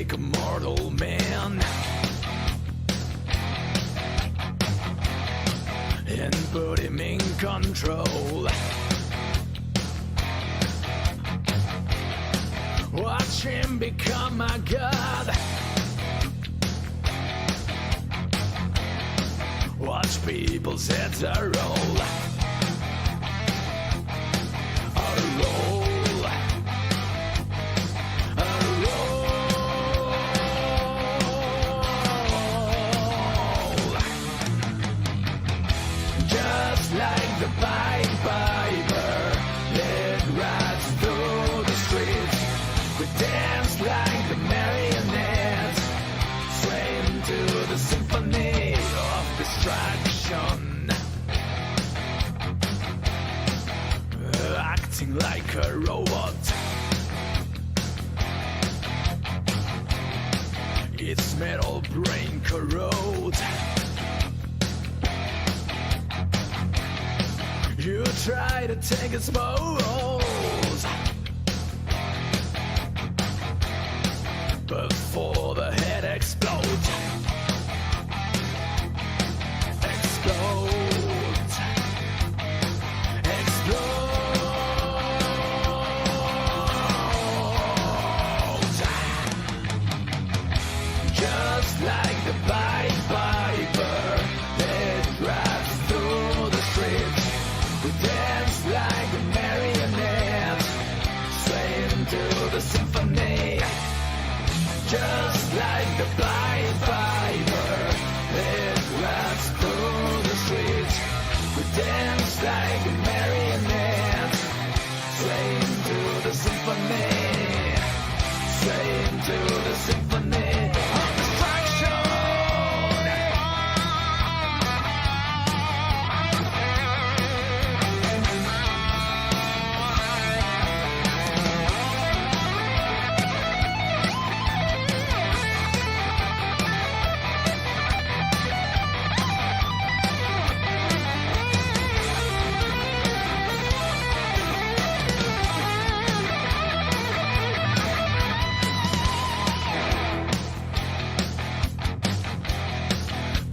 take a mortal man and put him in control. Watch him become a god. Watch people's heads roll. Just like the Pied Piper, it rides through the streets. We dance like the marionettes, swaying to the symphony of distraction, acting like a robot. Its metal brain corrodes. You try to take its pose before the head explodes. Explodes. Explodes. Just like the Pied Piper, it drives through the streets. We dance like a marionette, swaying to the symphony. Just like the Pied Piper, it rides through the streets. We dance like a marionette, swaying to the symphony, swaying to the symphony of distraction.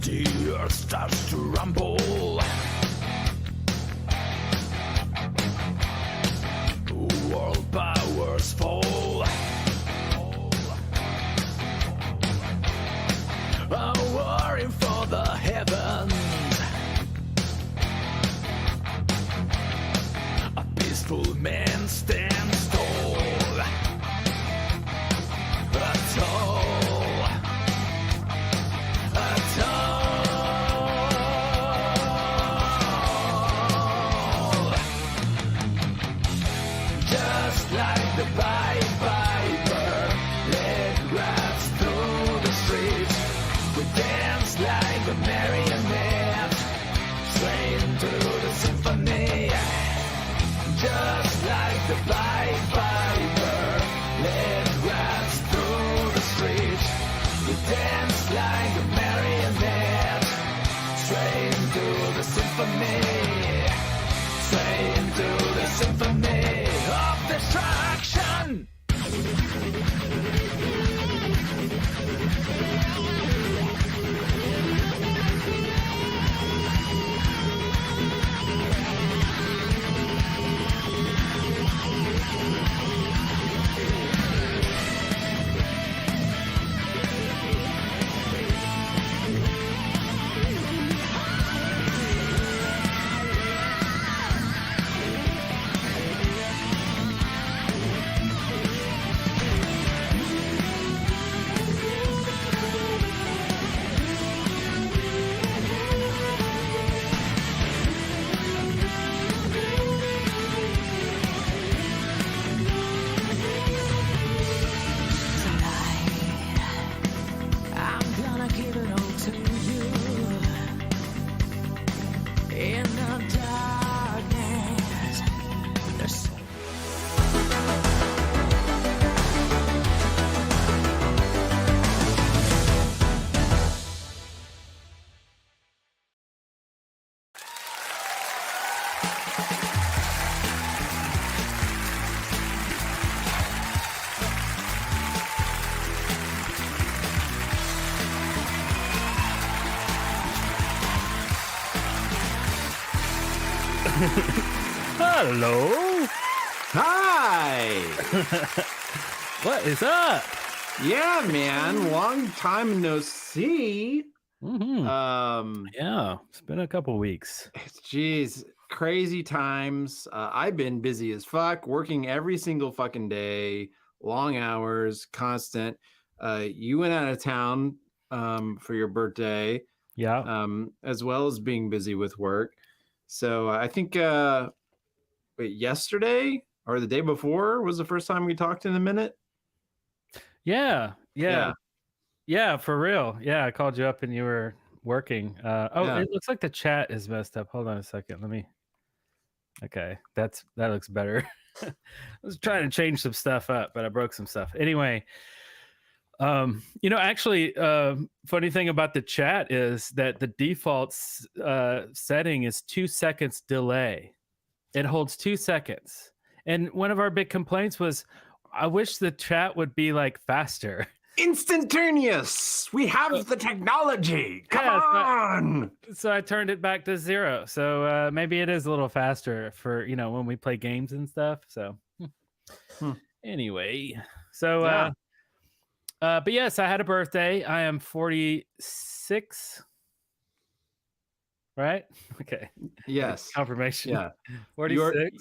The earth starts to rumble. World powers fall. Warring for the heavens. A peaceful man stands tall. Just like the Pied Piper, it rides through the streets. We dance like a marionette, swaying to the symphony. Just like the Pied Piper, it rides through the streets. We dance like a marionette, swaying to the symphony, swaying to the symphony of destruction. Hello. Hi. What is up? Yeah, man. Long time no see. Yeah, it's been a couple weeks. Geez, crazy times. I've been busy as fuck, working every single fucking day, long hours, constant. You went out of town for your birthday, Yeah. as well as being busy with work. So I think yesterday or the day before was the first time we talked in a minute. Yeah. Yeah. Yeah, for real. Yeah, I called you up and you were working. Yeah. It looks like the chat is messed up. Hold on a second. Okay, that looks better. I was trying to change some stuff up, but I broke some stuff. Anyway, actually, funny thing about the chat is that the default setting is 2 seconds delay. It holds 2 seconds. And one of our big complaints was, I wish the chat would be like faster. Instantaneous. We have the technology. Come Yeah, on. So I turned it back to 0. So maybe it is a little faster for, when we play games and stuff. So anyway, so Yeah. but yes, I had a birthday. I am 46. Right? Okay. Yes. Confirmation. Yeah. 46.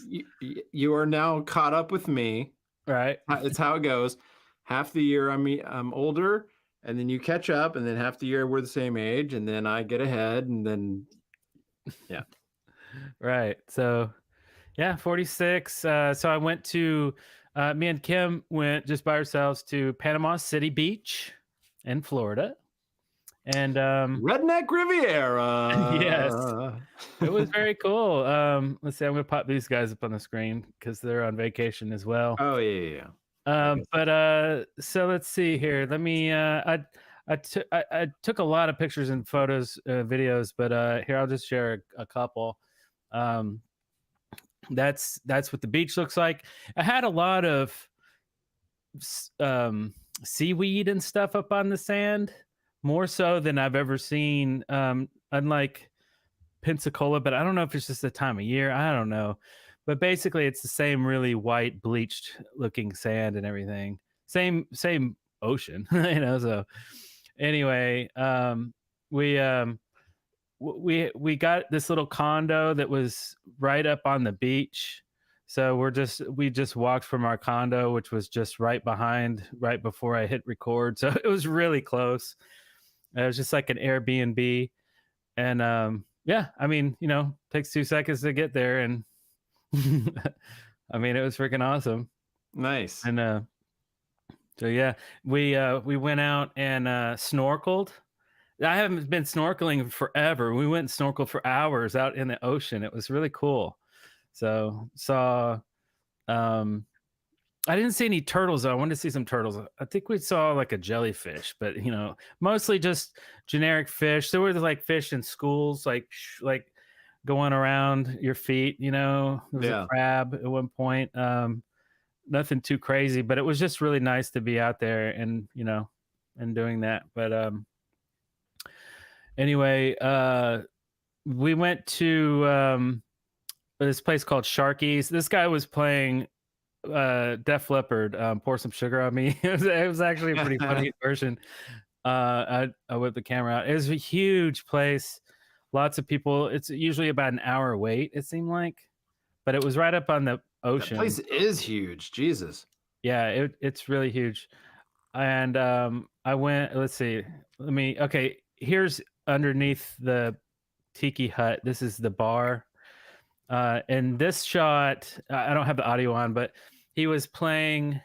You are now caught up with me. Right. It's how it goes. Half the year I'm older, and then you catch up, and then half the year we're the same age, and then I get ahead, and then yeah. Right. So yeah, 46. So I went to me and Kim went just by ourselves to Panama City Beach in Florida. And Redneck Riviera. yes, it was very cool. Let's see, I'm gonna pop these guys up on the screen because they're on vacation as well. Oh yeah. But so let's see here. Let me I took a lot of pictures and photos, videos, but here I'll just share a couple. That's what the beach looks like. I had a lot of seaweed and stuff up on the sand, more so than I've ever seen. Unlike Pensacola, but I don't know if it's just the time of year. I don't know. But basically it's the same really white bleached looking sand and everything. Same ocean, so anyway, we got this little condo that was right up on the beach. So we just walked from our condo, which was just right before I hit record. So it was really close. It was just like an Airbnb. And yeah, I mean, takes 2 seconds to get there, and I mean, it was freaking awesome. Nice. And so yeah, we went out and snorkeled. I haven't been snorkeling forever. We went and snorkeled for hours out in the ocean. It was really cool. So saw I didn't see any turtles though. I wanted to see some turtles. I think we saw like a jellyfish, but mostly just generic fish. There were like fish in schools, like going around your feet. There was a crab at one point. Nothing too crazy, but it was just really nice to be out there and and doing that. But anyway, we went to this place called Sharky's. This guy was playing Def Leppard, Pour Some Sugar on Me. It was actually a pretty funny version. I whipped the camera out. It was a huge place, lots of people. It's usually about an hour wait, it seemed like, but it was right up on the ocean. That place is huge. Jesus. Yeah, it's really huge. And I went, let's see, okay, here's underneath the tiki hut. This is the bar. And this shot, I don't have the audio on, but he was playing,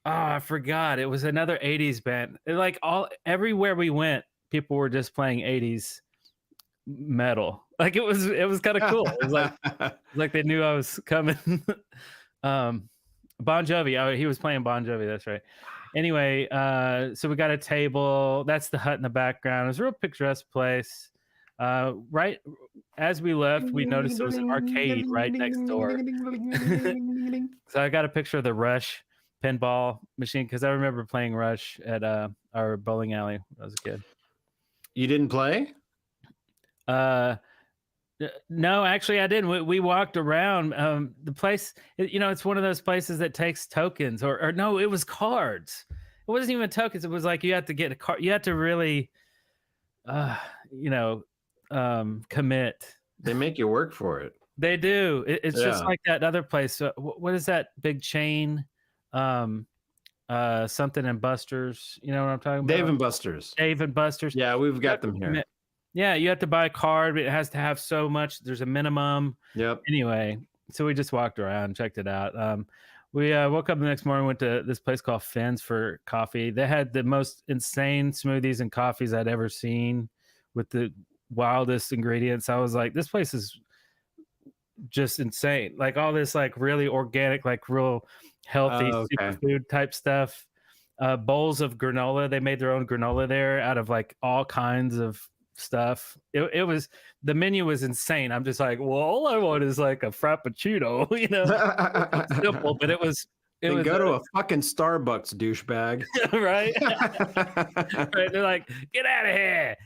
I forgot. It was another 80s band. Like everywhere we went, people were just playing 80s metal. Like it was kind of cool. It was like they knew I was coming. Bon Jovi. Oh, he was playing Bon Jovi. That's right. Anyway, so we got a table. That's the hut in the background. It was a real picturesque place. Right as we left, we noticed there was an arcade right next door. So I got a picture of the Rush pinball machine because I remember playing Rush at our bowling alley when I was a kid. You didn't play? No, actually, I didn't. We walked around the place. It's one of those places that takes tokens, or no, it was cards. It wasn't even tokens. It was like you had to get a card. You had to really, uh, you know, commit. They make you work for it. They do. It's just Yeah. like that other place. What is that big chain? Something and Buster's. You know what I'm talking about? Dave and Buster's. Dave and Buster's. Yeah, we've You got have to them here. commit. Yeah, you have to buy a card, but it has to have so much. There's a minimum. Yep. Anyway, so we just walked around, checked it out. We woke up the next morning, went to this place called Finn's for coffee. They had the most insane smoothies and coffees I'd ever seen with the wildest ingredients. I was like, this place is just insane. Like all this like really organic, like real healthy superfood type stuff. Bowls of granola. They made their own granola there out of like all kinds of stuff. It was, the menu was insane. I'm just like, well, all I want is like a frappuccino, simple, but it was go to a fucking Starbucks, douchebag. right. Right, they're like, get out of here.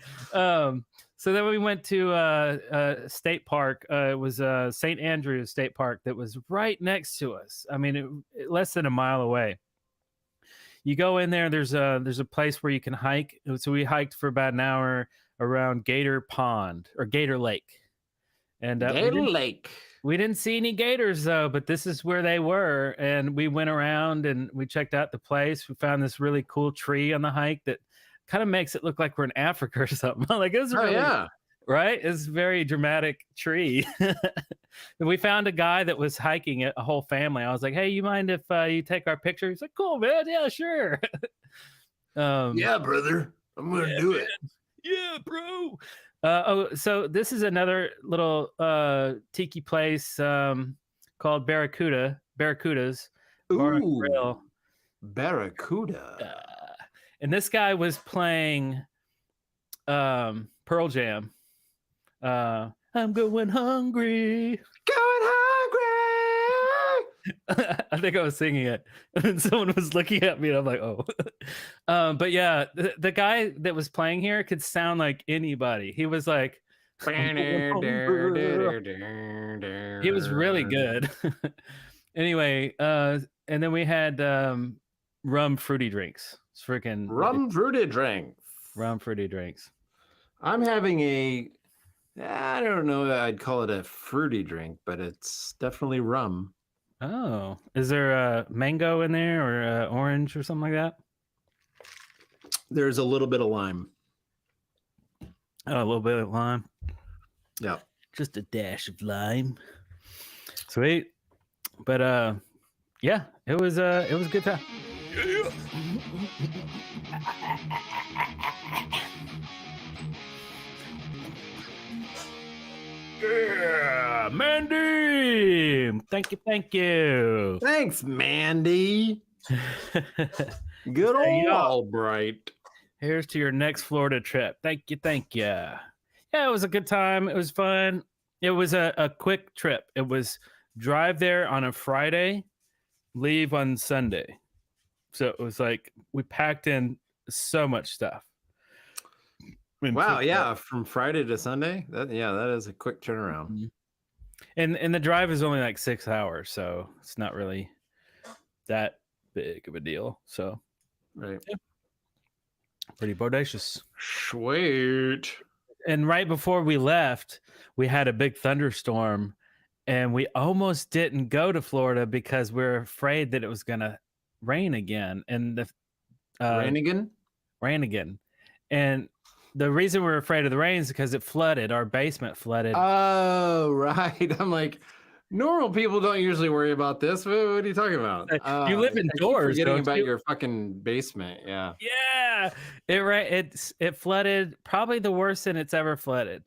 So then we went to state park. It was St. Andrews State Park that was right next to us. I mean, less than a mile away. You go in there, there's a place where you can hike. So we hiked for about an hour around Gator Pond or Gator Lake. And Gator Lake. We didn't see any gators though, but this is where they were. And we went around and we checked out the place. We found this really cool tree on the hike that kind of makes it look like we're in Africa or something. Like it was really, right? It's a very dramatic tree. And we found a guy that was hiking it, a whole family. I was like, hey, you mind if you take our picture? He's like, cool, man. Yeah, sure. Yeah, brother. I'm going to do it. Yeah, bro. So this is another little tiki place called Barracuda's Bar and Grill. Barracuda. And this guy was playing Pearl Jam. I'm going hungry. I think I was singing it, and someone was looking at me, and I'm like, "Oh." But yeah, the guy that was playing here could sound like anybody. He was like, he was really good. Anyway, and then we had rum fruity drinks. It's freaking rum fruity drinks. Rum fruity drinks. I'm having I don't know that I'd call it a fruity drink, but it's definitely rum. Oh, is there a mango in there or orange or something like that? There's a little bit of lime. Oh, a little bit of lime. Yeah. Just a dash of lime. Sweet. But yeah, it was a good time. Yeah, Mandy. Thank you. Thanks, Mandy. Good old Albright. Here's to your next Florida trip. Thank you. Yeah, it was a good time. It was fun. It was a quick trip. It was drive there on a Friday, leave on Sunday. So it was like we packed in so much stuff. Wow, yeah, from Friday to Sunday. That is a quick turnaround. Mm-hmm. And the drive is only like 6 hours, so it's not really that big of a deal. So, right, yeah. Pretty bodacious. Sweet. And right before we left, we had a big thunderstorm, and we almost didn't go to Florida because we're afraid that it was gonna rain again. And the rain again, and the reason we're afraid of the rain is because it flooded. Our basement flooded. Oh, right. I'm like, normal people don't usually worry about this. What are you talking about? You live indoors. Forgetting about your fucking basement. Yeah. Yeah. It flooded probably the worst than it's ever flooded.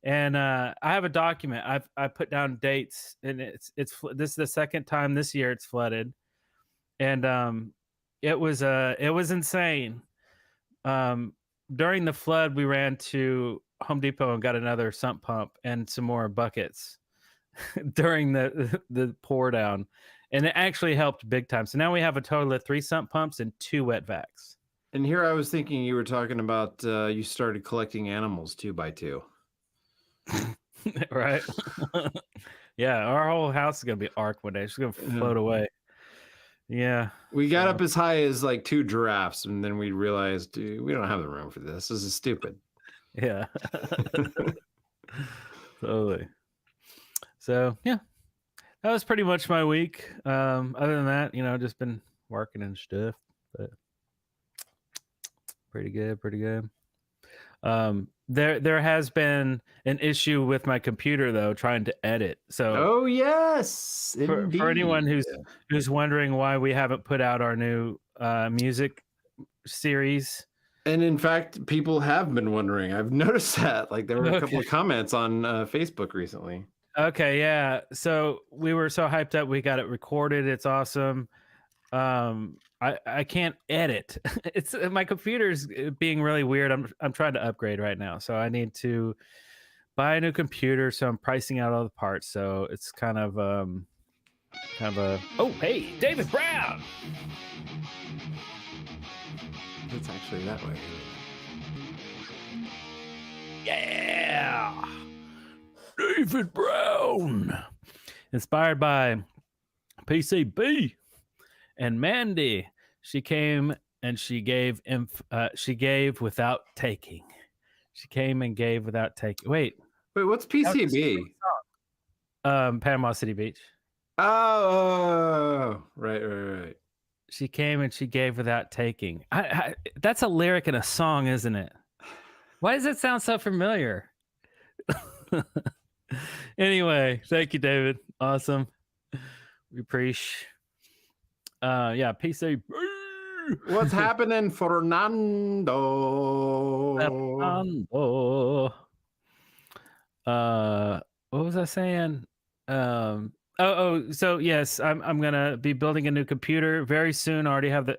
And I have a document. I put down dates, and this is the second time this year it's flooded, and it was insane. During the flood, we ran to Home Depot and got another sump pump and some more buckets during the pour down, and it actually helped big time. So now we have a total of 3 sump pumps and 2 wet vacs. And here I was thinking you were talking about you started collecting animals 2 by 2. Right. Yeah, our whole house is gonna be Ark one day. It's gonna float away. Yeah. We got up as high as like 2 giraffes, and then we realized, dude, we don't have the room for this. This is stupid. Yeah. Totally. So yeah, that was pretty much my week. Other than that, just been working and stuff, but pretty good. There has been an issue with my computer though, trying to edit. So Oh yes, for anyone indeed. who's wondering why we haven't put out our new music series. And in fact, people have been wondering. I've noticed that. Like there were a couple of comments on Facebook recently. Okay, yeah. So we were so hyped up. We got it recorded. It's awesome. I can't edit. It's my computer's being really weird. I'm trying to upgrade right now, so I need to buy a new computer. So I'm pricing out all the parts. So it's kind of a. Oh, hey, David Brown. It's actually that way. Yeah. David Brown. Inspired by PCB and Mandy. She came and she gave without taking. She came and gave without taking. Wait, what's PCB? Panama City Beach. Oh, right. She came and she gave without taking. That's a lyric in a song, isn't it? Why does it sound so familiar? Anyway, thank you, David. Awesome. We appreciate. Yeah, PC. What's happening, Fernando? What was I saying? So yes, I'm gonna be building a new computer very soon. I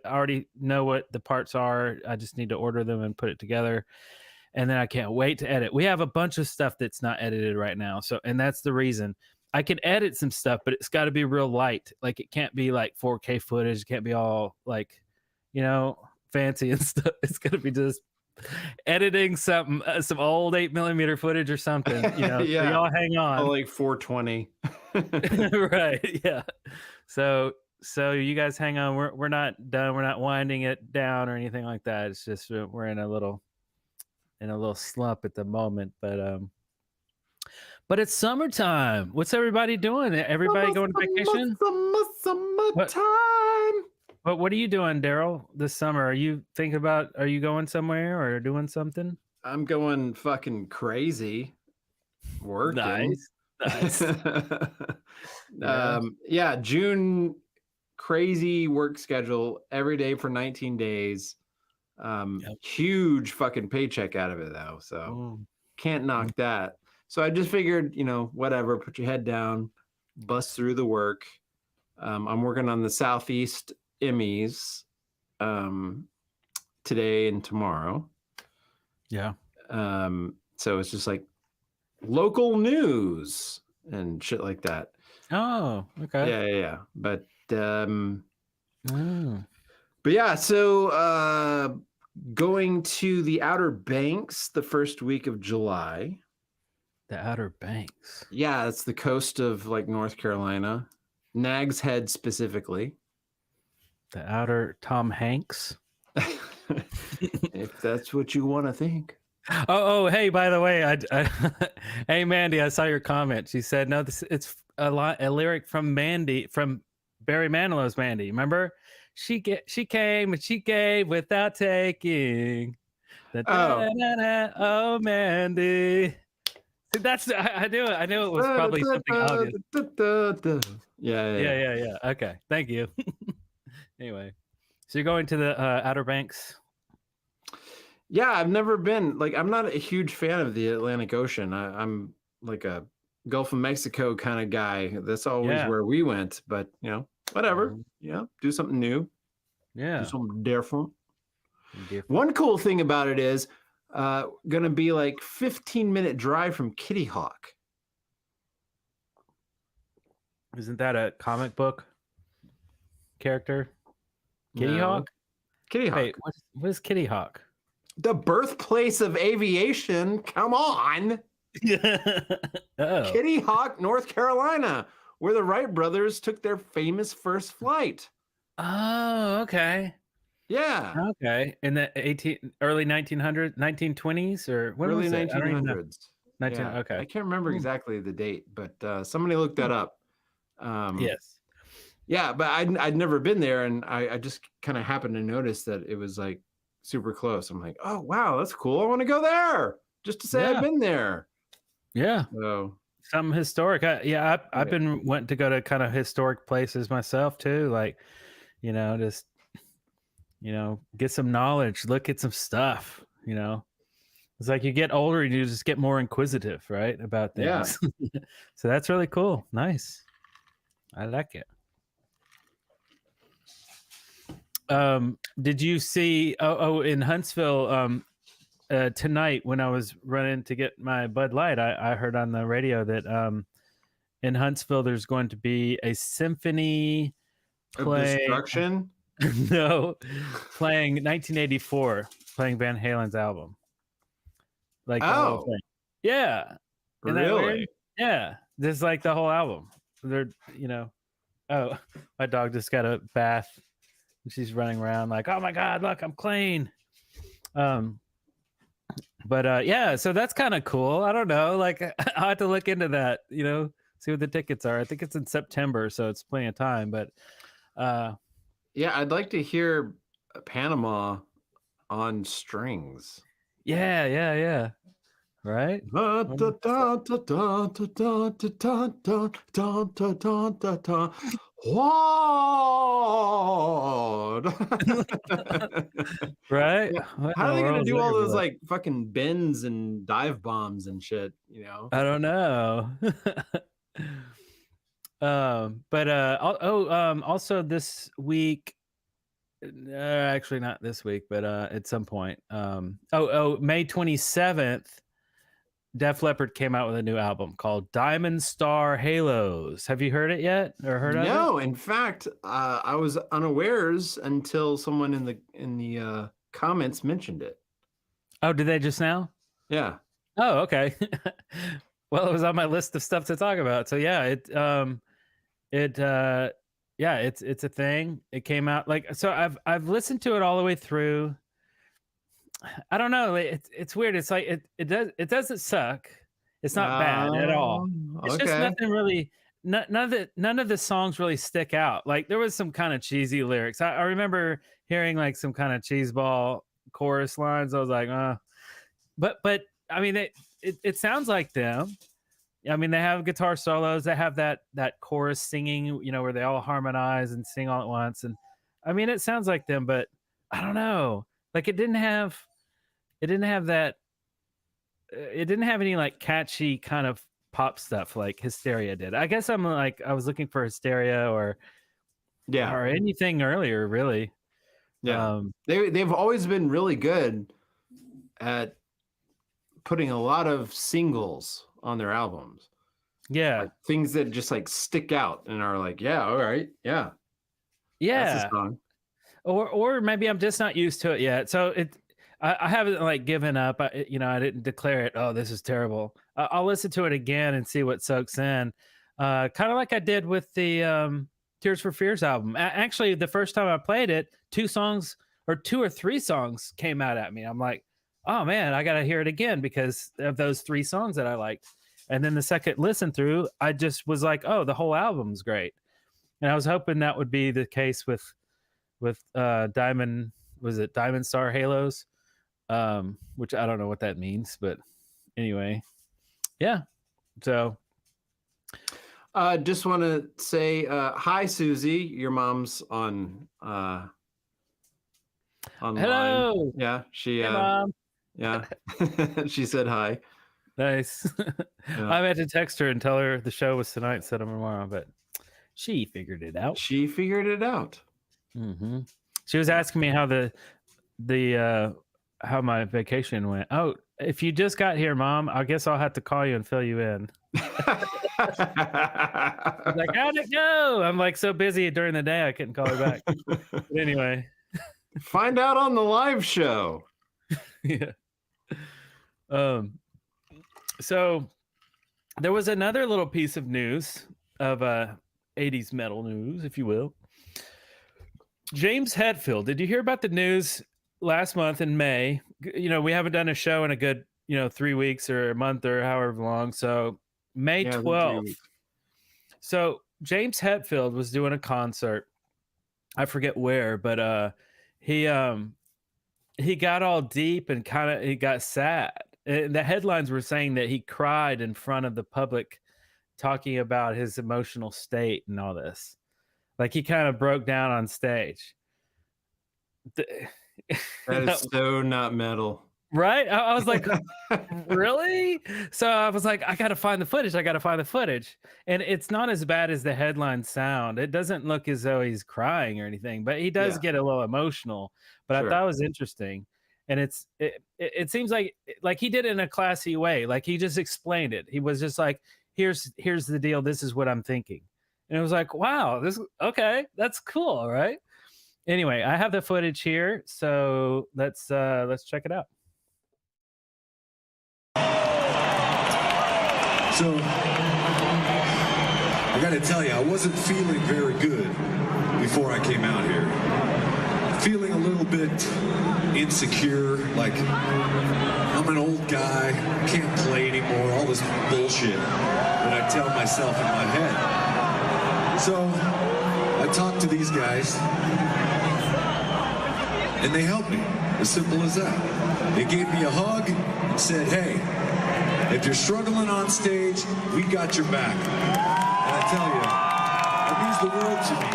already know what the parts are. I just need to order them and put it together. And then I can't wait to edit. We have a bunch of stuff that's not edited right now. And that's the reason. I can edit some stuff, but it's got to be real light. Like it can't be like 4K footage. It can't be all like, fancy and stuff. It's gonna be just editing some old 8mm footage or something. Yeah. So y'all hang on. Like 420. Right. Yeah. So you guys hang on. We're not done. We're not winding it down or anything like that. It's just we're in a little slump at the moment, but it's summertime. What's everybody doing? Everybody going to vacation? Summertime. What are you doing, Darrell, this summer? Are you going somewhere or doing something? I'm going fucking crazy. Working. Nice. Yeah, June, crazy work schedule every day for 19 days. Huge fucking paycheck out of it though, so can't knock that. So I just figured, whatever, put your head down, bust through the work. I'm working on the Southeast Emmys today and tomorrow. Yeah. So it's just like local news and shit like that. Oh, okay. Yeah. But yeah, so going to the Outer Banks the first week of July. The Outer Banks. Yeah, it's the coast of like North Carolina, Nags Head specifically. The Outer Tom Hanks. If that's what you want to think. Oh, hey, by the way, hey Mandy, I saw your comment. She said, no, it's a lyric from Mandy, from Barry Manilow's Mandy. Remember? She came and she gave without taking. Oh, Mandy. See, I knew it was probably something obvious. Yeah. Okay, thank you. Anyway, so you're going to the Outer Banks? Yeah, I've never been. Like, I'm not a huge fan of the Atlantic Ocean. I'm like a Gulf of Mexico kind of guy. That's always where we went. But whatever. Do something new. Yeah, do something different. One cool thing about it is gonna be like 15-minute drive from Kitty Hawk. Isn't that a comic book character? Kitty Hawk? Kitty Hawk. Wait, what is Kitty Hawk? The birthplace of aviation. Come on. Oh. Kitty Hawk, North Carolina, where the Wright brothers took their famous first flight. Oh, okay. Yeah, Okay. In the early 1900s, 1920s, or when early was it? I don't even know. 1900s. 19, Yeah, okay. I can't remember Hmm. exactly the date, but somebody looked that up. Yes. Yeah, but I'd never been there, and I just kind of happened to notice that it was like super close. I'm like, oh wow, that's cool. I want to go there just to say I've Yeah. been there. Yeah. So Something historic. I've Yeah. been wanting to go to kind of historic places myself too. Like, just get some knowledge, look at some stuff. It's like you get older and you just get more inquisitive, right, about Yeah. things. So that's really cool. Nice. I like it. Did you see? In Huntsville, tonight when I was running to get my Bud Light, I heard on the radio that in Huntsville there's going to be a symphony Of playing. destruction. No, playing 1984, playing Van Halen's album, like the whole Oh, thing. Yeah, isn't that weird? really? Yeah, just like the whole album. They're, oh, my dog just got a bath. She's running around like, oh my God, look, I'm clean. But yeah, so that's kind of cool. I don't know. Like, I'll have to look into that, see what the tickets are. I think it's in September, so it's plenty of time. But Yeah, I'd like to hear Panama on strings. yeah. Right? What? Right? Yeah. What How in are the they gonna world is do that all gonna be those like? like fucking bends and dive bombs and shit? I don't know. Also this week, actually not this week, but at some point, May 27th, Def Leppard came out with a new album called Diamond Star Halos. Have you heard it yet, or heard of it? No, in fact, I was unawares until someone in the comments mentioned it. Oh, did they just now? Yeah. Oh, okay. Well, it was on my list of stuff to talk about. So yeah, it's a thing. It came out I've listened to it all the way through. I don't know. It's weird. It's like it doesn't suck. It's not bad at all. It's just Okay. nothing really. None of the songs really stick out. Like there was some kind of cheesy lyrics. I remember hearing like some kind of cheeseball chorus lines. I was like, but I mean it sounds like them. I mean they have guitar solos. They have that chorus singing, where they all harmonize and sing all at once. And I mean it sounds like them, but I don't know. Like it didn't have that. It didn't have any like catchy kind of pop stuff like Hysteria did. I guess I was looking for Hysteria or anything earlier, really. Yeah. They've always been really good at putting a lot of singles on their albums. Yeah. Like things that just like stick out and are like, yeah, all right, yeah. That's a song. Or maybe I'm just not used to it yet. So I haven't like given up. I didn't declare it. Oh, this is terrible. I'll listen to it again and see what soaks in. Kind of like I did with the Tears for Fears album. Actually, the first time I played it, 2 or 3 songs came out at me. I'm like, oh man, I got to hear it again because of those 3 songs that I liked. And then the second listen through, I just was like, oh, the whole album's great. And I was hoping that would be the case with Diamond Star Halos, which I don't know what that means, but anyway, yeah. So just want to say hi, Susie. Your mom's on online. Hello. Yeah, she hey, Mom. yeah. She said hi. Nice. Yeah. I meant to text her and tell her the show was tonight instead of tomorrow, but she figured it out. She figured it out. Mm-hmm. She was asking me how how my vacation went. Oh, if you just got here, Mom, I guess I'll have to call you and fill you in. I'm like, how'd it go? I'm like so busy during the day I couldn't call her back. But anyway. Find out on the live show. Yeah. So there was another little piece of news of 80s metal news, if you will. James Hetfield. Did you hear about the news last month in May? We haven't done a show in a good, 3 weeks or a month or however long. So May Yeah, 12th. So James Hetfield was doing a concert. I forget where, but he got all deep and he got sad. And the headlines were saying that he cried in front of the public, talking about his emotional state and all this. Like he kind of broke down on stage. That is so not metal. Right? I was like, really? So I was like, I got to find the footage. And it's not as bad as the headlines sound. It doesn't look as though he's crying or anything, but he does get a little emotional. But I thought it was interesting. And it seems like he did it in a classy way. Like he just explained it. He was just like, here's the deal. This is what I'm thinking. And it was like, wow, okay, that's cool, right? Anyway, I have the footage here, so let's check it out. So, I gotta tell you, I wasn't feeling very good before I came out here. Feeling a little bit insecure, like I'm an old guy, can't play anymore, all this bullshit that I tell myself in my head. So, I talked to these guys, and they helped me, as simple as that. They gave me a hug and said, hey, if you're struggling on stage, we got your back. And I tell you, that means the world to me.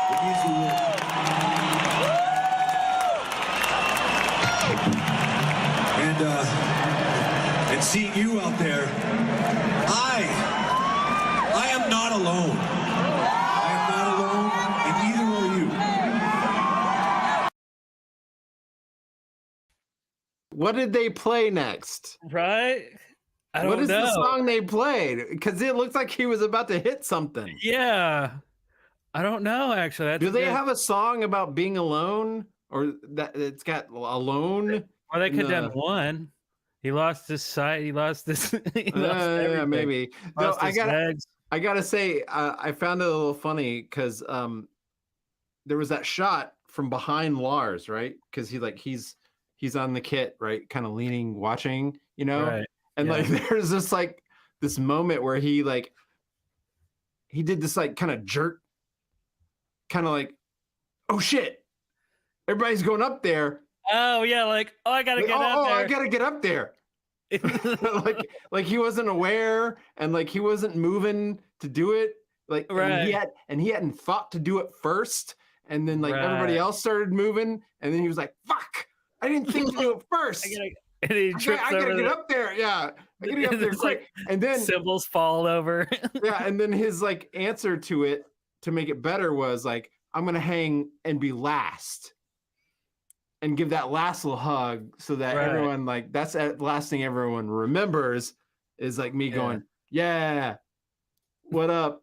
It means the world. And seeing you out there, I am not alone. I am not alone, and neither are you. What did they play next? Right? I don't What is know. the song they played? Because it looked like he was about to hit something. Yeah. I don't know, actually. Do they have a song about being alone? Or that it's got alone? Or they could have done one. He lost his sight. He lost this. Yeah, maybe. No, I gotta say, I found it a little funny because there was that shot from behind Lars, right? Because he's on the kit, right? Kind of leaning, watching, Right. And like there's this moment where he did this kind of jerk, kind of like, oh shit, everybody's going up there. Oh yeah, I gotta get up there. I gotta get up there. like he wasn't aware and he wasn't moving to do it. Right. And he hadn't thought to do it first. And then everybody else started moving, and then he was like, "Fuck! I didn't think to do it first. And he trips I gotta get up there. Yeah, I gotta get up there quick." And then symbols fall over. yeah, and then his answer to it to make it better was I'm gonna hang and be last. And give that last little hug so that everyone that's the last thing everyone remembers is me going, yeah, what up?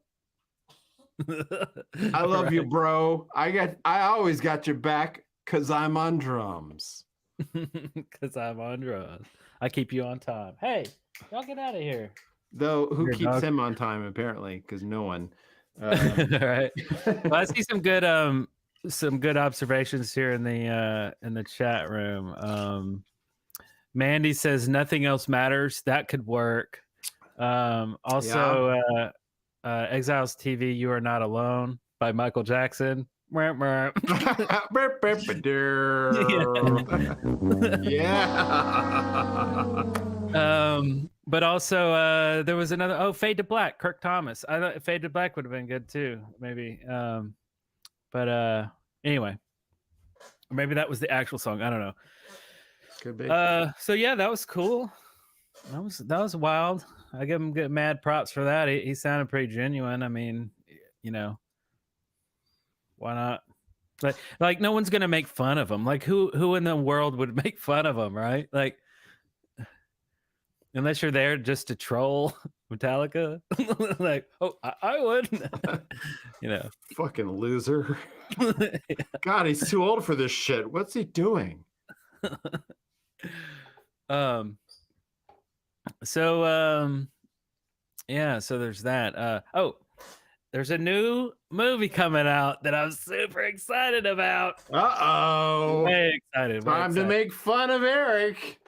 I love you, bro. I always got your back because I'm on drums. Because I'm on drums. I keep you on time. Hey, y'all get out of here. Though who keeps him on time apparently? Because no one. All right. Well, I see some good observations here in the chat room. Mandy says nothing else matters. That could work. Also, Exiles TV, You Are Not Alone by Michael Jackson. Yeah. But also there was another Fade to Black, Kirk Thomas. I thought Fade to Black would have been good too, maybe. But anyway, or maybe that was the actual song. I don't know. Could be. So yeah, that was cool. That was wild. I give him mad props for that. He sounded pretty genuine. I mean, why not? Like no one's gonna make fun of him. Like who in the world would make fun of him, right? Like unless you're there just to troll Metallica. Like, oh, I would. You know. Fucking loser. God, he's too old for this shit. What's he doing? Yeah, so there's that. There's a new movie coming out that I'm super excited about. Uh-oh. Way excited. Time to make fun of Eric.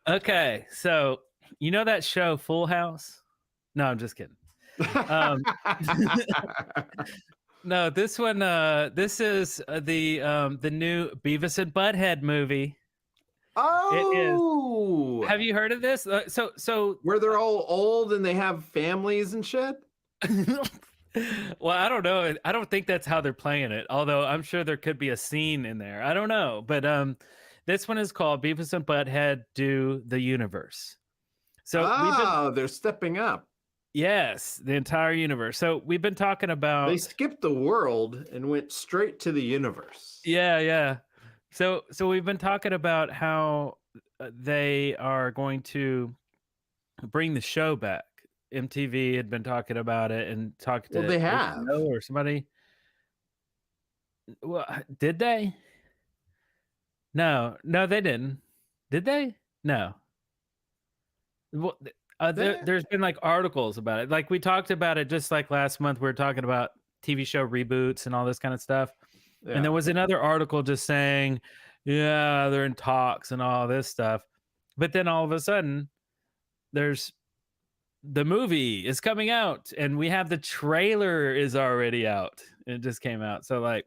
Okay, so you know that show Full House? No, I'm just kidding. No, this one. This is the new Beavis and Butt-Head movie. Oh, Have you heard of this? So where they're all old and they have families and shit. Well, I don't know. I don't think that's how they're playing it. Although I'm sure there could be a scene in there. I don't know. But this one is called Beavis and Butt-Head Do the Universe. So they're stepping up. Yes, the entire universe. So we've been talking about. They skipped the world and went straight to the universe. Yeah. So we've been talking about how they are going to bring the show back. MTV had been talking about it and talking to. Well, they have. Or somebody. Well, did they? No, they didn't. Did they? No. Well, there's been like articles about it. Like we talked about it just like last month. We were talking about TV show reboots and all this kind of stuff. Yeah. And there was another article just saying, yeah, they're in talks and all this stuff. But then all of a sudden, there's the movie is coming out and we have the trailer is already out. It just came out. So like,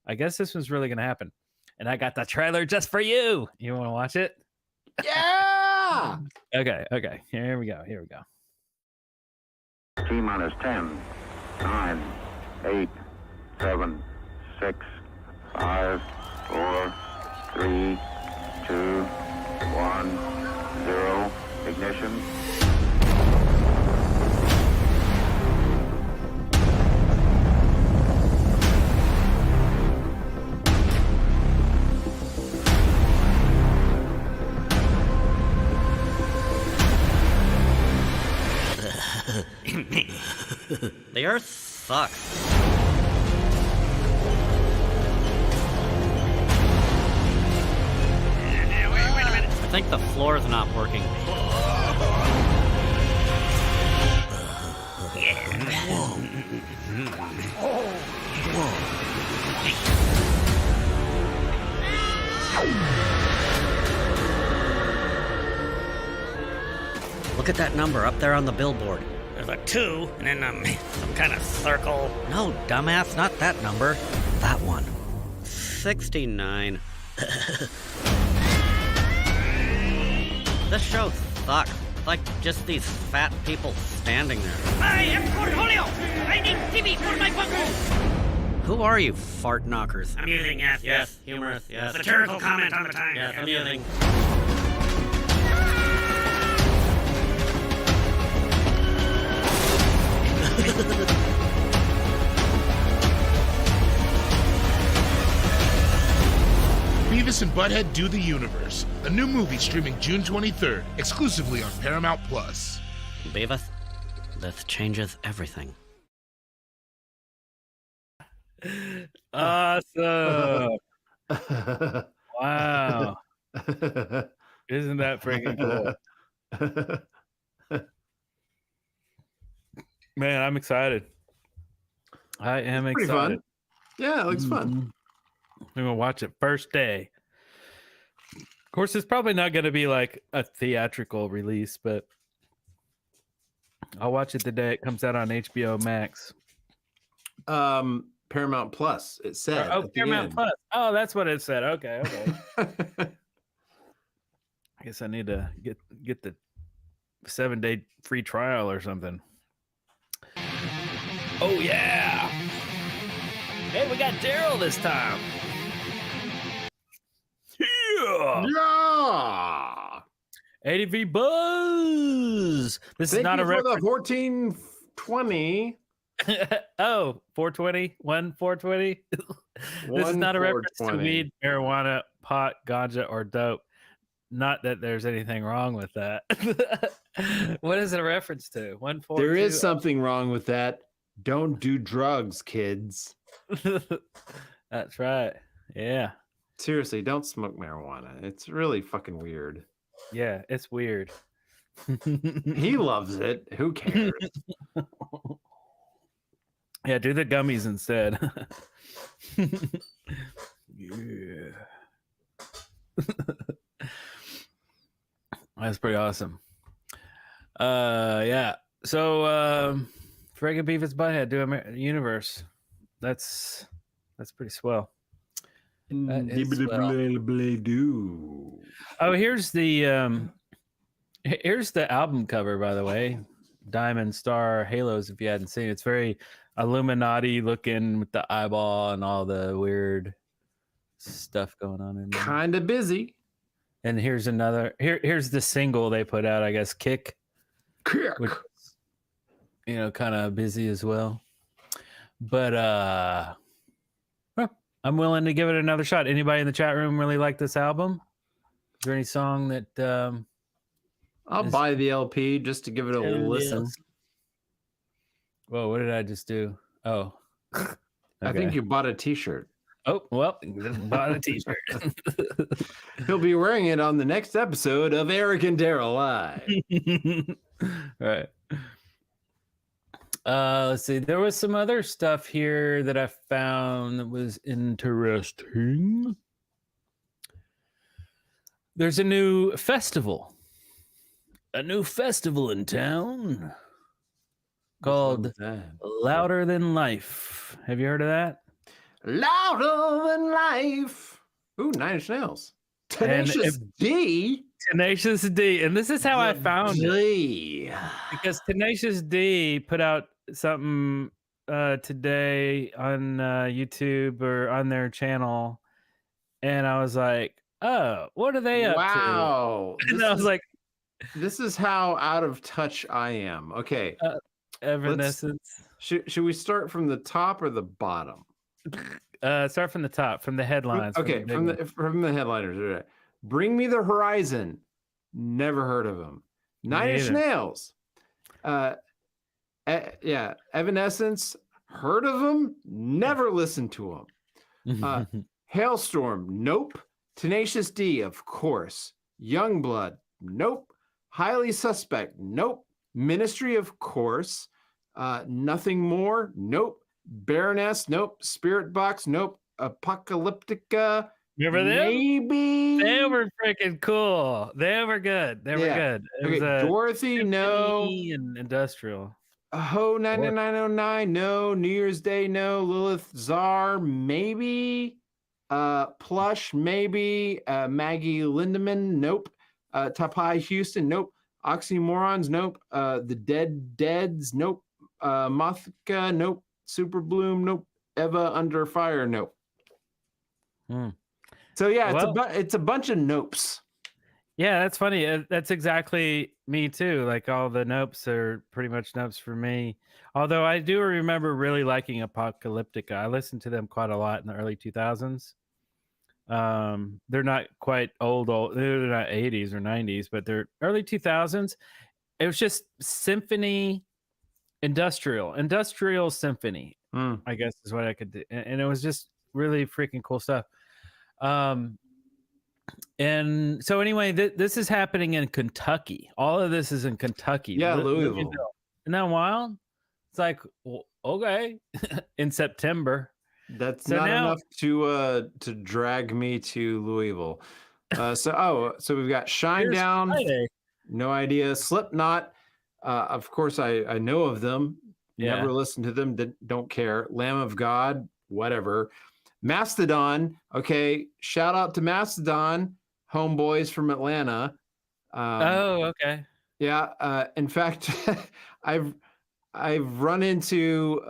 I guess this was really going to happen. And I got the trailer just for you. You want to watch it? Yeah. Okay. Here we go. T-minus 10, 9, 8, 7, 6, 5, 4, 3, 2, 1, 0. Ignition. The Earth sucks. Wait a minute. I think the floor is not working. Look at that number up there on the billboard. There's a 2 and then some kind of circle. No, dumbass, not that number. That one. 69. This show sucks. It's like just these fat people standing there. I am Cornholio. I need TV for my bungle. Who are you, fart knockers? Amusing, yes. Humorous, yes. Satirical comment on the time. Yes, amusing. Beavis and Butt-Head Do the Universe, a new movie streaming June 23rd, exclusively on Paramount Plus. Beavis, this changes everything. Awesome. Wow. Isn't that freaking cool? Man, I'm excited. I am Pretty excited. fun. Yeah, it looks fun. We're going to watch it first day. Of course, it's probably not going to be like a theatrical release, but I'll watch it the day it comes out on HBO Max. Paramount Plus, it said. Oh, Paramount Plus. Oh, that's what it said. Okay. I guess I need to get the 7-day free trial or something. Oh, yeah. Hey, we got Darrell this time. Yeah. ADV Buzz. This is not a reference. For the 1420. Oh, 420? 420? This is not a reference to weed, marijuana, pot, ganja, or dope. not that there's anything wrong with that. What is it a reference to? 142. There is something wrong with that. Don't do drugs, kids. That's right. Yeah. Seriously, don't smoke marijuana. It's really fucking weird. Yeah, it's weird. He loves it. Who cares? Yeah, do the gummies instead. Yeah. That's pretty awesome. Yeah. So friggin' Beavis Butthead do a universe. That's pretty swell. That is swell. Oh, here's the album cover, by the way. Diamond Star Halos, if you hadn't seen it. It's very Illuminati looking with the eyeball and all the weird stuff going on in there. Kind of busy. And here's another here's the single they put out, I guess, Kick. Which is, kind of busy as well. But I'm willing to give it another shot. Anybody in the chat room really like this album? Is there any song that I'll buy the LP just to give it a listen. Yes. Whoa, what did I just do? Oh. Okay. I think you bought a t-shirt. Oh, well, bought a t-shirt. He'll be wearing it on the next episode of Eric and Darrell Live. Right. Let's see. There was some other stuff here that I found that was interesting. There's a new festival. A new festival in town called Louder Than Life. Have you heard of that? Louder Than Life. Ooh, Nine Inch Nails. Tenacious D. Tenacious D. And this is how I found it. Because Tenacious D put out something today on YouTube or on their channel. And I was like, oh, what are they up to? Wow. And I was like, this is how out of touch I am. Okay. Evanescence. Should we start from the top or the bottom? Start from the top, from the headlines. Okay, from the headliners. Right. Bring Me the Horizon. Never heard of them. Nine Inch Nails. Yeah, Evanescence. Heard of them. Never listened to them. Hailstorm. Nope. Tenacious D. Of course. Youngblood. Nope. Highly Suspect. Nope. Ministry. Of course. Nothing More. Nope. Baroness. Nope. Spirit Box. Nope. Apocalyptica. Remember them? Maybe. They were freaking cool. They were good. They were good. It was Dorothy. No. And Industrial. Ho 9909. No. New Year's Day. No. Lilith Czar. Maybe. Plush. Maybe. Maggie Lindemann. Nope. Tapai Houston. Nope. Oxymorons. Nope. The Deads. Nope. Mothka. Nope. Super Bloom. Nope. Eva Under Fire. Nope. So yeah, it's a bunch of nopes. Yeah, that's funny. That's exactly me too. Like all the nopes are pretty much nopes for me. Although I do remember really liking Apocalyptica. I listened to them quite a lot in the early 2000s. They're not quite old. They're not 80s or 90s, but they're early 2000s. It was just symphony, industrial symphony. I guess is what I could do, and it was just really freaking cool stuff. And so anyway, this is happening in Kentucky. All of this is in Kentucky. Yeah, Louisville. Isn't that wild? It's like, well, okay, in September. That's not enough to drag me to Louisville. So we've got Shinedown. Friday. No idea. Slipknot. Of course, I know of them. Yeah. Never listened to them. Don't care. Lamb of God. Whatever. Mastodon. Okay. Shout out to Mastodon, homeboys from Atlanta. Okay. Yeah. In fact, I've run into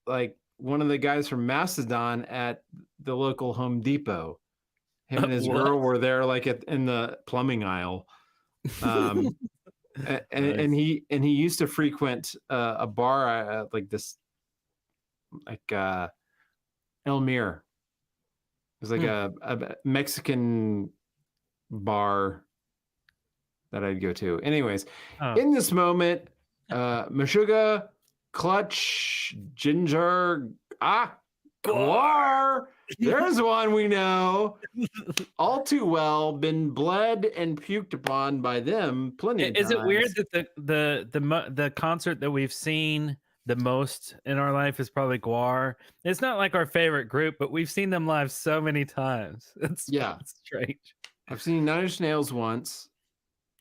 like one of the guys from Mastodon at the local Home Depot. Him and his girl were there, like in the plumbing aisle. And he used to frequent a bar like this, like Elmire. It was like a Mexican bar that I'd go to. Anyways, Oh. in this moment, Meshuggah, Clutch, Ginger, Guar. There's one we know all too well. Been bled and puked upon by them plenty of times. Is it weird that the concert that we've seen the most in our life is probably Guar? It's not like our favorite group, but we've seen them live so many times. It's strange. I've seen Nine Inch Nails once.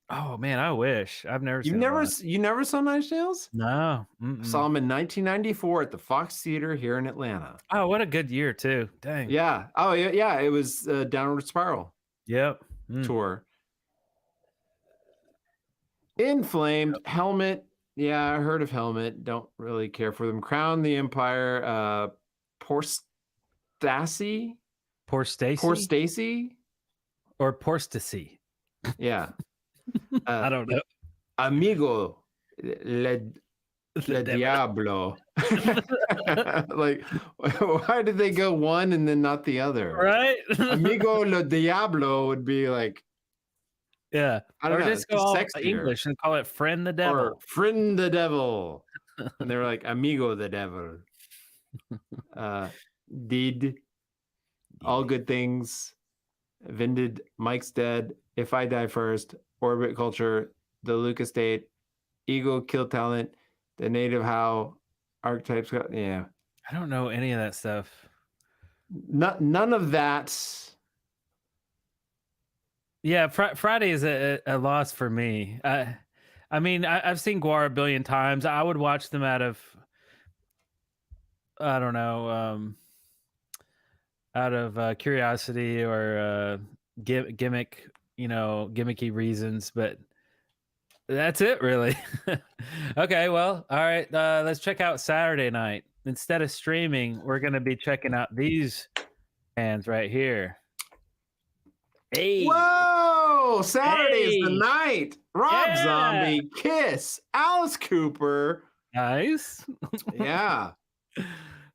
Oh man, I wish. I've never seen You never saw Nine Inch Nails? No. Saw them in 1994 at the Fox Theater here in Atlanta. Oh, what a good year too. Dang. Yeah. Oh yeah. It was Downward Spiral Yep. tour. Inflamed, Helmet. Yeah, I heard of Helmet. Don't really care for them. Crown the Empire. Poor Stacy. Poor Stacy. Poor Stacy. Or Poor Stacy. Yeah. I don't know. Amigo. Le Diablo. Like, why did they go one and then not the other? Right? Amigo Le Diablo would be like, yeah. I don't know. Just go all sexier. English and call it Friend the Devil. Or Friend the Devil. And they were like, Amigo the Devil. Did all good things. Vended, Mike's Dead, If I Die First, Orbit Culture, The Lucas State, Ego Kill Talent, The Native How, Archetypes. Yeah. I don't know any of that stuff. None of that. Yeah, Friday is a loss for me. I mean, I've seen Guar a billion times. I would watch them out of, I don't know, out of curiosity or gimmick, gimmicky reasons, but that's it really. Okay, well, all right, let's check out Saturday night. Instead of streaming, we're going to be checking out these bands right here. Hey. Whoa! Saturday's the night. Rob Yeah. Zombie, Kiss, Alice Cooper. Nice. Yeah.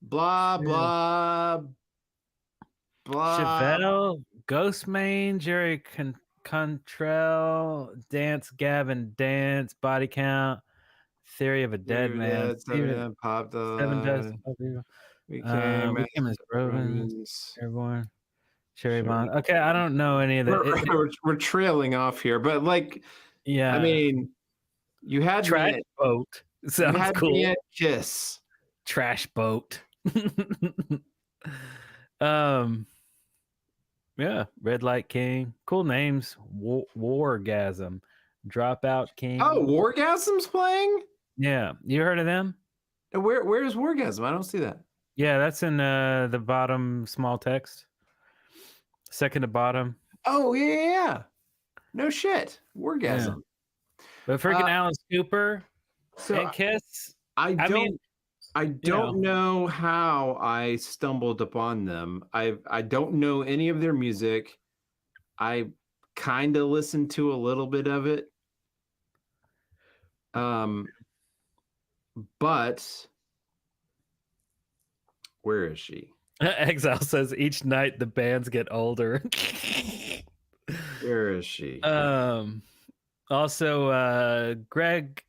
Blah, blah, blah. Chevelle, Ghostmane, Jerry Cantrell, Dance Gavin Dance, Body Count, Theory of a Dead Man, Seven popped Seven Dust, We Became as Rovens, Airborne, Cherry Bomb. Okay, I don't know any of that. We're trailing off here, but like, Yeah, I mean, you had Trash me at, Boat you sounds had cool. me at Kiss. Trash Boat. Yeah, Red Light King, cool names. Wargasm, Dropout King. Oh, Wargasm's playing? Yeah, you heard of them? Where's Wargasm? I don't see that. Yeah, that's in the bottom small text. Second to bottom. Oh yeah. No shit. Wargasm. But freaking Alice Cooper So and Kiss. I don't know. know how I stumbled upon them. I don't know any of their music. I kind of listened to a little bit of it. But where is she? Exile says each night the bands get older. Where is she? Also, Greg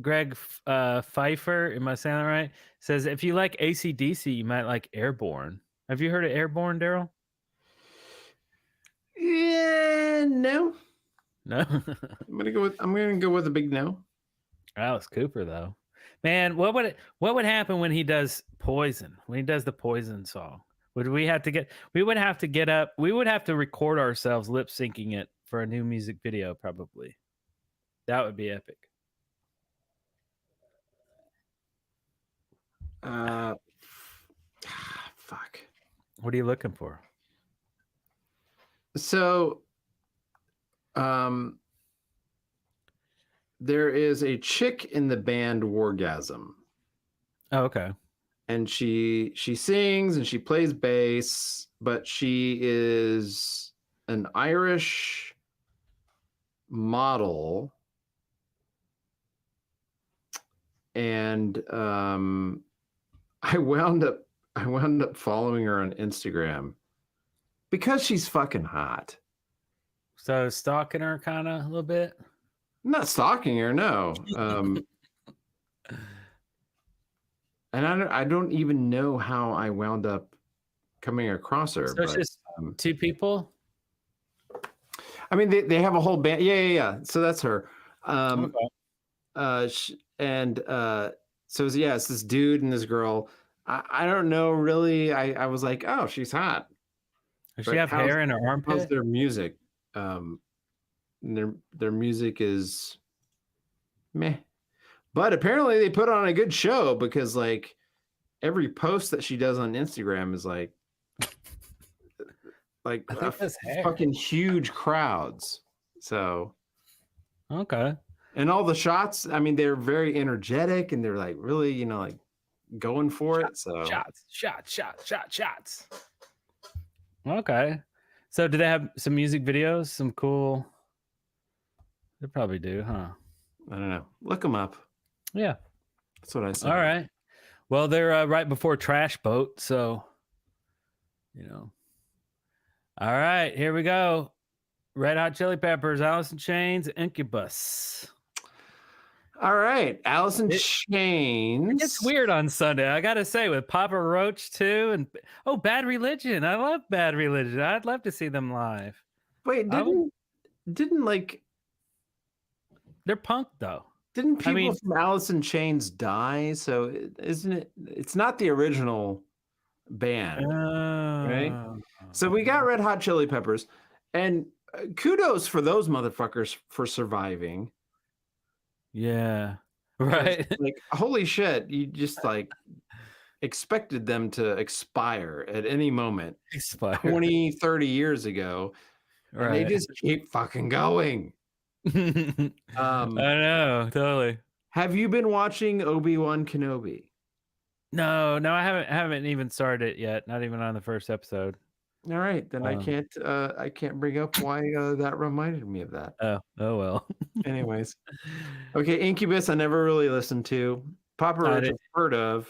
Pfeiffer, am I saying that right? Says if you like AC/DC, you might like Airborne. Have you heard of Airborne, Darrell? Yeah, no. No. I'm gonna go with a big no. Alice Cooper, though, man, what would happen when he does Poison? When he does the Poison song, would we have to get? We would have to get up. We would have to record ourselves lip syncing it for a new music video, probably. That would be epic. Fuck. What are you looking for? So, there is a chick in the band Wargasm, Oh, okay. and she sings and she plays bass, but she is an Irish model, and I wound up following her on Instagram because she's fucking hot. So stalking her kind of a little bit. I'm not stalking her, no. And I don't even know how I wound up coming across her. So it's but, just two people. I mean, they have a whole band. Yeah. So that's her. Okay. So it's this dude and this girl. I don't know really. I was like, oh, she's hot. Does she But have hair in her how's armpit? their music? Their music is meh. But apparently they put on a good show because like every post that she does on Instagram is like I think that's hair. fucking huge crowds. So Okay. and all the shots, I mean, they're very energetic and they're like really, like going for it. So Shots. Okay. So do they have some music videos? Some cool. They probably do, huh? I don't know. Look them up. Yeah. That's what I said. All right. Well, they're right before Trash Boat, so All right, here we go. Red Hot Chili Peppers, Alice in Chains, Incubus. All right, Alice in Chains. It's weird on Sunday, I gotta say, with Papa Roach too, and Bad Religion. I love Bad Religion. I'd love to see them live. Wait, didn't like they're punk though. Didn't people from Alice in Chains die? So isn't it? It's not the original band, right? So we got Red Hot Chili Peppers, and kudos for those motherfuckers for surviving. Yeah, right. Like, holy shit, you just like expected them to expire at any moment. 20, 30 years ago. Right. And they just keep fucking going. I know, totally. Have you been watching Obi-Wan Kenobi? No, I haven't even started it yet. Not even on the first episode. All right, then I can't bring up why that reminded me of that. Oh well. Anyways, okay, Incubus I never really listened to. Papa Roach I've heard of.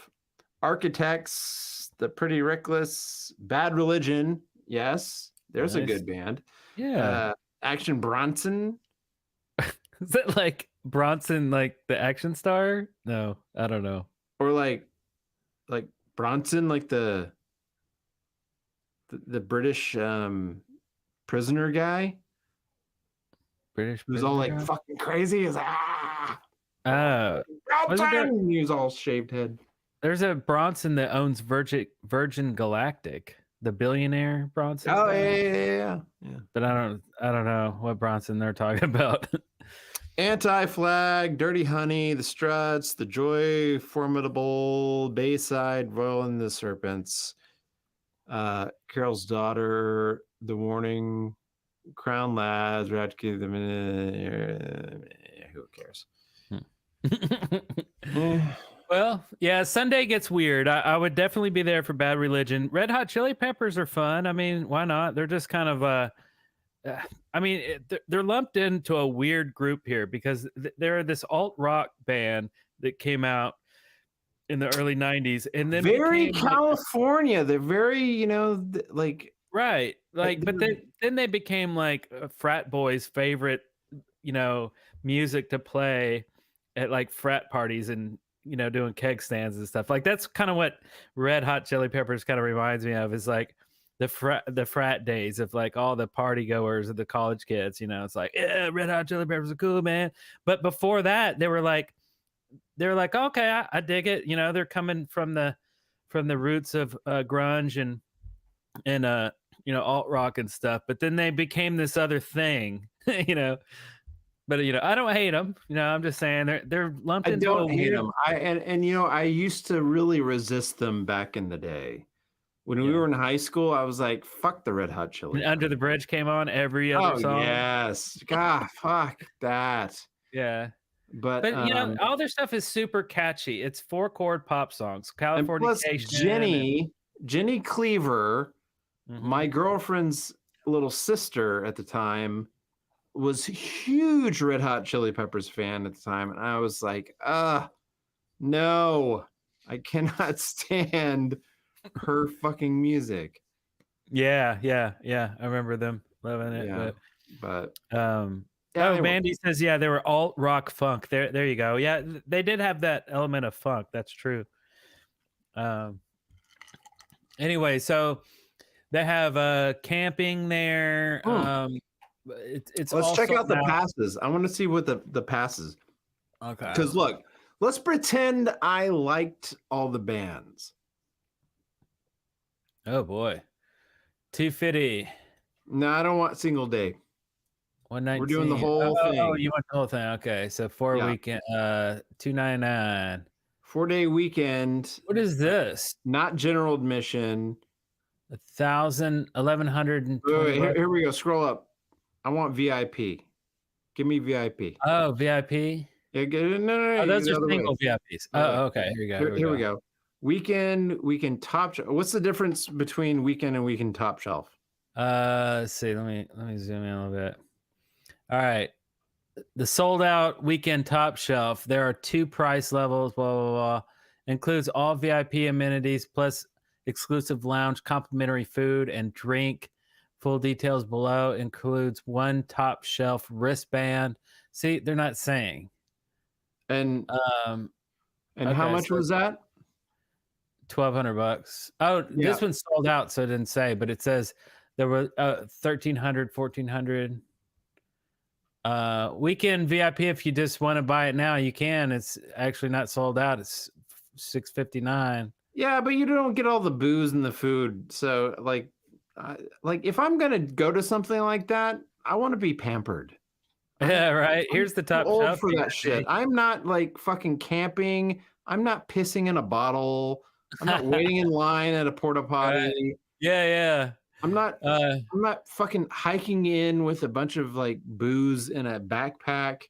Architects, The Pretty Reckless, Bad Religion. Yes, there's a good band. Yeah. Action Bronson. Is that like Bronson, like the action star? No, I don't know. Or like Bronson, like the British prisoner guy. British who's all like fucking crazy. Is Bronson! He was all shaved head. There's a Bronson that owns Virgin Galactic, the billionaire Bronson. Oh yeah. But I don't know what Bronson they're talking about. Anti-Flag, Dirty Honey, The Struts, The Joy, Formidable, Bayside, Royal and the Serpents, Carol's Daughter, The Warning, Crown Lads, who cares? Well, yeah, Sunday gets weird. I would definitely be there for Bad Religion. Red Hot Chili Peppers are fun. I mean, why not? They're just kind of they're lumped into a weird group here because they're this alt rock band that came out in the early 90s and then very California. They're very, like right. Like, but then they became like a frat boys' favorite, music to play at like frat parties and doing keg stands and stuff. Like that's kind of what Red Hot Chili Peppers kind of reminds me of, is like the frat days of like all the party goers and the college kids. It's like, yeah, Red Hot Chili Peppers are cool, man. But before that, they were like, okay, I dig it. They're coming from the roots of grunge and alt rock and stuff. But then they became this other thing, But I don't hate them. I'm just saying they're lumped into. I don't hate them. I used to really resist them back in the day. When we were in high school, I was like, "Fuck the Red Hot Chili." Under the Bridge came on every other song. Yes, God, fuck that. Yeah, but all their stuff is super catchy. It's 4-chord pop songs. Californication. Jenny Cleaver, my girlfriend's little sister at the time, was huge Red Hot Chili Peppers fan at the time, and I was like, no, I cannot stand her fucking music. Yeah. I remember them loving it. Yeah. But Yeah, they were- Mandy says, yeah, they were alt rock funk. There you go. Yeah, they did have that element of funk. That's true. Anyway, so they have camping there. It's let's check also out the now- passes. I want to see what the passes. Okay. Because look, let's pretend I liked all the bands. Oh boy, 250, No, I don't want single day. 119. We're doing the whole Oh, thing. you want the whole thing? Okay, so 4 Yeah. weekend, 299. 4-day weekend, What is this? not general admission. 1,120. Wait, here we go. Scroll up. I want VIP. Give me VIP. Oh, VIP. Yeah, no. Oh, those the are other way. single VIPs. Right. Oh, okay. Here we go. Here we go. Weekend top shelf. What's the difference between weekend and weekend top shelf? Let's see. Let me zoom in a little bit. All right. The sold out weekend top shelf. There are 2 price levels. Blah blah blah. Includes all VIP amenities plus exclusive lounge, complimentary food and drink. Full details below. Includes 1 top shelf wristband. See, they're not saying. And how okay, much so was that? $1,200. Oh, Yeah. this one's sold out, so it didn't say, but it says there were 1,300, 1,400. Weekend VIP, if you just want to buy it now, you can. It's actually not sold out. It's $659. Yeah, but you don't get all the booze and the food. So like if I'm gonna go to something like that, I want to be pampered. Yeah, right. Here's the top I'm old shelf for that VIP. shit. I'm not like fucking camping. I'm not pissing in a bottle. I'm not waiting in line at a porta potty. Yeah. I'm not fucking hiking in with a bunch of like booze in a backpack.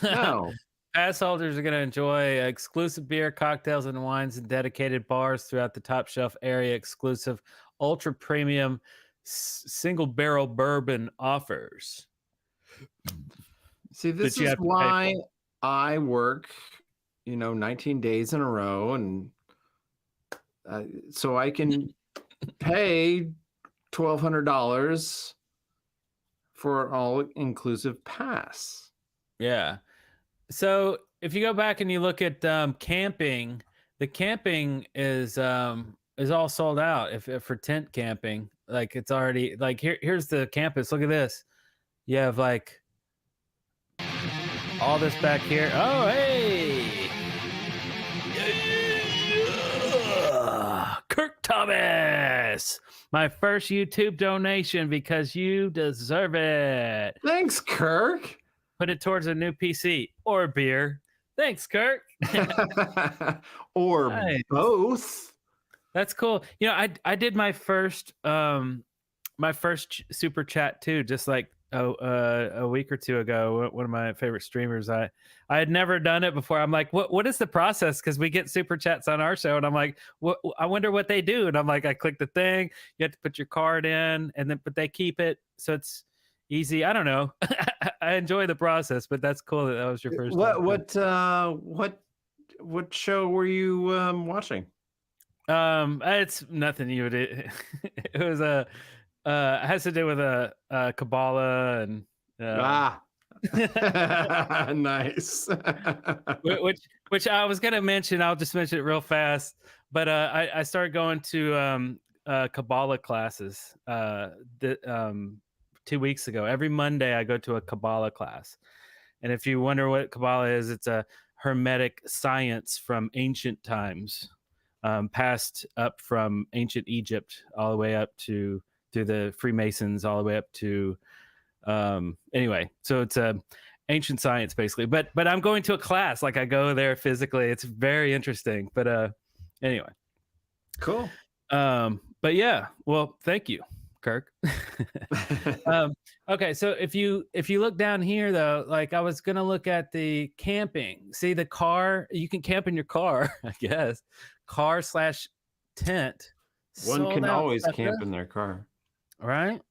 No. Pass holders are going to enjoy exclusive beer, cocktails, and wines in dedicated bars throughout the top shelf area. Exclusive ultra premium single barrel bourbon offers. See, this that you is have to pay why I work, 19 days in a row, and so I can pay $1,200 for an all-inclusive pass. Yeah. So if you go back and you look at camping, the camping is all sold out. If for tent camping, like it's already like here's the campus. Look at this. You have like all this back here. Oh, hey. Yeah. Kirk Thomas. My first YouTube donation because you deserve it. Thanks, Kirk. Put it towards a new PC or beer. Thanks, Kirk. Or Nice. both. That's cool. I did my first super chat too, just like a week or two ago. One of my favorite streamers. I had never done it before. I'm like, what is the process? Because we get super chats on our show, and I'm like, I wonder what they do. And I'm like, I click the thing. You have to put your card in, but they keep it, so it's easy. I don't know. I enjoy the process, but that's cool that was your first. What show were you watching? It's nothing you would. It was it has to do with Kabbalah and nice. which I was gonna mention. I'll just mention it real fast. But I started going to Kabbalah classes 2 weeks ago. Every Monday I go to a Kabbalah class. And if you wonder what Kabbalah is, it's a Hermetic science from ancient times, passed up from ancient Egypt all the way up to the Freemasons, all the way up to anyway. So it's a ancient science basically. But I'm going to a class, like I go there physically. It's very interesting. But anyway. Cool. But yeah, well, thank you, Kirk. Okay, so if you look down here though, like I was gonna look at the camping. See the car, you can camp in your car, I guess. Car/tent. One can always sucker. camp in their car. Right?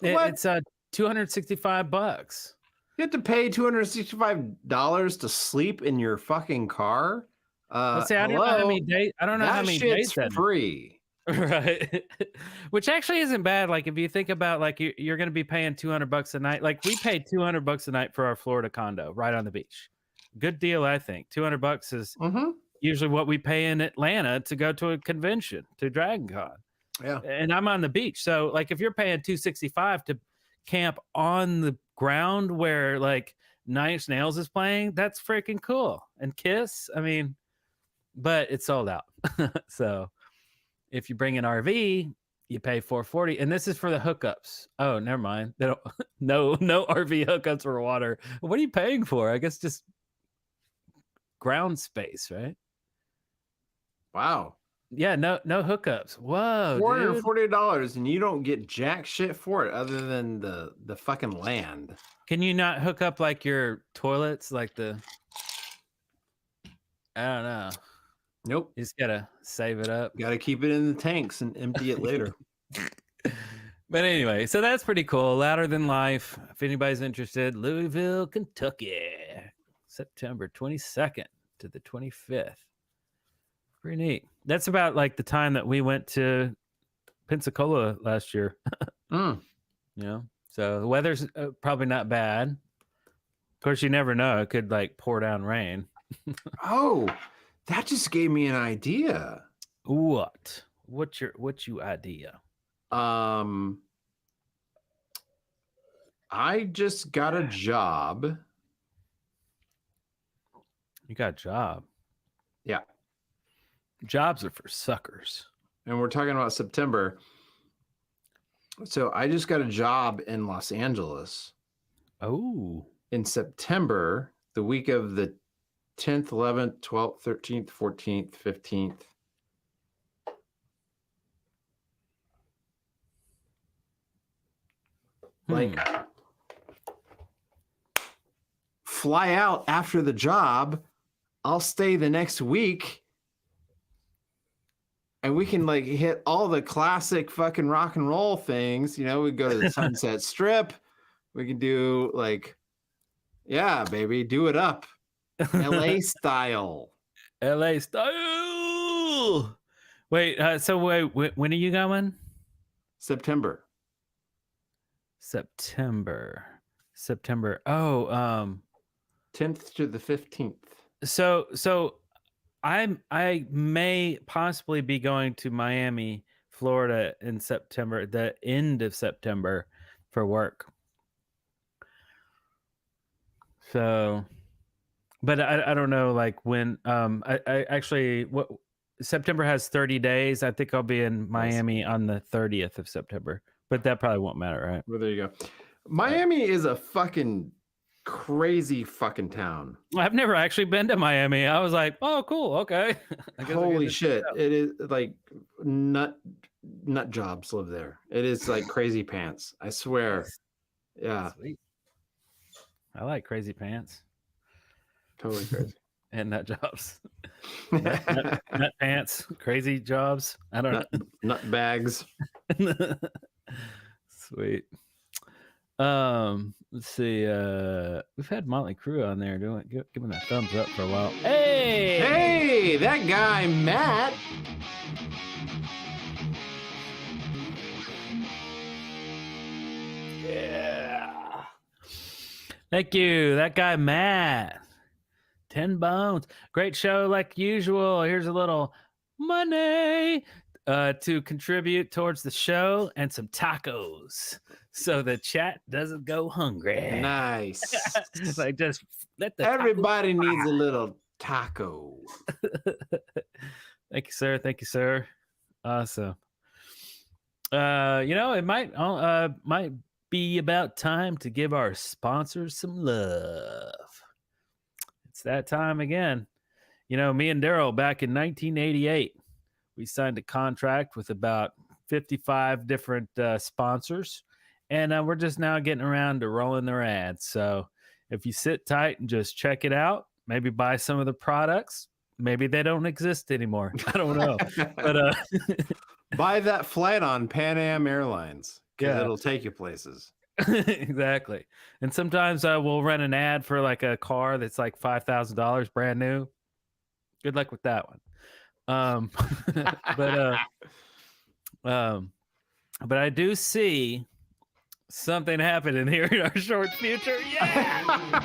What? It's $265. You have to pay $265 to sleep in your fucking car. Let's say I don't know how many days. I don't know how That many shit's days that. free. Right. Which actually isn't bad. Like if you think about like you're going to be paying $200 a night. Like we paid $200 a night for our Florida condo right on the beach. Good deal, I think. $200 is usually what we pay in Atlanta to go to a convention, to Dragon Con. Yeah. And I'm on the beach. So like if you're paying $265 to camp on the ground where like Nine Inch Nails is playing, that's freaking cool. And Kiss, I mean, but it's sold out. So if you bring an RV, you pay $440, and this is for the hookups. Oh, never mind. They don't. No RV hookups for water. What are you paying for? I guess just ground space, right? Wow. Yeah, no hookups. Whoa, dude. $440, and you don't get jack shit for it other than the fucking land. Can you not hook up like your toilets, like the? I don't know. Nope. You just gotta save it up. Got to keep it in the tanks and empty it later. But anyway, so that's pretty cool. Louder Than Life. If anybody's interested, Louisville, Kentucky, September 22nd to the 25th. Pretty neat. That's about like the time that we went to Pensacola last year. You know, so the weather's probably not bad. Of course, you never know. It could like pour down rain. Oh, that just gave me an idea. What? What's your idea? I just got a job. You got a job. Yeah. Jobs are for suckers. And we're talking about September. So I just got a job in Los Angeles. Oh. In September, the week of the 10th, 11th, 12th, 13th, 14th, 15th. Like, fly out after the job. I'll stay the next week. And we can like hit all the classic fucking rock and roll things. You know, we go to the Sunset Strip. We can do like, yeah, baby, do it up. LA style. LA style. Wait, when are you going? September. Oh, 10th to the 15th. So I may possibly be going to Miami, Florida in September, the end of September for work. So, but I don't know like when I actually what September has 30 days. I think I'll be in Miami on the 30th of September, but that probably won't matter, right? Well, there you go. Miami is a fucking crazy fucking town. I've never actually been to Miami. I was like, oh, cool, okay. Holy shit! It is like nut jobs live there. It is like crazy pants. I swear. Yeah. Sweet. I like crazy pants. Totally crazy. And nut jobs. nut pants, crazy jobs. I don't know. Nut bags. Sweet. Let's see. We've had Motley Crue on there doing giving a thumbs up for a while. Hey, that guy Matt. Yeah. Thank you. That guy Matt. 10 bones. Great show like usual. Here's a little money to contribute towards the show and some tacos so the chat doesn't go hungry. Nice. Like just let the everybody needs a little taco. Thank you, sir. Thank you, sir. Awesome. You know, it might be about time to give our sponsors some love. It's that time again. You know, me and Darrell back in 1988, we signed a contract with about 55 different sponsors, and we're just now getting around to rolling their ads. So if you sit tight and just check it out, maybe buy some of the products. Maybe they don't exist anymore. I don't know. But buy that flight on Pan Am Airlines. Yeah, it'll take you places. Exactly. And sometimes we'll run an ad for like a car that's like $5,000 brand new. Good luck with that one. But But I do see something happening here in our short future. Yeah!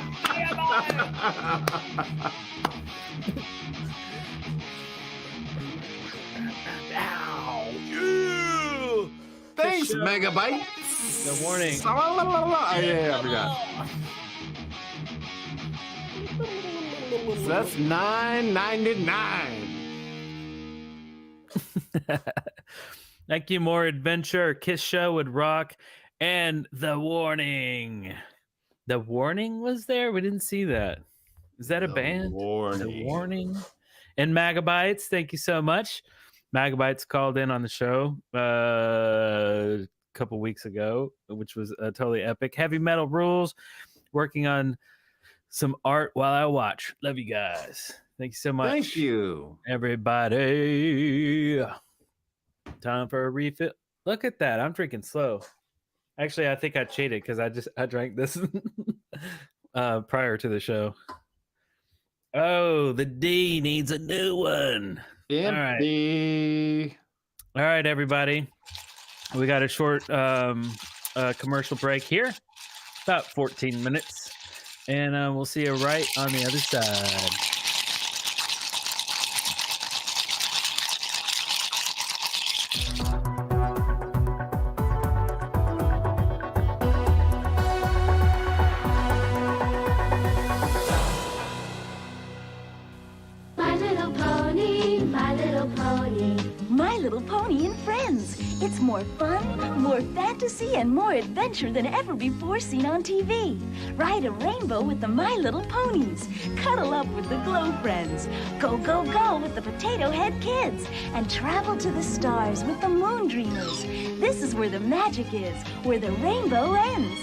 Thanks, Megabyte. The warning. Yeah, I forgot. So that's $9.99. Thank you. More adventure. Kiss Show would rock. And the warning. The warning was there? We didn't see that. Is that a band? The warning. And Megabytes, thank you so much. Megabytes called in on the show a couple weeks ago, which was totally epic. Heavy Metal Rules, working on some art while I watch. Love you guys. Thank you so much. Thank you, everybody. Time for a refill. Look at that. I'm drinking slow. Actually, I think I cheated because I drank this prior to the show. Oh, the D needs a new one. Empty. All right, everybody. We got a short commercial break here, about 14 minutes, and we'll see you right on the other side. It's more fun, more fantasy, and more adventure than ever before seen on TV. Ride a rainbow with the My Little Ponies. Cuddle up with the Glow Friends. Go, go, go with the Potato Head Kids. And travel to the stars with the Moon Dreamers. This is where the magic is, where the rainbow ends.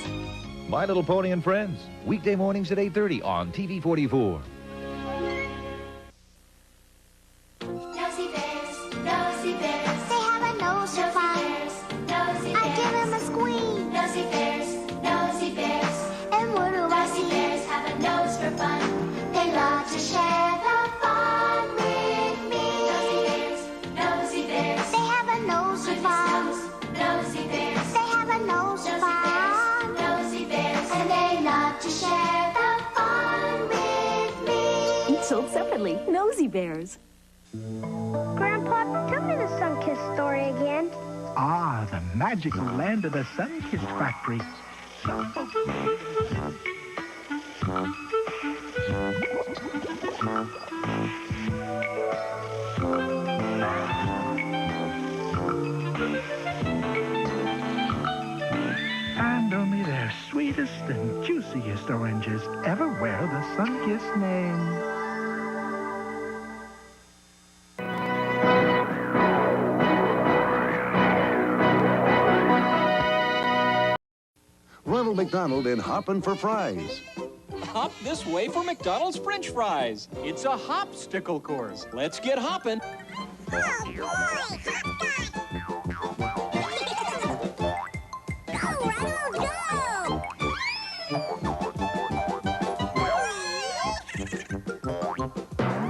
My Little Pony and Friends, weekday mornings at 8:30 on TV 44. Sold separately, Nosy Bears. Grandpa, tell me the Sun-Kissed story again. Ah, the magical land of the Sun-Kissed factory. And only their sweetest and juiciest oranges ever wear the Sun-Kissed name. Ronald McDonald in Hoppin' for Fries. Hop this way for McDonald's French fries. It's a hopsticle course. Let's get hoppin'.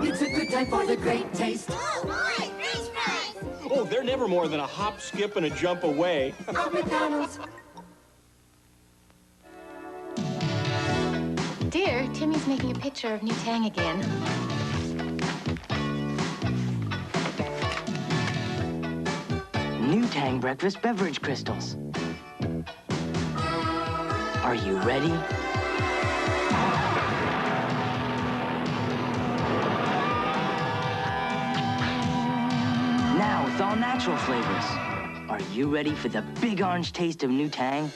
It's a good time for the great taste. Oh, boy, French fries! Oh, they're never more than a hop, skip, and a jump away. At McDonald's. Dear, Timmy's making a picture of New Tang again. New Tang breakfast beverage crystals. Are you ready? Now with all natural flavors. Are you ready for the big orange taste of New Tang?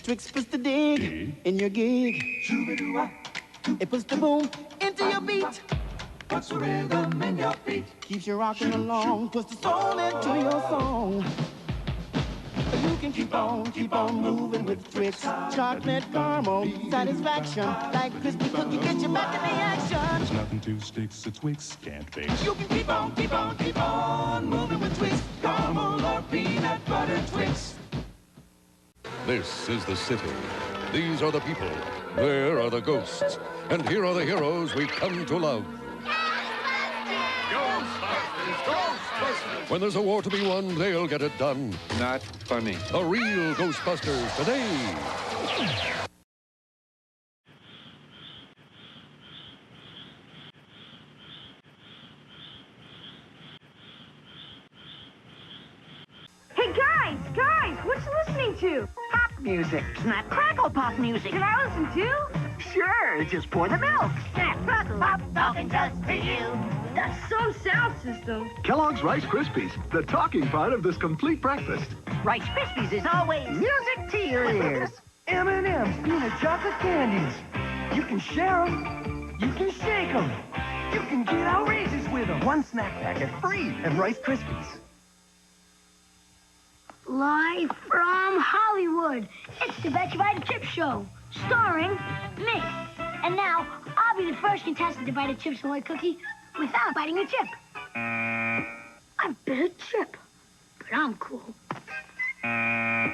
Twix puts the dig in your gig. It puts the boom into your beat. Puts the rhythm in your feet. Keeps you rocking along. Puts the soul into your song. You can keep on moving with Twix. Chocolate caramel satisfaction. Like crispy cookie, get you back in the action. There's nothing to sticks, a Twix can't fix. You can keep on moving with Twix. Caramel or peanut butter Twix. This is the city. These are the people. There are the ghosts. And here are the heroes we've come to love. Go When there's a war to be won, they'll get it done. Not funny. The real Ghostbusters today. Hey, guys, what you listening to? Pop music. Snap, crackle pop music. Can I listen too? Sure, just pour the milk. Snap, crackle, pop, talking just for you. That's some sound system. Kellogg's Rice Krispies, the talking part of this complete breakfast. Rice Krispies is always music to your ears. M&M's, peanut chocolate candies. You can share them. You can shake them. You can get outrageous with them. One snack packet free at Rice Krispies. Live from Hollywood, it's the Bet You Buy the Chip Show, starring me. And now, I'll be the first contestant to bite a Chips Ahoy cookie without biting a chip. I bit a chip, but I'm cool. Hey,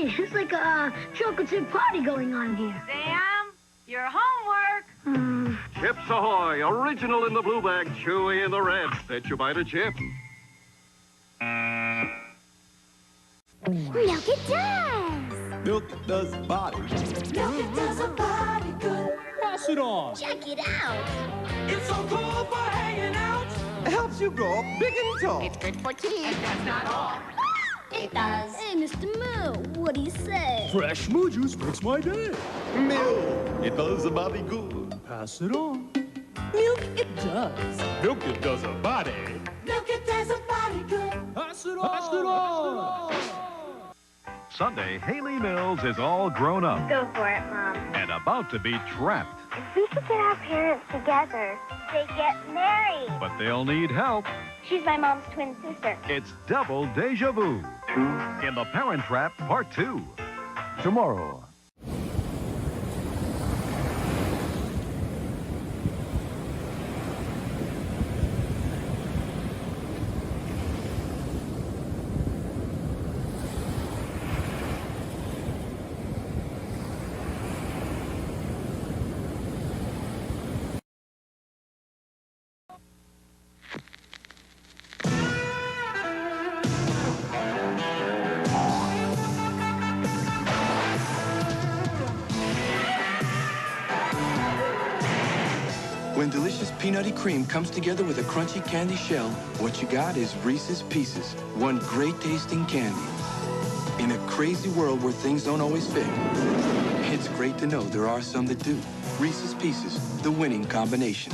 it's like a chocolate chip party going on here. Sam, your homework. Chips Ahoy, original in the blue bag, chewy in the red. Bet you buy the chip. Milk it does. Milk does body. Milk it does a body good. Pass it on. Check it out. It's so cool for hanging out. It helps you grow up big and tall. It's good for teeth. And that's not all. It does. Hey, Mr. Moo, what do you say? Fresh moo juice makes my day. Milk, it does a body good. Pass it on. Milk it does. Milk it does a body. Milk it does a body good. Pass it on. Pass it on. Sunday, Haley Mills is all grown up Go for it, Mom. and about to be trapped. If we could get our parents together, they get married. But they'll need help. She's my mom's twin sister. It's double deja vu in The Parent Trap Part 2. Tomorrow. When delicious peanutty cream comes together with a crunchy candy shell, what you got is Reese's Pieces, one great tasting candy. In a crazy world where things don't always fit, it's great to know there are some that do. Reese's Pieces, the winning combination.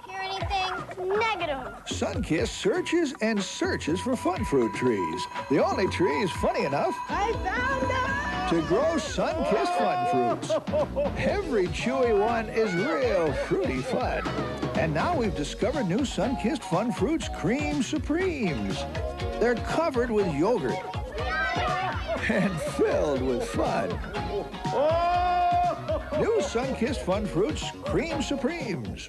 Hear anything? Negative. Sunkist searches and searches for fun fruit trees. The only trees funny enough I found it! to grow sun-kissed fun fruits. Every chewy one is real fruity fun. And now we've discovered new sun-kissed fun fruits, Cream Supremes. They're covered with yogurt and filled with fun. New sun-kissed fun fruits, Cream Supremes.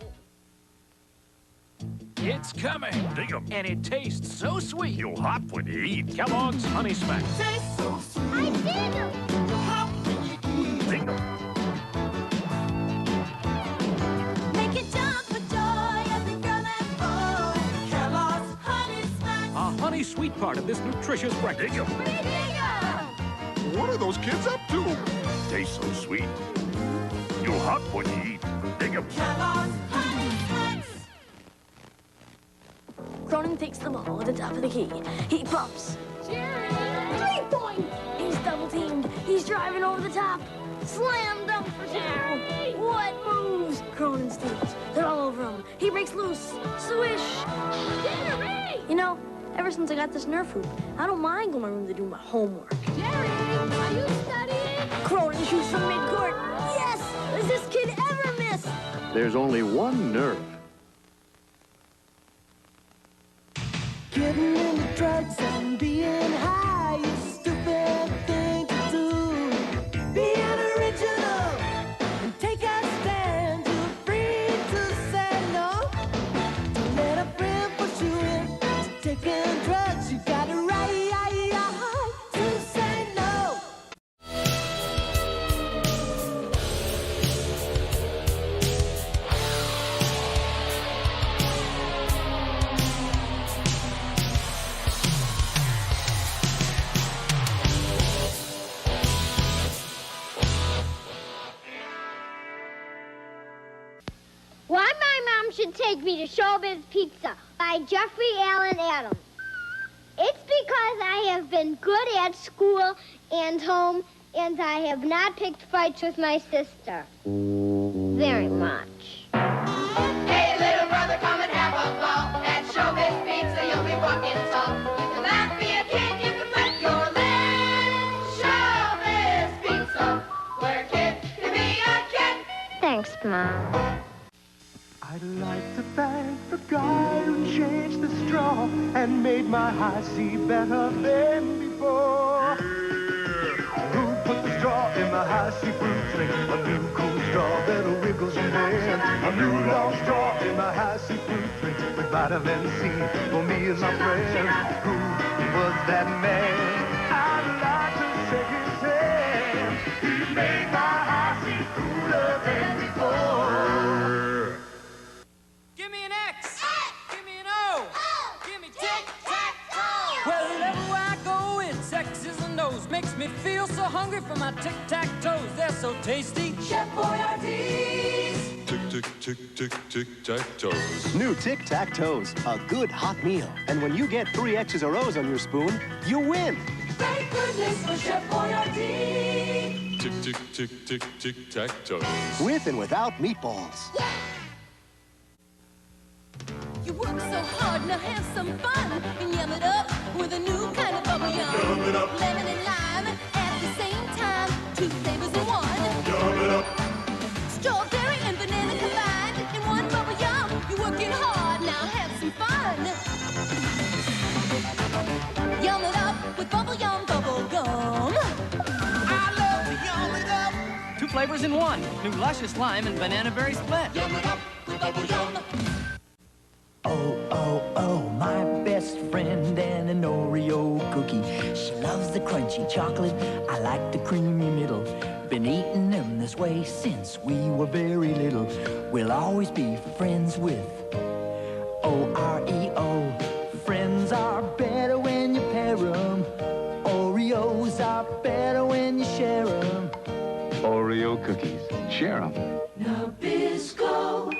It's coming. Dig 'em. And it tastes so sweet. You'll hop when you eat. Kellogg's Honey Smacks. Tastes so sweet. I dig 'em. Hop when you eat. Dig 'em. Make it jump for joy, every girl and boy. Kellogg's Honey Smacks. A honey sweet part of this nutritious breakfast. Dig 'em. We dig 'em. What are those kids up to? Tastes so sweet. You'll hop when you eat. Dig 'em. Kellogg's Honey Smacks. Cronin takes the ball at the top of the key. He pumps. Jerry! 3-point! He's double teamed. He's driving over the top. Slam dunk for Jerry! What moves? Cronin steals. They're all over him. He breaks loose. Swish! Jerry! You know, ever since I got this Nerf hoop, I don't mind going to my room to do my homework. Jerry, are you studying? Cronin shoots from midcourt. Yes! Does this kid ever miss? There's only one nerve. Getting into drugs and being high is a stupid thing to do. Being original and take a stand. You're free to say no. Don't let a friend push you into taking drugs. You got a right to say no. should take me to Showbiz Pizza by Jeffrey Allen Adams. It's because I have been good at school and home, and I have not picked fights with my sister. Very much. Hey, little brother, come and have a ball. At Showbiz Pizza, you'll be walking tall. You can laugh, be a kid, you can flip your legs. Showbiz Pizza, where a kid can be a kid. Thanks, Mom. I'd like to thank the guy who changed the straw and made my high C better than before. Who put the straw in my high C fruit drink? A new cool straw that wiggles and bends. A new long straw in my high C fruit drink with vitamin C for me and my friends. Who was that man? I'd like to shake his hand. He made my high C cooler than before. Give me an X. Give me an O. Give me tic-tac-toe. Wherever I go, it's X's and O's. Makes me feel so hungry for my tic-tac-toes. They're so tasty. Chef Boyardee's. Tic-tac-toes. New tic-tac-toes. A good hot meal. And when you get 3 X's or O's on your spoon, you win. Thank goodness for Chef Boyardee. Tic-tac-toes. With and without meatballs. You work so hard, now have some fun and yum it up with a new kind of bubble yum. Yum it up. Lemon and lime at the same time, 2 flavors in one. Yum it up. Strawberry and banana combined in one bubble yum. You're working hard, now have some fun. Yum it up with bubble yum bubble gum. I love to yum it up. 2 flavors in one. New luscious lime and banana berry split. Yum it up with bubble yum. Oh, oh, oh, my best friend and an Oreo cookie. She loves the crunchy chocolate, I like the creamy middle. Been eating them this way since we were very little. We'll always be friends with O-R-E-O. Friends are better when you pair them. Oreos are better when you share them. Oreo cookies. Share them. Nabisco.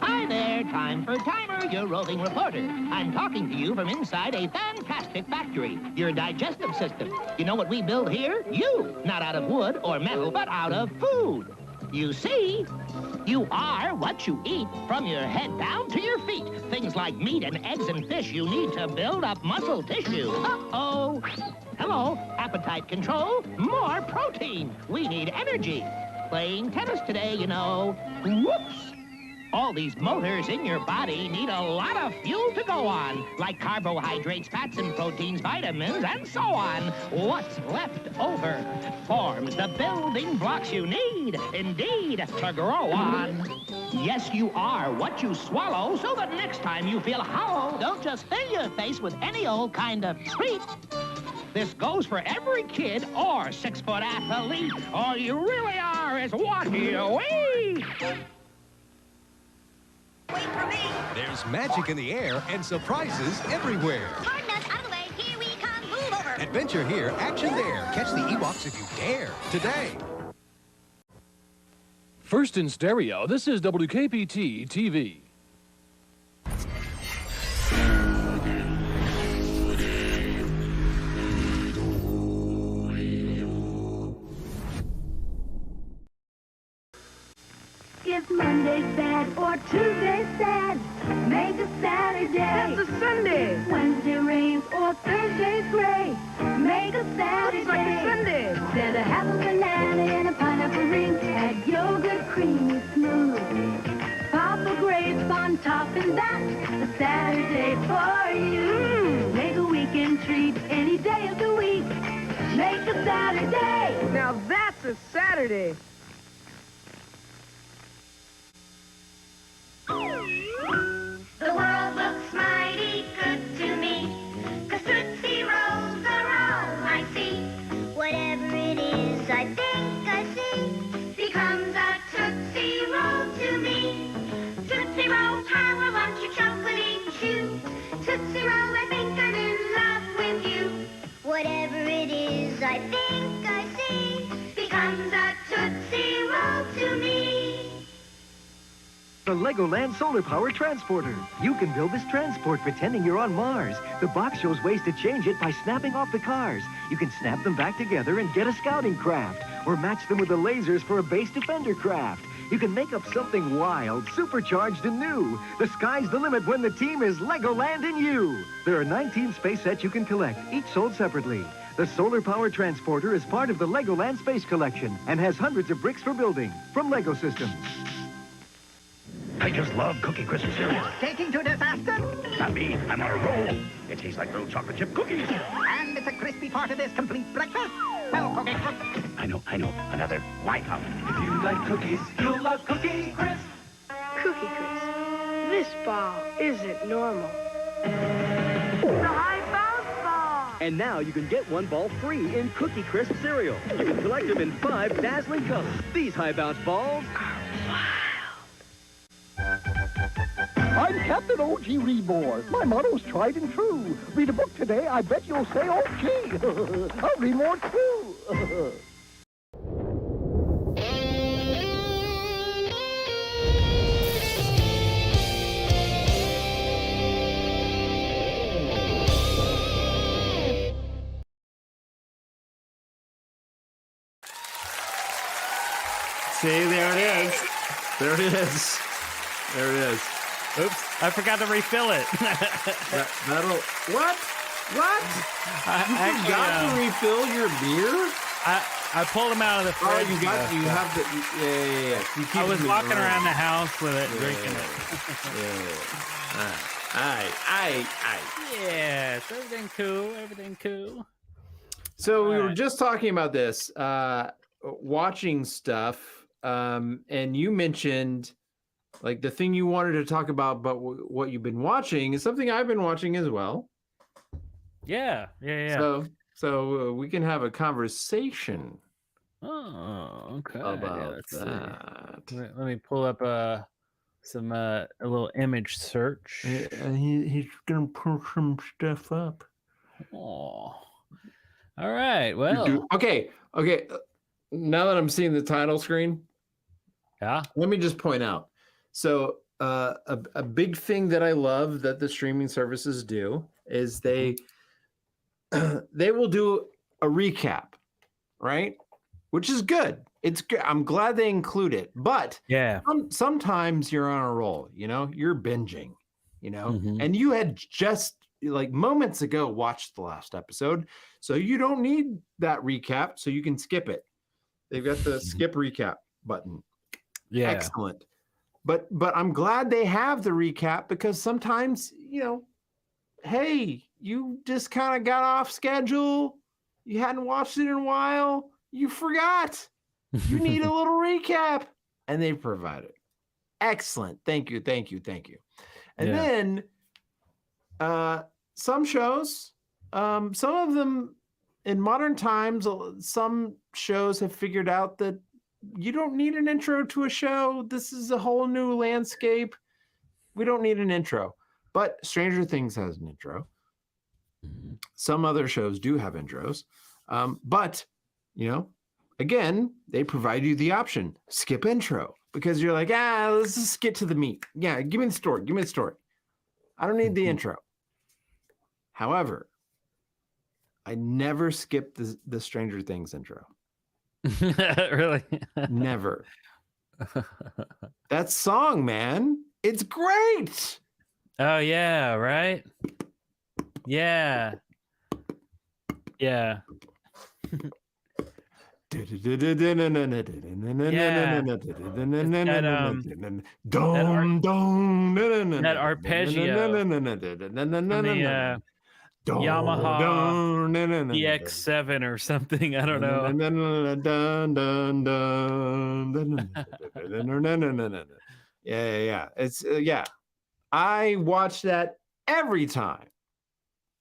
Hi there, time for Timer, your roving reporter. I'm talking to you from inside a fantastic factory, your digestive system. You know what we build here? You! Not out of wood or metal, but out of food. You see, you are what you eat, from your head down to your feet. Things like meat and eggs and fish you need to build up muscle tissue. Uh-oh. Hello, appetite control, more protein. We need energy. Playing tennis today, you know. Whoops. All these motors in your body need a lot of fuel to go on, like carbohydrates, fats, and proteins, vitamins, and so on. What's left over forms the building blocks you need, indeed, to grow on. Yes, you are what you swallow, so that next time you feel hollow, don't just fill your face with any old kind of treat. This goes for every kid or 6-foot athlete. All you really are is what you eat. Wait for me. There's magic in the air and surprises everywhere. Hard nuts, out of the way. Here we come. Move over. Adventure here, action there. Catch the Ewoks if you dare. Today. First in stereo, this is WKPT TV. If Monday's bad or Tuesday's sad, make a Saturday. That's a Sunday. Wednesday rains or Thursday's gray, make a Saturday. Looks like a Sunday. Instead of half a banana and a pineapple ring, add yogurt, creamy smooth. Papa grapes on top, and that's a Saturday for you. Make a weekend treat any day of the week. Make a Saturday. Now that's a Saturday. The world looks mighty good to me, 'cause Tootsie Rolls are all I see. Whatever it is I think I see becomes a Tootsie Roll to me. Tootsie Rolls, how I want your chocolate chew. Tootsie Roll, I think I'm in love with you. Whatever it is I think I see becomes a Tootsie Roll to me. the Legoland Solar Power Transporter. You can build this transport pretending you're on Mars. The box shows ways to change it by snapping off the cars. You can snap them back together and get a scouting craft, or match them with the lasers for a base defender craft. You can make up something wild, supercharged, and new. The sky's the limit when the team is Legoland and you. There are 19 space sets you can collect, each sold separately. The Solar Power Transporter is part of the Legoland Space Collection and has hundreds of bricks for building from Lego Systems. I just love Cookie Crisp cereal. Taking to disaster? Not me. I'm on a roll. It tastes like little chocolate chip cookies. And it's a crispy part of this complete breakfast? Well, Cookie Crisp. I know. Another White House. If you like cookies, you'll love Cookie Crisp. Cookie Crisp. This ball isn't normal. The high bounce ball. And now you can get one ball free in Cookie Crisp cereal. You can collect them in 5 dazzling colors. These high bounce balls are I'm Captain O.G. Readmore. My motto's tried and true. Read a book today, I bet you'll say O.G. I'll read more too. See, there it is. There it is. There it is. Oops, I forgot to refill it. That'll... What? What? You forgot to refill your beer? I pulled them out of the fridge. Oh, you have the... Yeah. You keep I was them walking around the around. house with it, drinking it. Yes, everything cool. So we were just talking about this, watching stuff, and you mentioned... Like the thing you wanted to talk about, but what you've been watching is something I've been watching as well. Yeah. So we can have a conversation. Oh, okay. About let's that. See. Let me pull up a little image search. He's gonna pull some stuff up. Oh, all right. Well, okay. Now that I'm seeing the title screen, let me just point out. So a big thing that I love that the streaming services do is they will do a recap, right? Which is good. It's good. I'm glad they include it. But sometimes you're on a roll, you're binging, and you had just like moments ago watched the last episode. So you don't need that recap. So you can skip it. They've got the skip recap button. Yeah. Excellent. But I'm glad they have the recap because sometimes, hey, you just kind of got off schedule. You hadn't watched it in a while. You forgot. You need a little recap. And they provide it. Excellent. Thank you. And then some shows, some of them in modern times, some shows have figured out that you don't need an intro to a show. This is a whole new landscape. We don't need an intro. But Stranger Things has an intro. Some other shows do have intros. But, again, they provide you the option, skip intro. Because you're like, let's just get to the meat. Yeah, give me the story. I don't need the intro. However, I never skip the Stranger Things intro. Really? Never. That song, man, it's great. Oh yeah, right? Yeah. That arpeggio. Yamaha EX7 or something. I don't know. Yeah. It's I watch that every time.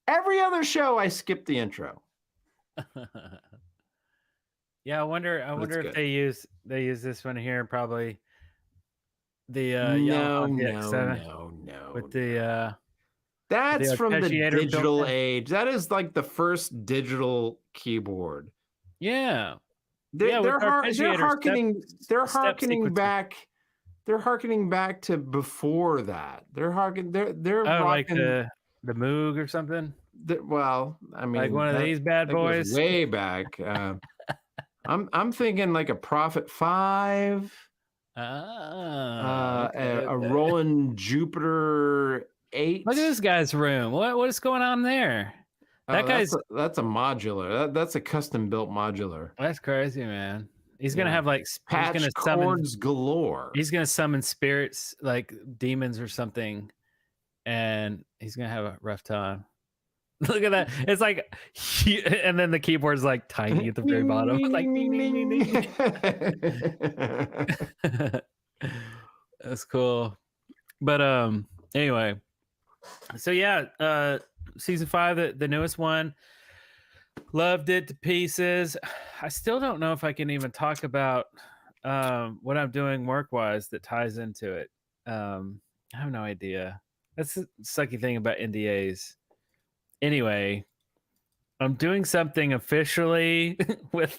Every other show, I skip the intro. Yeah, I wonder if they use this one here. Probably the Yamaha EX7. No. With the that's from the digital built-in. age. That is like the first digital keyboard. Yeah. They're harkening back harkening back to before that. They're like rocking the Moog or something. Well, I mean, like one of these bad that goes boys. way back. I'm thinking like a Prophet 5. Okay. A Roland Jupiter 8. Look at this guy's room. What is going on there? That guy's that's a modular. That's a custom built modular. That's crazy, man. He's gonna have like patch cords galore. He's gonna summon spirits like demons or something, and he's gonna have a rough time. Look at that. It's like, and then the keyboard's like tiny at the very bottom. Like, ding, ding, ding, ding. That's cool. But anyway, so yeah, season 5, the newest one, loved it to pieces. I still don't know if I can even talk about what I'm doing work-wise that ties into it. I have no idea. That's the sucky thing about NDAs. Anyway, I'm doing something officially with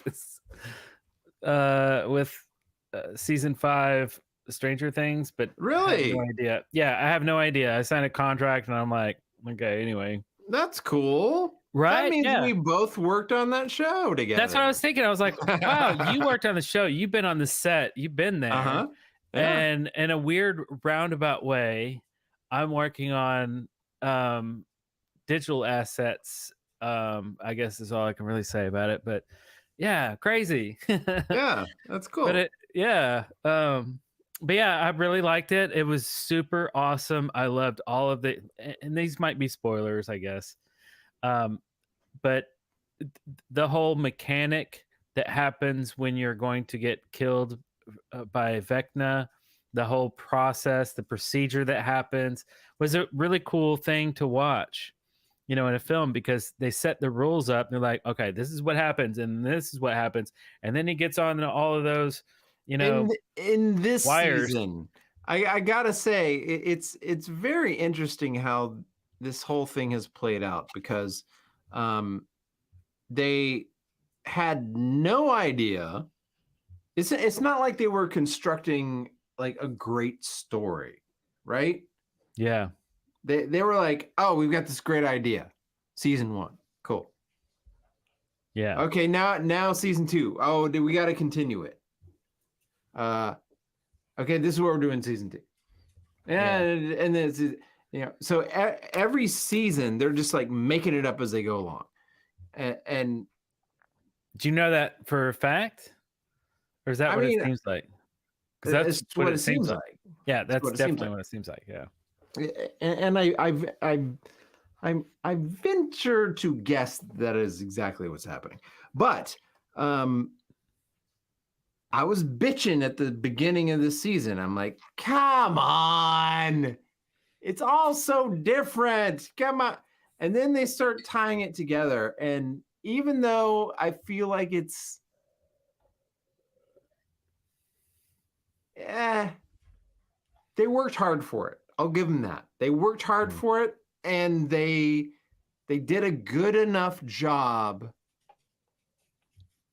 season 5 Stranger Things, but really, I have no idea. Yeah, I have no idea. I signed a contract, and I'm like, okay, anyway. That's cool, right? That means we both worked on that show together. That's what I was thinking. I was like, wow, you worked on the show. You've been on the set. You've been there. Yeah. And in a weird roundabout way, I'm working on digital assets. I guess is all I can really say about it. But yeah, crazy. Yeah, that's cool. But but yeah, I really liked it. It was super awesome. I loved all of the, and these might be spoilers, I guess. But the whole mechanic that happens when you're going to get killed by Vecna, the whole process, the procedure that happens was a really cool thing to watch, in a film, because they set the rules up. They're like, okay, this is what happens, and this is what happens. And then he gets on all of those, in this wires. Season, I gotta say, it's very interesting how this whole thing has played out, because they had no idea. It's not like they were constructing like a great story, right? Yeah. They were like, oh, we've got this great idea. Season 1. Cool. Yeah. Okay, now season 2. Oh, we got to continue it. Okay, this is what we're doing season 2. And then it's, so every season they're just like making it up as they go along. And do you know that for a fact? Or is that what it seems like? Because that's what it seems like. Yeah, that's definitely what it seems like. Yeah. And I venture to guess that is exactly what's happening. But I was bitching at the beginning of the season. I'm like, come on. It's all so different. Come on. And then they start tying it together. And even though I feel like it's they worked hard for it. I'll give them that. They worked hard for it, and they did a good enough job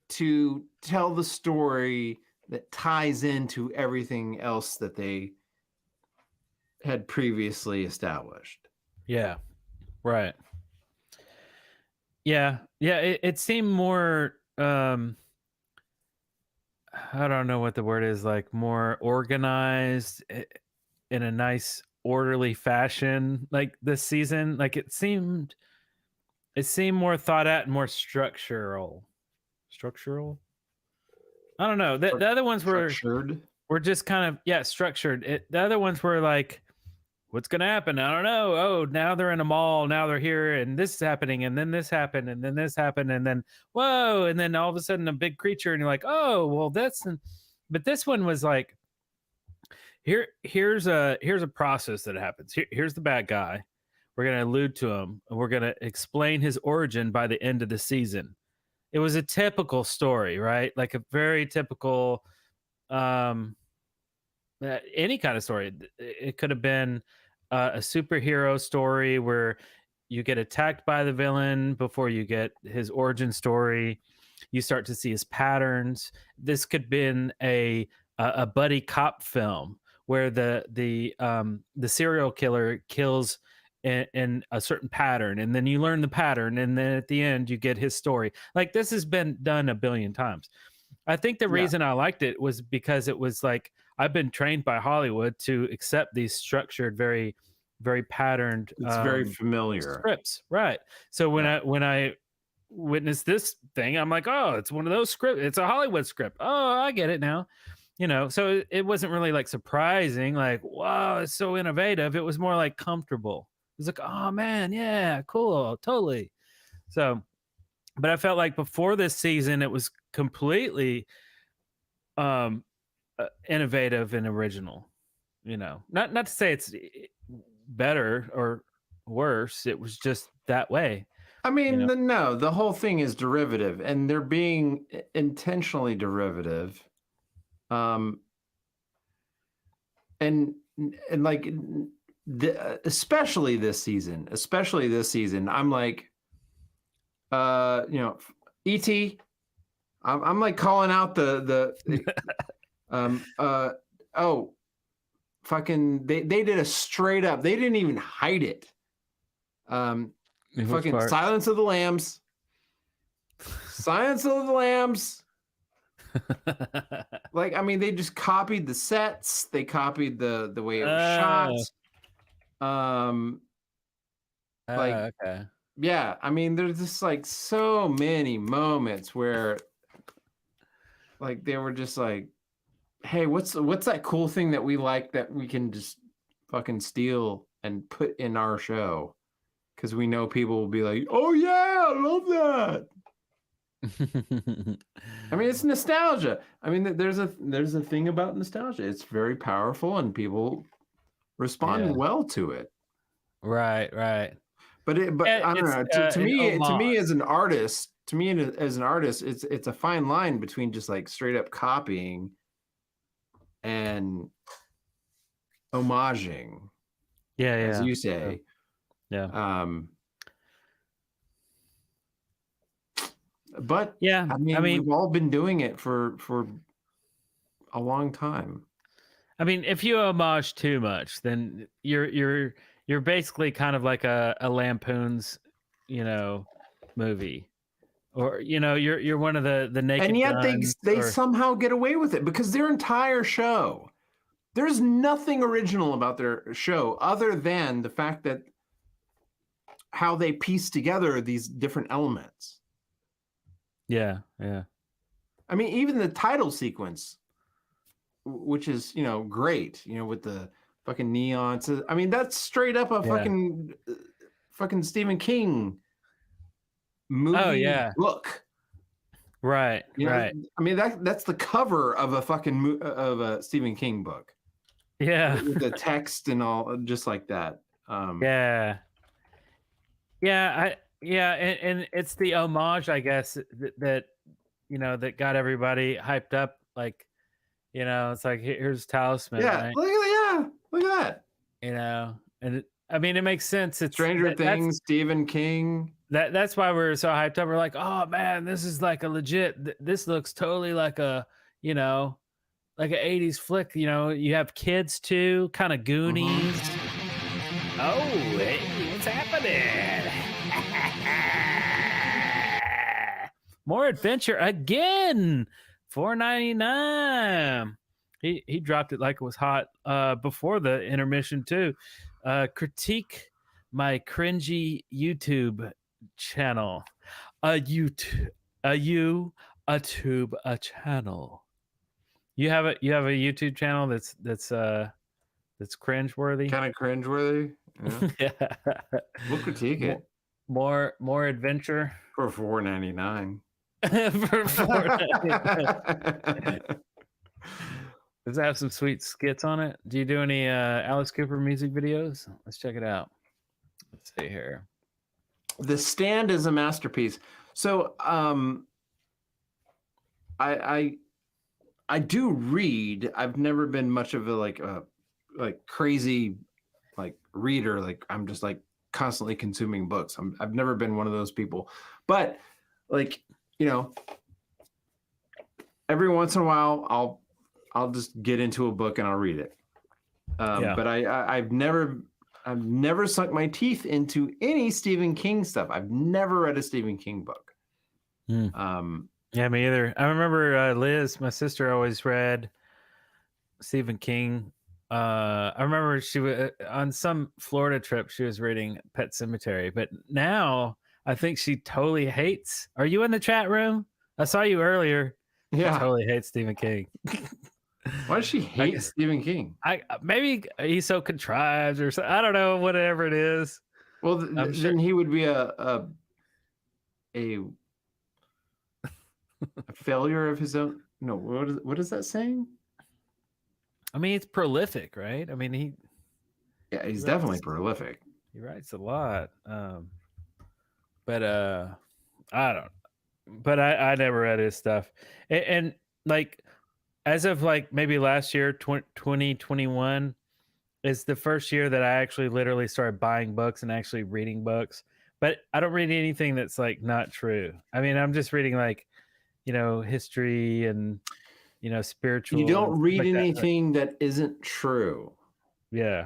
to tell the story that ties into everything else that they had previously established. Yeah. Right. Yeah. Yeah. It seemed more, I don't know what the word is, like more organized in a nice, orderly fashion. Like this season, like it seemed more thought out and more structural. I don't know. The other ones were just kind of structured. The other ones were like, what's gonna happen? I don't know. Oh, now they're in a mall. Now they're here, and this is happening, and then this happened, and then this happened, and then whoa, and then all of a sudden a big creature, and you're like, oh, well, but this one was like, here's a process that happens. Here's the bad guy. We're gonna allude to him, and we're gonna explain his origin by the end of the season. It was a typical story, right? Like a very typical, any kind of story. It could have been a superhero story where you get attacked by the villain before you get his origin story. You start to see his patterns. This could have been a buddy cop film where the serial killer kills in a certain pattern, and then you learn the pattern, and then at the end you get his story. Like, this has been done a billion times. I think the reason I liked it was because it was like, I've been trained by Hollywood to accept these structured, very, very patterned. It's very familiar scripts, right? So when I witnessed this thing, I'm like, oh, it's one of those scripts. It's a Hollywood script. Oh, I get it now. So it wasn't really like surprising, like, wow, it's so innovative. It was more like comfortable. It was like, oh man, yeah, cool, totally. So, but I felt like before this season, it was completely innovative and original. Not to say it's better or worse. It was just that way. I mean, no, the whole thing is derivative, and they're being intentionally derivative. And like, especially this season, I'm like, E.T. I'm like calling out fucking they did a straight up, they didn't even hide it. Fucking Silence of the Lambs. Like, I mean, they just copied the sets, they copied the way it was shot. Okay. Yeah, I mean, there's just like so many moments where like they were just like, hey, what's that cool thing that we like that we can just fucking steal and put in our show? Because we know people will be like, oh yeah, I love that. I mean, it's nostalgia. I mean, there's a thing about nostalgia. It's very powerful, and people respond well to it. Right. But I don't know. To me as an artist, it's a fine line between just like straight up copying and homaging. Yeah. As you say. Yeah. But yeah, I mean, we've all been doing it for a long time. I mean, if you homage too much, then you're basically kind of like a Lampoon's, movie, or you're one of the Naked and yet Guns, they somehow get away with it because their entire show, there's nothing original about their show other than the fact that how they piece together these different elements. Yeah. I mean, even the title sequence, which is, great, with the fucking neons. I mean, that's straight up a fucking Stephen King movie book. Right. I mean, that's the cover of a fucking of a Stephen King book. Yeah. With the text and all, just like that. And it's the homage, I guess, that that got everybody hyped up. Like, it's like, here's Talisman. Yeah, right? Look at that. And I mean, it makes sense. It's Stranger Things, Stephen King. That's why we're so hyped up. We're like, oh man, this is like a legit. This looks totally like a like an 80s flick. You have kids too, kind of Goonies. Oh, hey, what's happening? More adventure again. $4.99. He dropped it like it was hot before the intermission too. Critique my cringy YouTube channel. A channel. You have a YouTube channel that's cringeworthy. Kind of cringeworthy. Yeah. We'll critique it. More adventure for $4.99. For $4.99. Does it have some sweet skits on it? Do you do any Alice Cooper music videos? Let's check it out. Let's see here. The Stand is a masterpiece. So I do read. I've never been much of a like crazy like reader. Like, I'm just like constantly consuming books. I've never been one of those people. But like, every once in a while I'll just get into a book and I'll read it. But I've never sunk my teeth into any Stephen King stuff. I've never read a Stephen King book. Yeah, me either. I remember Liz, my sister, always read Stephen King. I remember she was on some Florida trip. She was reading Pet Cemetery, but now I think she totally hates. Are you in the chat room? I saw you earlier. Yeah, she totally hates Stephen King. Why does she hate Stephen King? Maybe he's so contrived or something. I don't know. Whatever it is. Well, then he would be a failure of his own. No, what is that saying? I mean, it's prolific, right? I mean, he's definitely prolific. He writes a lot. But I don't. But I never read his stuff, and like as of like maybe last year, 2021 is the first year that I actually literally started buying books and actually reading books. But I don't read anything that's like not true. I mean, I'm just reading like, history and, spiritual. You don't read like anything that isn't true. Yeah.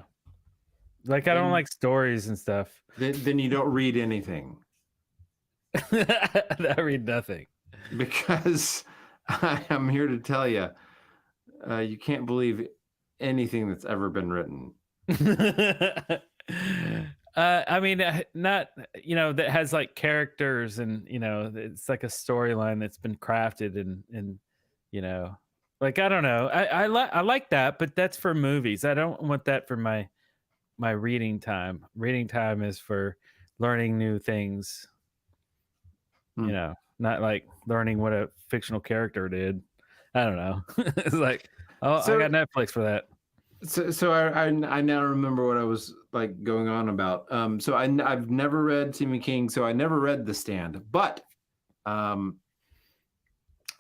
Like I don't like stories and stuff. Then you don't read anything. I read nothing. Because I am here to tell you, you can't believe anything that's ever been written. I mean, not, that has like characters and, it's like a storyline that's been crafted and, like, I don't know. I like that, but that's for movies. I don't want that for my reading time. Reading time is for learning new things, not like learning what a fictional character did. I don't know. It's like, I got Netflix for that. So I now remember what I was like going on about. So I've never read Stephen King, so I never read The Stand. But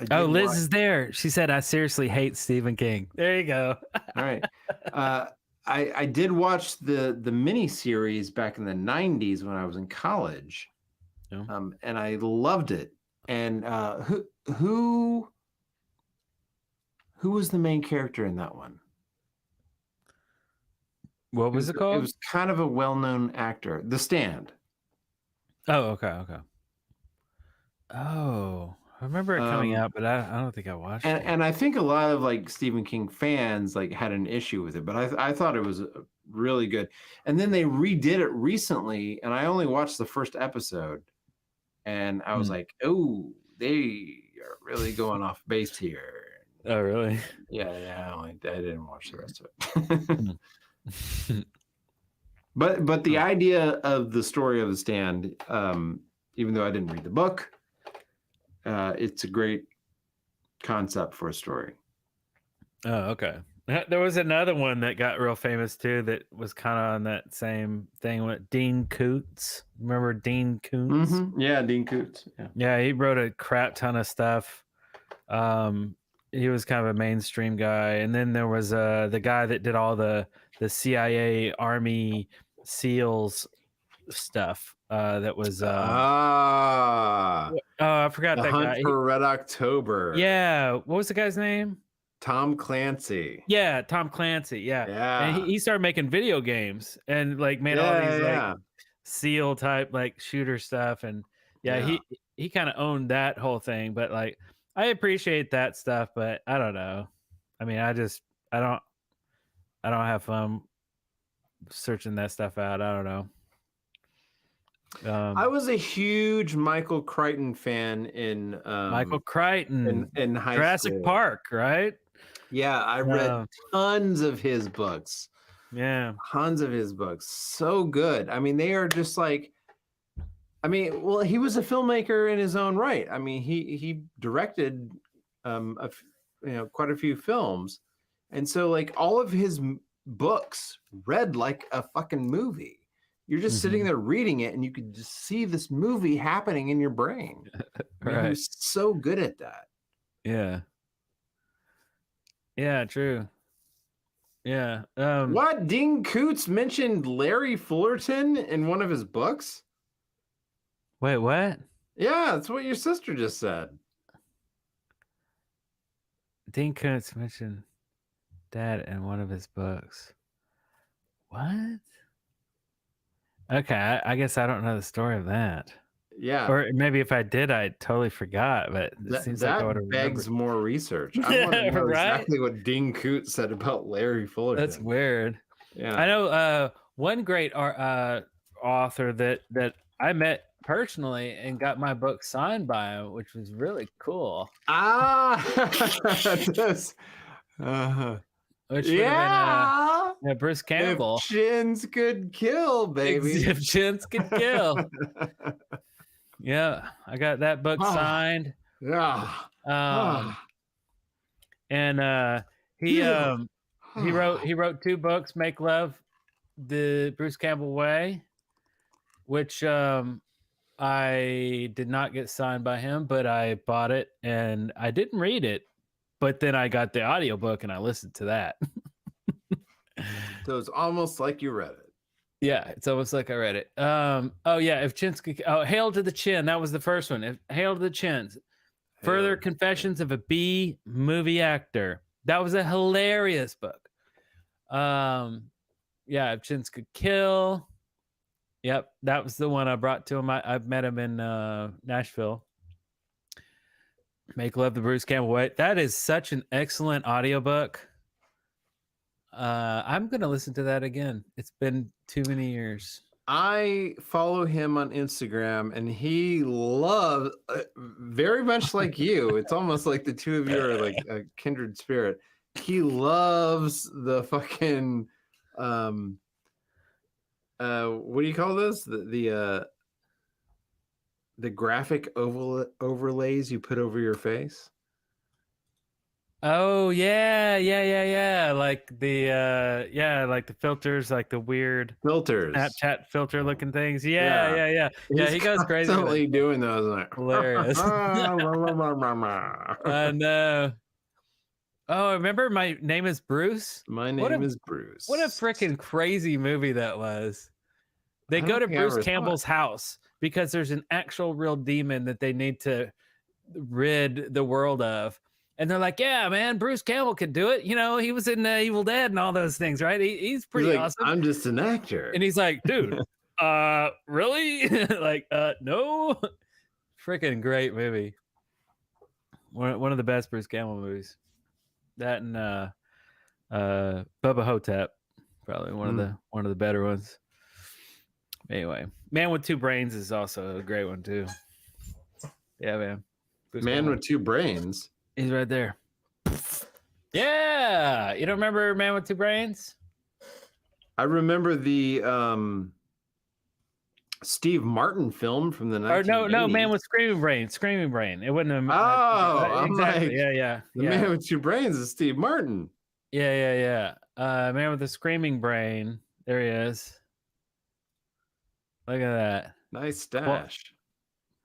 Liz is there. She said, "I seriously hate Stephen King." There you go. All right. I did watch the mini series back in the 90s when I was in college, and I loved it. And who was the main character in that one? What was it called? It was kind of a well-known actor. The Stand. Oh, okay. Oh, I remember it coming out, but I don't think I watched it. And I think a lot of like Stephen King fans like had an issue with it, but I thought it was really good. And then they redid it recently, and I only watched the first episode, and I was like, oh, they are really going off base here. Oh, really? Yeah. I didn't watch the rest of it. But the idea of the story of The Stand, even though I didn't read the book, it's a great concept for a story. Oh, okay. There was another one that got real famous too that was kind of on that same thing with Dean Koontz. Remember Dean Koontz? Mm-hmm. Yeah, Dean Koontz. Yeah, he wrote a crap ton of stuff. He was kind of a mainstream guy. And then there was the guy that did all the CIA Army SEALs stuff. That was I forgot the that Hunt guy. for Red October. Yeah, what was the guy's name? Tom Clancy. Yeah, Tom Clancy. Yeah. And he started making video games and like made all these like SEAL type like shooter stuff. And he kind of owned that whole thing. But like I appreciate that stuff, but I don't know. I mean, I don't have fun searching that stuff out. I don't know. I was a huge Michael Crichton fan in Michael Crichton in high Jurassic school. Park, right? Yeah, I read tons of his books. Yeah, tons of his books. So good. I mean, they are just like. I mean, well, he was a filmmaker in his own right. I mean, he directed, quite a few films, and so like all of his books read like a fucking movie. You're just sitting there reading it, and you could just see this movie happening in your brain. Right. He was so good at that. Yeah. Yeah, true. Yeah. What? Dean Koontz mentioned Larry Fullerton in one of his books? Wait, what? Yeah, that's what your sister just said. Dean Koontz mentioned that in one of his books. What? Okay, I guess I don't know the story of that. Yeah. Or maybe if I did, I totally forgot. But it That, seems like I would that have begs more research. I want to know Right? exactly what Dean Coote said about Larry Fullerton. That's weird. Yeah. I know one great author that I met personally and got my book signed by him, which was really cool. This. Which would have been Bruce Campbell. If chins could kill, baby. If chins could kill. Yeah, I got that book signed. Yeah. And he wrote 2 books, Make Love the Bruce Campbell Way, which I did not get signed by him, but I bought it and I didn't read it, but then I got the audiobook and I listened to that. So it's almost like you read it. Yeah, it's almost like I read it. Oh yeah, if chins could, Hail to the Chin, that was the first one. Hail to the Chins. Further Confessions of a B Movie Actor. That was a hilarious book. Yeah, If Chins Could Kill. Yep, that was the one I brought to him. I met him in Nashville. Make Love the Bruce Campbell Way. That is such an excellent audiobook. I'm going to listen to that again. It's been too many years. I follow him on Instagram, and he loves, very much like you. It's almost like the two of you are like a kindred spirit. He loves the fucking, what do you call this? The graphic overlays you put over your face. Oh yeah. Like the like the filters, like the weird filters, Snapchat filter looking things. Yeah. He goes crazy. Constantly doing those. Like, hilarious. I know. Oh, remember My Name is Bruce? My Name is Bruce. What a freaking crazy movie that was. They go to Bruce Campbell's house because there's an actual real demon that they need to rid the world of. And they're like, yeah, man, Bruce Campbell could do it. You know, he was in Evil Dead and all those things, right? He's pretty awesome. I'm just an actor. And he's like, dude, really? Like, no. Freaking great movie. One of the best Bruce Campbell movies. That and Bubba Hotep, probably one of the better ones. Anyway, Man with Two Brains is also a great one too. Yeah, man. Bruce Man Campbell. with Two Brains. He's right there. Yeah, you don't remember Man with Two Brains? I remember the Steve Martin film from the 1980s. No, Man with Screaming Brain. It wasn't a exactly. Yeah. The Man with Two Brains is Steve Martin. Yeah. Man with the Screaming Brain. There he is. Look at that. Nice stash.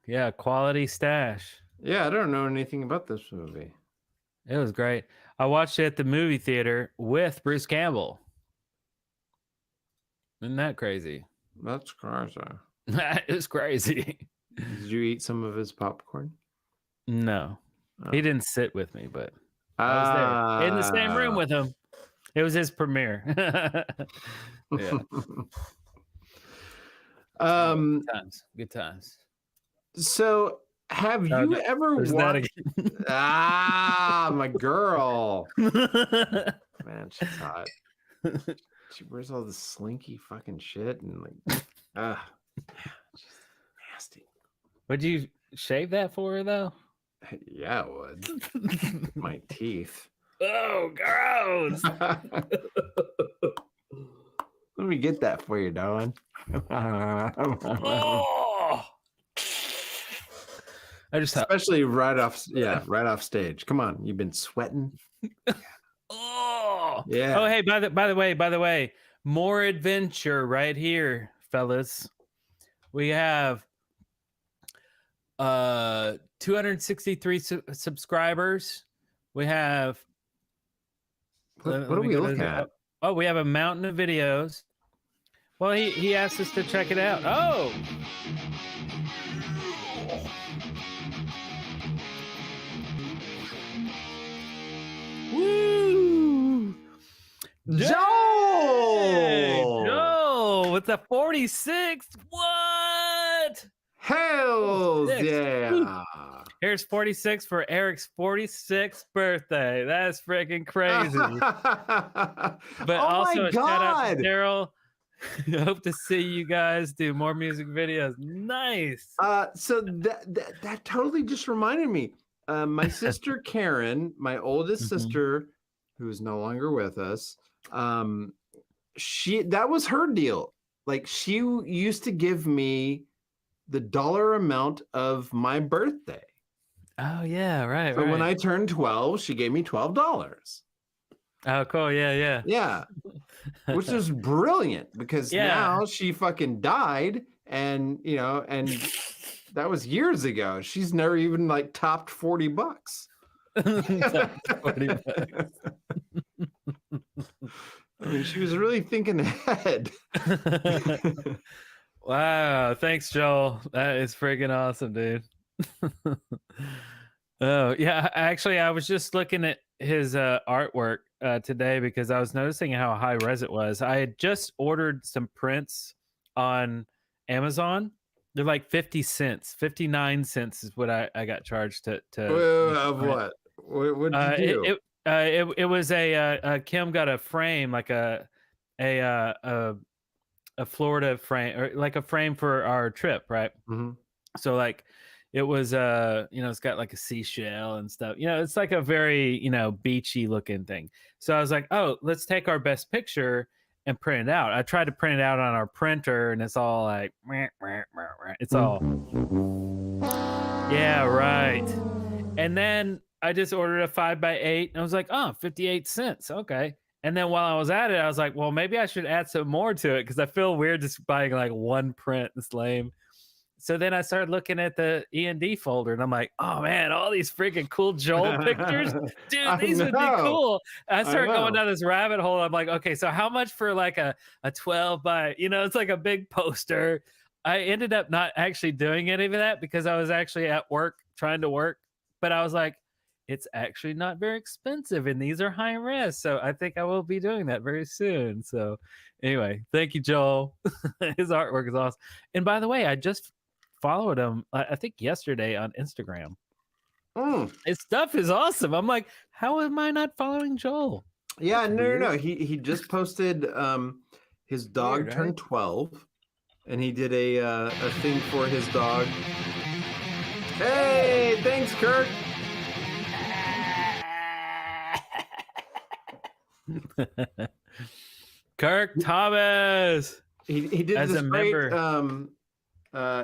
Yeah, quality stash. Yeah, I don't know anything about this movie. It was great. I watched it at the movie theater with Bruce Campbell. Isn't that crazy? That's crazy. That is crazy. Did you eat some of his popcorn? No. He didn't sit with me, but I was there in the same room with him. It was his premiere. Yeah. Good times. So have you ever watched my girl? Man, she's hot. She wears all this slinky fucking shit and like she's nasty. Would you shave that for her though? Yeah, I would. My teeth. Oh, gross. Let me get that for you, darling. Oh. Especially right off stage. Come on, you've been sweating. Oh yeah. Oh, hey, by the way, more adventure right here, fellas. We have 263 subscribers. We have what do we look at? Oh, we have a mountain of videos. Well, he asked us to check it out. Oh. Woo! Joel! with a 46. What? Hell 46. yeah. Here's 46 for Eric's 46th birthday. That's freaking crazy. But Oh also my a shout out to God. Darrell. Hope to see you guys do more music videos. Nice. So that totally just reminded me. My sister Karen, my oldest sister, who is no longer with us, that was her deal. Like, she used to give me the dollar amount of my birthday. Oh yeah, right. So when I turned 12, she gave me $12. Oh, cool. Yeah. Yeah. Which is brilliant because now she fucking died, and that was years ago. She's never even like topped $40. $40. I mean, she was really thinking ahead. Wow. Thanks, Joel. That is freaking awesome, dude. Oh, yeah. Actually, I was just looking at his artwork today because I was noticing how high res it was. I had just ordered some prints on Amazon. They're like 50 cents. 59 cents is what I got charged to of what? What did you do? It was a Kim got a frame, like a Florida frame, or like a frame for our trip, right? So like it was it's got like a seashell and stuff. It's like a very beachy looking thing. So I was like, oh, let's take our best picture and print it out. I tried to print it out on our printer, and it's all like it's all yeah, right. And then I just ordered a 5x8, and I was like, oh, 58 cents. Okay. And then while I was at it, I was like, well, maybe I should add some more to it because I feel weird just buying like one print. It's lame. So then I started looking at the E&D folder, and I'm like, oh man, all these freaking cool Joel pictures. Dude, these would be cool. I started going down this rabbit hole. I'm like, okay, so how much for like a 12 by, it's like a big poster. I ended up not actually doing any of that because I was actually at work trying to work. But I was like, it's actually not very expensive, and these are high res. So I think I will be doing that very soon. So anyway, thank you, Joel. His artwork is awesome. And by the way, I just followed him, I think yesterday on Instagram. His stuff is awesome. I'm like, how am I not following Joel? Yeah, no. He just posted his dog Weird, turned 12, and he did a thing for his dog. Hey, thanks, Kirk. Kirk Thomas. He did as this a great member.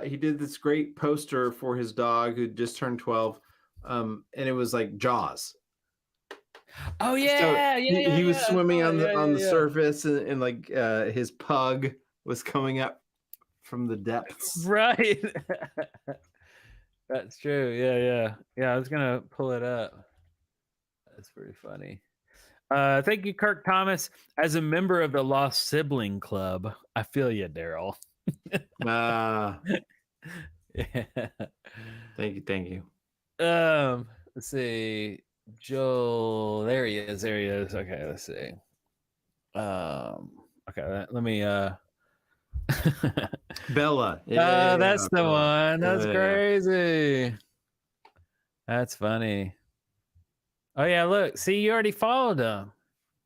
he did this great poster for his dog who just turned 12, and it was like Jaws. Oh yeah, so he was swimming on the surface, and like his pug was coming up from the depths. Right. That's true. Yeah. I was gonna pull it up. That's pretty funny. Thank you, Kirk Thomas. As a member of the Lost Sibling Club, I feel you, Darrell. Yeah. Thank you. Let's see. Joel, there he is. Okay, let's see. Okay, let me Bella. That's the one. That's Yeah. crazy. That's funny. Oh yeah, look. See, you already followed him.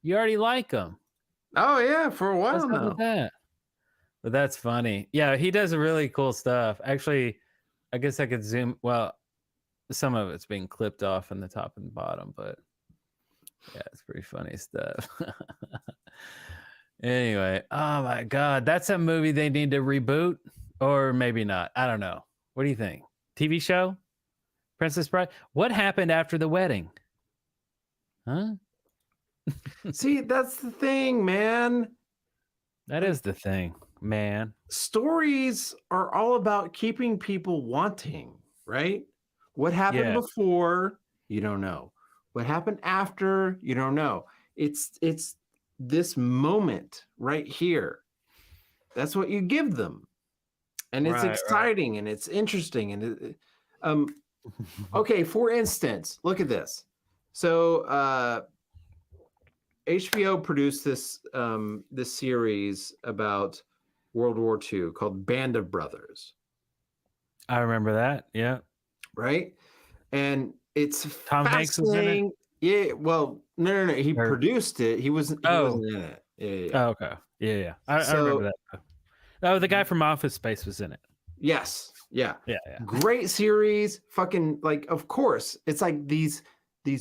You already like him. Oh yeah, for a while What's up now. with that? But that's funny. Yeah, he does really cool stuff. Actually, I guess I could zoom. Well, some of it's being clipped off in the top and bottom, but yeah, it's pretty funny stuff. Anyway, oh my God, that's a movie they need to reboot, or maybe not. I don't know. What do you think? TV show? Princess Bride? What happened after the wedding? Huh? See, that's the thing, man. That is the thing, man. Stories are all about keeping people wanting, right? What happened before, you don't know. What happened after, you don't know. It's this moment right here. That's what you give them. And it's exciting and it's interesting. And okay, for instance, look at this. So HBO produced this this series about World War II called Band of Brothers. I remember that. Yeah. Right? And it's Tom Hanks was in it? Yeah, well, no. He produced it. He wasn't in it. Yeah. Oh, okay. Yeah. I remember that. Oh, the guy from Office Space was in it. Yes. Yeah. Yeah. Great series. Fucking like, of course, it's like these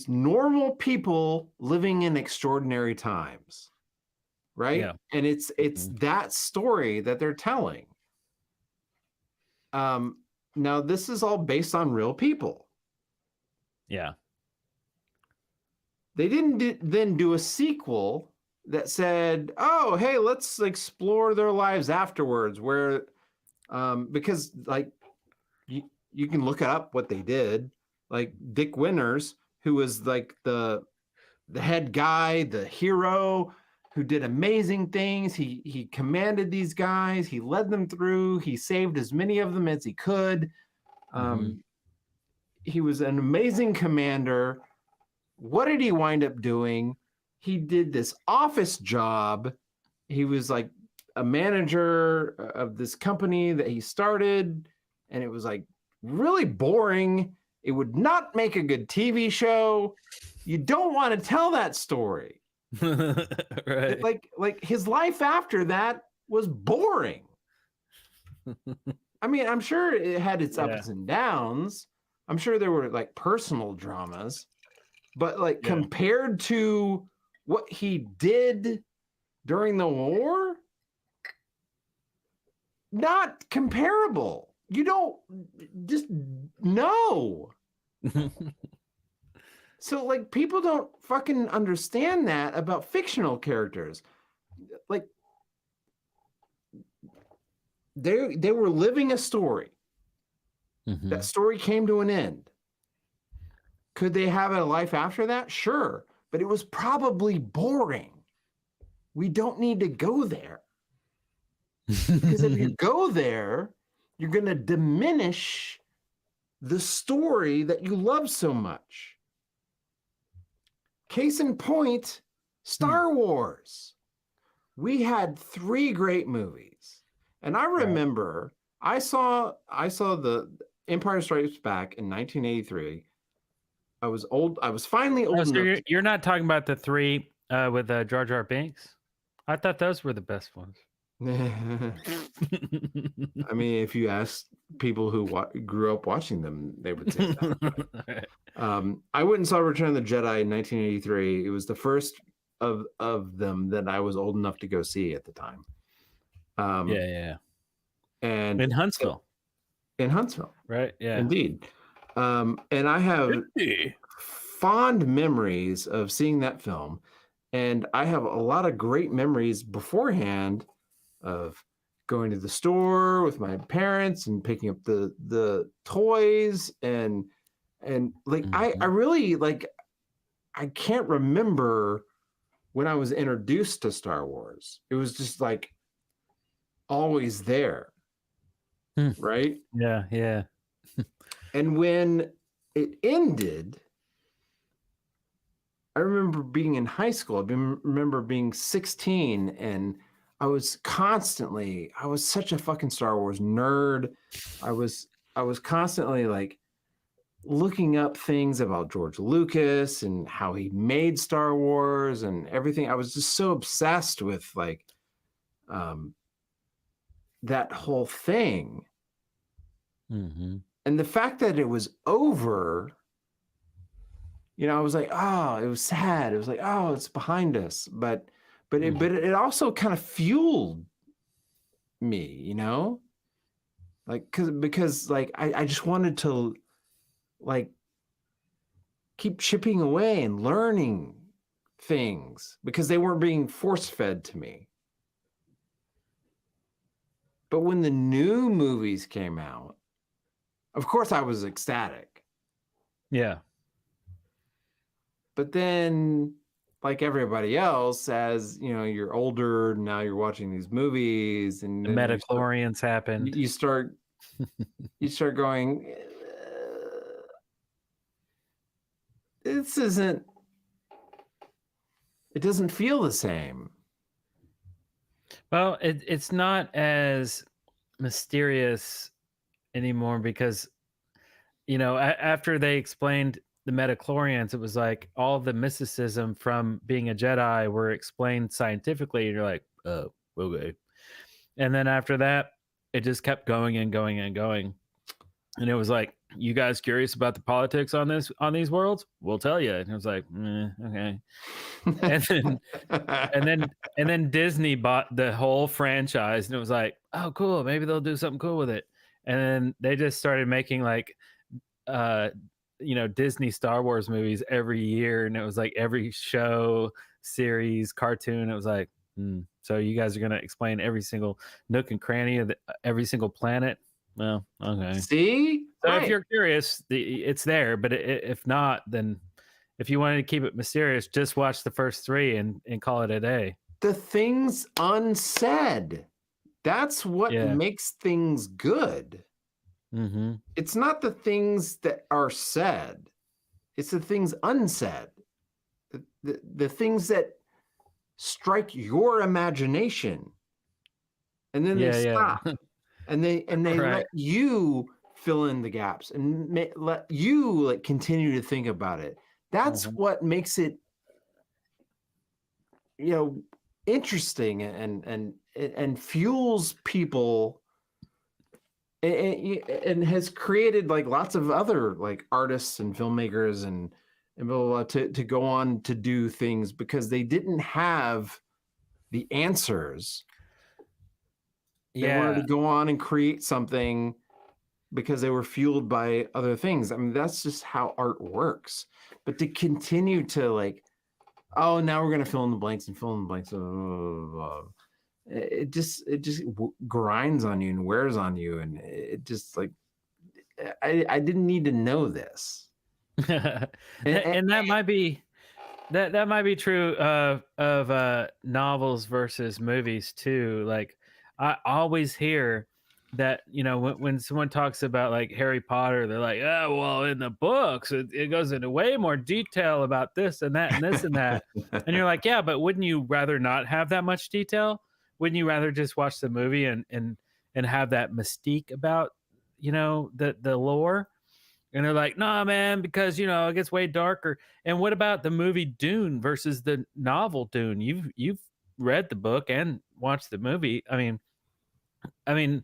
normal people living in extraordinary times. Right? Yeah. And it's that story that they're telling. Now this is all based on real people. Yeah. They didn't then do a sequel that said, "Oh, hey, let's explore their lives afterwards." Where, because like you can look up what they did. Like Dick Winters, who was like the head guy, the hero, who did amazing things. He commanded these guys. He led them through. He saved as many of them as he could. He was an amazing commander. What did he wind up doing? He did this office job. He was like a manager of this company that he started, and it was like really boring. It would not make a good TV show. You don't want to tell that story. Right. Like his life after that was boring. I mean, I'm sure it had its ups and downs. I'm sure there were like personal dramas. But like compared to what he did during the war, not comparable. You don't just know. So like people don't fucking understand that about fictional characters. Like they were living a story. That story came to an end. Could they have a life after that? Sure. But it was probably boring. We don't need to go there. Because if you go there, you're going to diminish the story that you love so much. Case in point, Star Wars. We had 3 great movies. And I remember I saw the Empire Strikes Back in 1983. I was old. I was finally old enough. You're not talking about the 3 with Jar Jar Binks? I thought those were the best ones. I mean, if you ask people who grew up watching them, they would say that. I went and saw Return of the Jedi in 1983. It was the first of them that I was old enough to go see at the time. And in Huntsville. Right? Yeah. Indeed. And I have fond memories of seeing that film. And I have a lot of great memories beforehand of going to the store with my parents and picking up the toys and like I really like I can't remember when I was introduced to Star Wars. It was just like always there. Right? Yeah. And when it ended, I remember being in high school. Remember being 16, and I was such a fucking Star Wars nerd. I was constantly like looking up things about George Lucas and how he made Star Wars and everything. I was just so obsessed with like that whole thing. And the fact that it was over, you know, I was like, oh, it was sad. It was like, oh, it's behind us. But it also kind of fueled me, you know, like because like I just wanted to like keep chipping away and learning things because they weren't being force fed to me. But when the new movies came out, of course I was ecstatic. Yeah. But then, like everybody else, as you know, you're older, now you're watching these movies and the Metachlorians happened. You start going, it doesn't feel the same. Well, it's not as mysterious anymore because after they explained the metachlorians, it was like all the mysticism from being a Jedi were explained scientifically, and you're like, oh, okay. And then after that, it just kept going and going and going. And it was like, you guys curious about the politics on these worlds? We'll tell you. And it was like, okay. And then Disney bought the whole franchise, and it was like, oh, cool. Maybe they'll do something cool with it. And then they just started making like, Disney Star Wars movies every year, and it was like every show, series, cartoon. It was like, so you guys are gonna explain every single nook and cranny of every single planet? Well, okay. See, so right. If you're curious, it's there. But if not, then if you wanted to keep it mysterious, just watch the first 3 and call it a day. The things unsaid. That's what makes things good. Mm-hmm. It's not the things that are said. It's the things unsaid. The things that strike your imagination. And then they stop. And they Right. let you fill in the gaps and let you like continue to think about it. That's what makes it interesting and fuels people and has created like lots of other like artists and filmmakers and blah, blah, blah, to go on to do things because they didn't have the answers. They wanted to go on and create something because they were fueled by other things. I mean, that's just how art works. But to continue to like, oh, now we're gonna fill in the blanks and fill in the blanks. Blah, blah, blah, blah. It just grinds on you and wears on you, and it just like I didn't need to know this. and that might be that might be true of novels versus movies too. Like I always hear that when someone talks about like Harry Potter, they're like, oh well, in the books it goes into way more detail about this and that and this and that. And you're like, yeah, but wouldn't you rather not have that much detail? Wouldn't you rather just watch the movie and have that mystique about the lore? And they're like, nah, man, because it gets way darker. And what about the movie Dune versus the novel Dune? You've read the book and watched the movie. I mean, but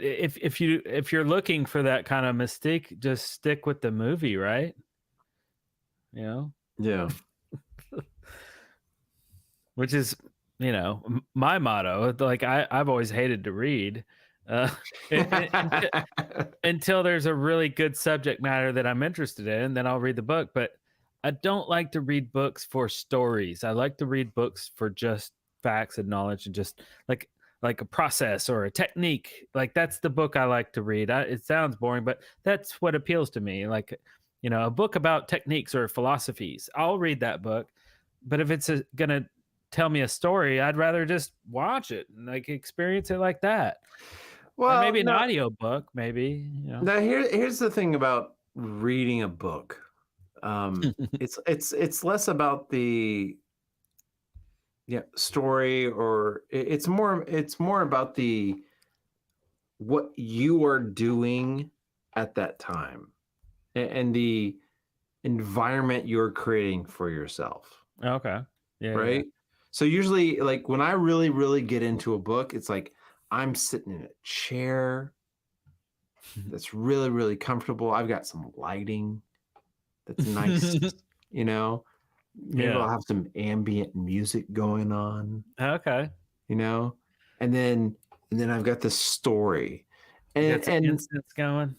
if you're looking for that kind of mystique, just stick with the movie, right? Yeah. Which is my motto. Like I've always hated to read until there's a really good subject matter that I'm interested in, then I'll read the book. But I don't like to read books for stories. I like to read books for just facts and knowledge and just like a process or a technique. Like that's the book I like to read. It sounds boring, but that's what appeals to me. Like a book about techniques or philosophies, I'll read that book. But if it's gonna tell me a story, I'd rather just watch it and like experience it like that. Well, or maybe an audio book, maybe. Now here's the thing about reading a book. It's less about the story, or it's more about what you are doing at that time and the environment you're creating for yourself. Okay. Yeah. Right. So usually like when I really, really get into a book, it's like I'm sitting in a chair that's really, really comfortable. I've got some lighting that's nice, Maybe I'll have some ambient music going on. Okay. And then I've got the story. And incense going.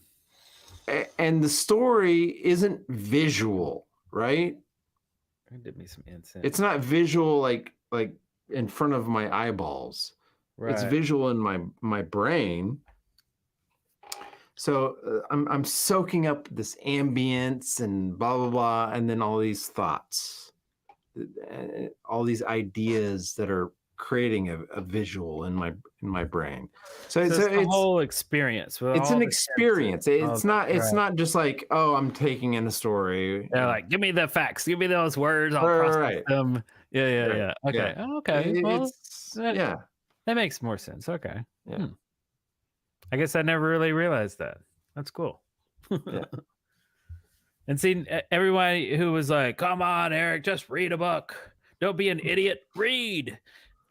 And the story isn't visual, right? Give me some incense. It's not visual like in front of my eyeballs. Right. It's visual in my brain. So I'm soaking up this ambience and blah blah blah, and then all these thoughts, all these ideas that are creating a visual in my brain. So So it's it's the whole experience. With it's all an the experience. characters, all It's the- not it's right. not just like, oh, I'm taking in a story. They're like, give me the facts, give me those words, I'll Right, process right. them. Yeah. Right. Okay. Yeah. Okay. Well, that, Yeah. that makes more sense. Okay. Yeah. I guess I never really realized that. That's cool. Yeah. And see, everybody who was like, come on, Eric, just read a book. Don't be an idiot. Read.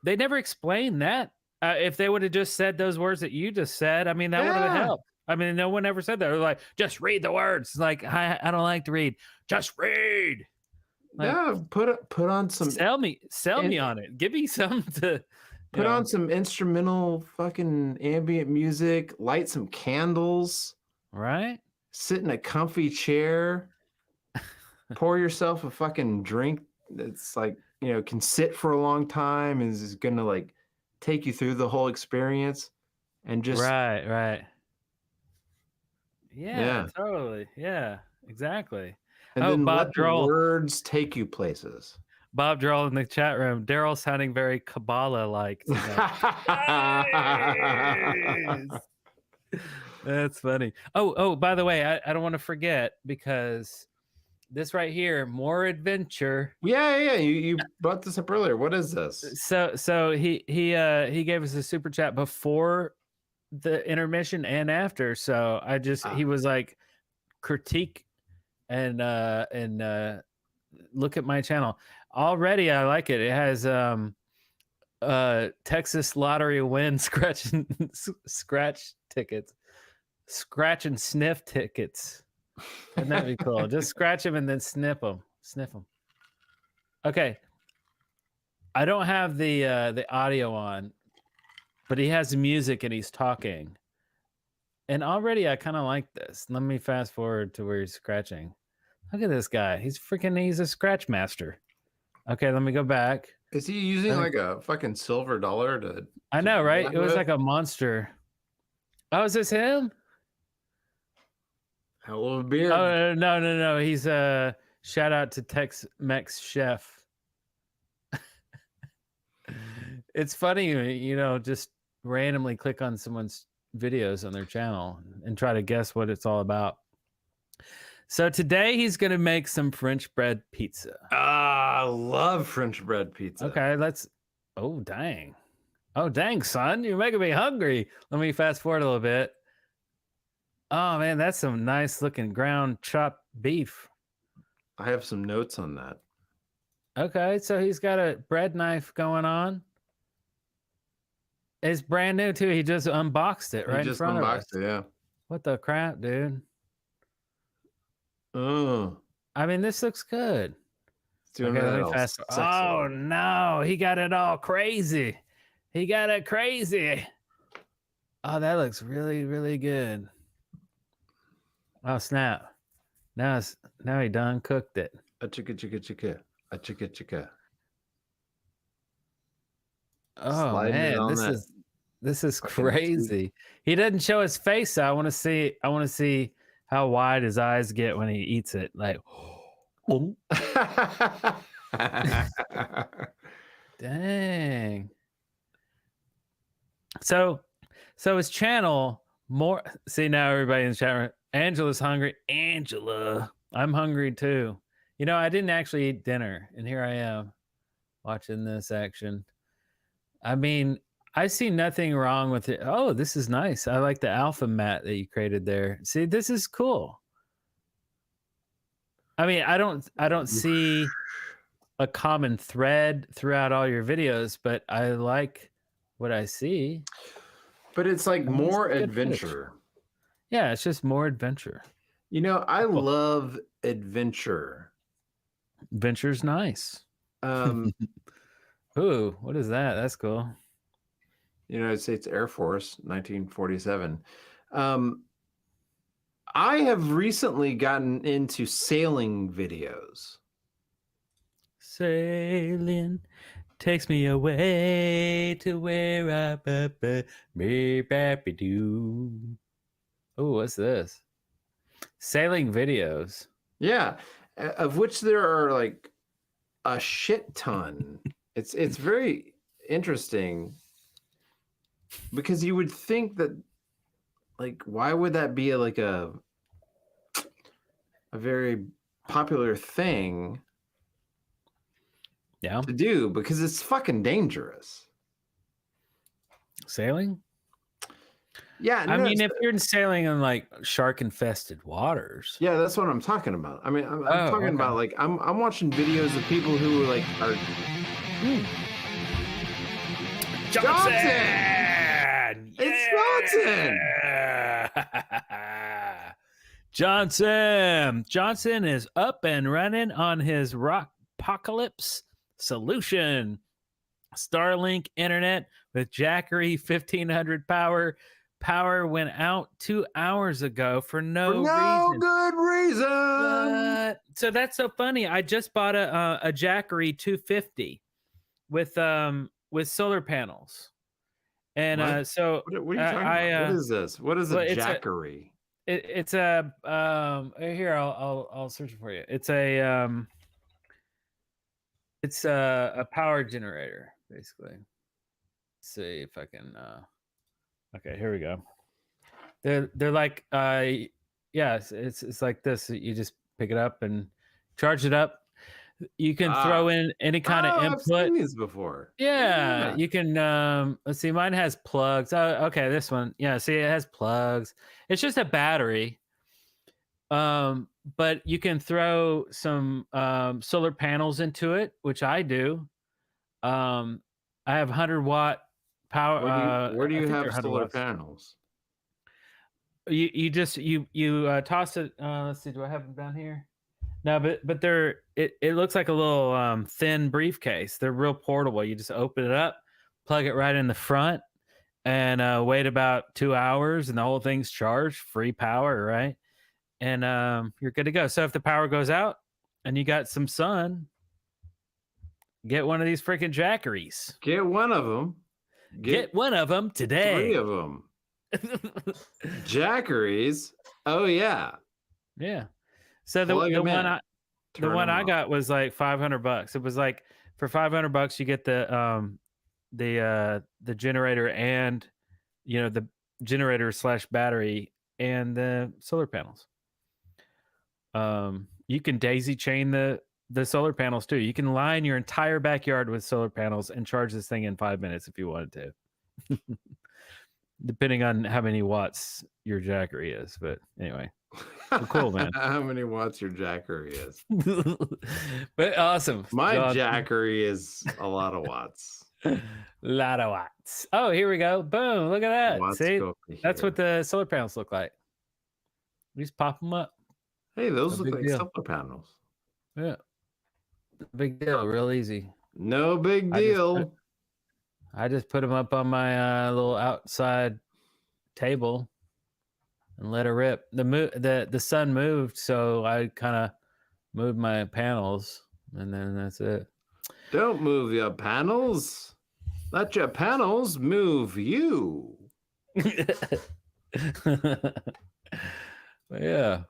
They never explained that. If they would have just said those words that you just said, I mean, that would have Yeah. helped. I mean, no one ever said that. They're like, just read the words. Like, I don't like to read. Just read. Like, Yeah. Put on some sell me on it. Give me some to put on some instrumental fucking ambient music, light some candles, right? sit in a comfy chair, pour yourself a fucking drink that's like, can sit for a long time and is gonna like take you through the whole experience and just right. Yeah. Yeah, totally. Yeah, exactly. and Oh, then Bob let the Droll. words take you places. Bob Droll in the chat room. Darrell sounding very Kabbalah-like tonight. Nice. That's funny. Oh, by the way, I don't want to forget because this right here, more adventure. Yeah. You brought this up earlier. What is this? So he gave us a super chat before the intermission and after. So he was like critique and look at my channel. Already I like it. It has Texas lottery win scratch tickets. Scratch and sniff tickets. Wouldn't that be cool? Just scratch them and then sniff them. Okay. I don't have the audio on, but he has music and he's talking. And already I kind of like this. Let me fast forward to where he's scratching. Look at this guy. He's a scratch master. Okay, let me go back. Is he using like a fucking silver dollar to I know, right? that It was with? like a monster. Oh, is this him? Hell of a beard. Oh, no. He's shout out to Tex-Mex Chef. It's funny, just randomly click on someone's videos on their channel and try to guess what it's all about. So today he's going to make some French bread pizza. I love French bread pizza. Okay, oh, dang, son, you're making me hungry. Let me fast forward a little bit. Oh, man, that's some nice looking ground chopped beef. I have some notes on that. Okay, so he's got a bread knife going on. It's brand new, too. He just unboxed it right in front of us. It, yeah. What the crap, dude? Oh. I mean, this looks good. Doing Okay, that let me all fast. sexy. Oh, no. He got it all crazy. He got it crazy. Oh, that looks really, really good. Oh, snap. Now he done cooked it. A chicka. Oh, Sliding it man, on this is crazy. He doesn't show his face, so I want to see how wide his eyes get when he eats it. Like, dang. So his channel more. See, now everybody in the chat room. Angela's hungry. Angela, I'm hungry too. I didn't actually eat dinner, and here I am watching this action. I mean, I see nothing wrong with it. Oh, this is nice. I like the alpha mat that you created there. See, this is cool. I mean, I don't see a common thread throughout all your videos, but I like what I see. But it's like more good adventure. Yeah, it's just more adventure. I love adventure. Adventure's nice. Ooh, what is that? That's cool. United States Air Force, 1947. I have recently gotten into sailing videos. Sailing takes me away to where I do. Oh, what's this? Sailing videos. Yeah, of which there are like a shit ton. It's very interesting because you would think that, like, why would that be like a very popular thing to do? Because it's fucking dangerous. Sailing? Yeah, I no, mean, if you're sailing in like shark-infested waters. Yeah, that's what I'm talking about. I mean, I'm Oh, talking okay. about, like, I'm watching videos of people who like are Johnson! It's Johnson. Johnson is up and running on his Rockpocalypse solution. Starlink internet with Jackery 1500 power. Power went out 2 hours ago for no reason. Good reason. What? So that's so funny. I just bought a Jackery 250 with solar panels, and What? so What are you talking about? What is this? What is a Jackery? It's a here I'll search it for you. It's a power generator basically. Let's see if I can. Okay, here we go. They're like yeah, it's like this. You just pick it up and charge it up. You can throw in any kind of input. I've seen these before. Yeah, you can let's see, mine has plugs. Okay, this one. Yeah, see, it has plugs. It's just a battery. But you can throw some solar panels into it, which I do. I have 100-watt power. Where do you have 100 solar watts. panels? You just toss it. Let's see, do I have them down here? No, but they're it looks like a little thin briefcase. They're real portable. You just open it up, plug it right in the front, and wait about 2 hours, and the whole thing's charged, free power, right? And you're good to go. So if the power goes out and you got some sun, get one of these freaking Jackeries. Get one of them. Get one of them today. 3 of them. Jackeries. Oh yeah. Yeah. So the one I got was like $500. It was like for $500 you get the generator and the generator / battery and the solar panels. You can daisy chain the solar panels too. You can line your entire backyard with solar panels and charge this thing in 5 minutes if you wanted to. Depending on how many watts your Jackery is, but anyway. Cool, man. How many watts your Jackery is? But awesome. My Jackery is a lot of watts. Lot of watts. Oh, here we go. Boom. Look at that. Watts. See? That's what the solar panels look like. We just pop them up. Hey, those No look big like deal. solar panels. Yeah. Big deal. Real easy. No big deal. I just put them up on my little outside table and let it rip. The sun moved, so I kind of moved my panels, and then that's it. Don't move your panels. Let your panels move you. But yeah,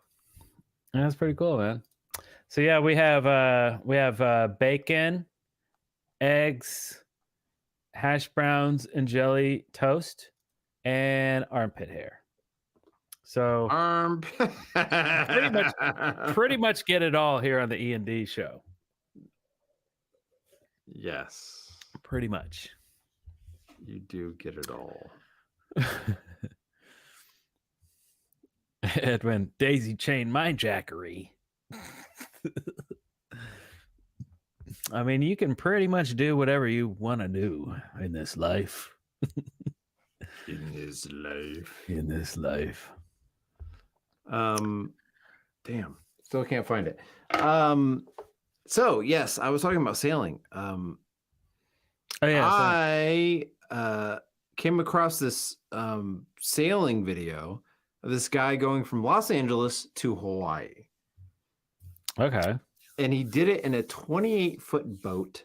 that's pretty cool, man. So yeah, we have bacon, eggs, hash browns and jelly toast, and armpit hair. So pretty much get it all here on the E&D show. Yes. Pretty much. You do get it all. Edwin, daisy chain my Jackery. I mean, you can pretty much do whatever you want to do in this life. In this life. In this life. Damn. Still can't find it. So yes, I was talking about sailing. Oh yeah. I came across this sailing video of this guy going from Los Angeles to Hawaii. Okay. And he did it in a 28-foot boat.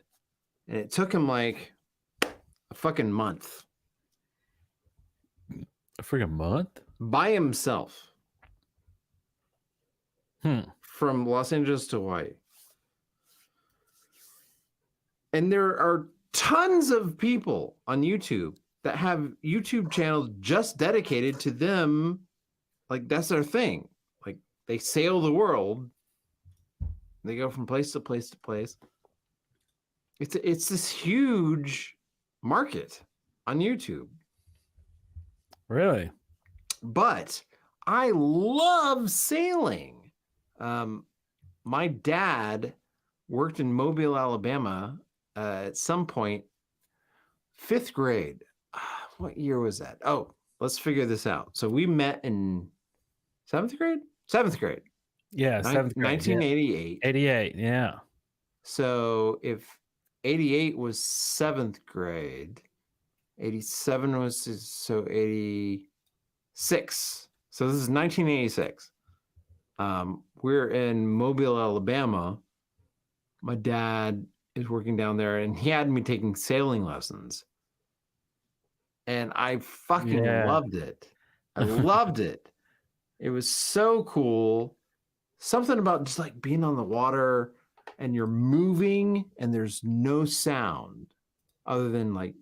And it took him like a fucking month. A freaking month? By himself. From Los Angeles to Hawaii. And there are tons of people on YouTube that have YouTube channels just dedicated to them. Like that's their thing. Like they sail the world. They go from place to place to place. It's this huge market on YouTube. Really? But I love sailing. My dad worked in Mobile, Alabama at some point, 5th grade. What year was that? Oh, let's figure this out. So we met in 7th grade? 7th grade. Yeah, 7th grade. 1988. 88, yeah. So if 88 was 7th grade, 87 was so 86. So this is 1986. We're in Mobile, Alabama. My dad is working down there, and he had me taking sailing lessons. And I fucking loved it. I loved it. It was so cool. Something about just like being on the water and you're moving and there's no sound other than like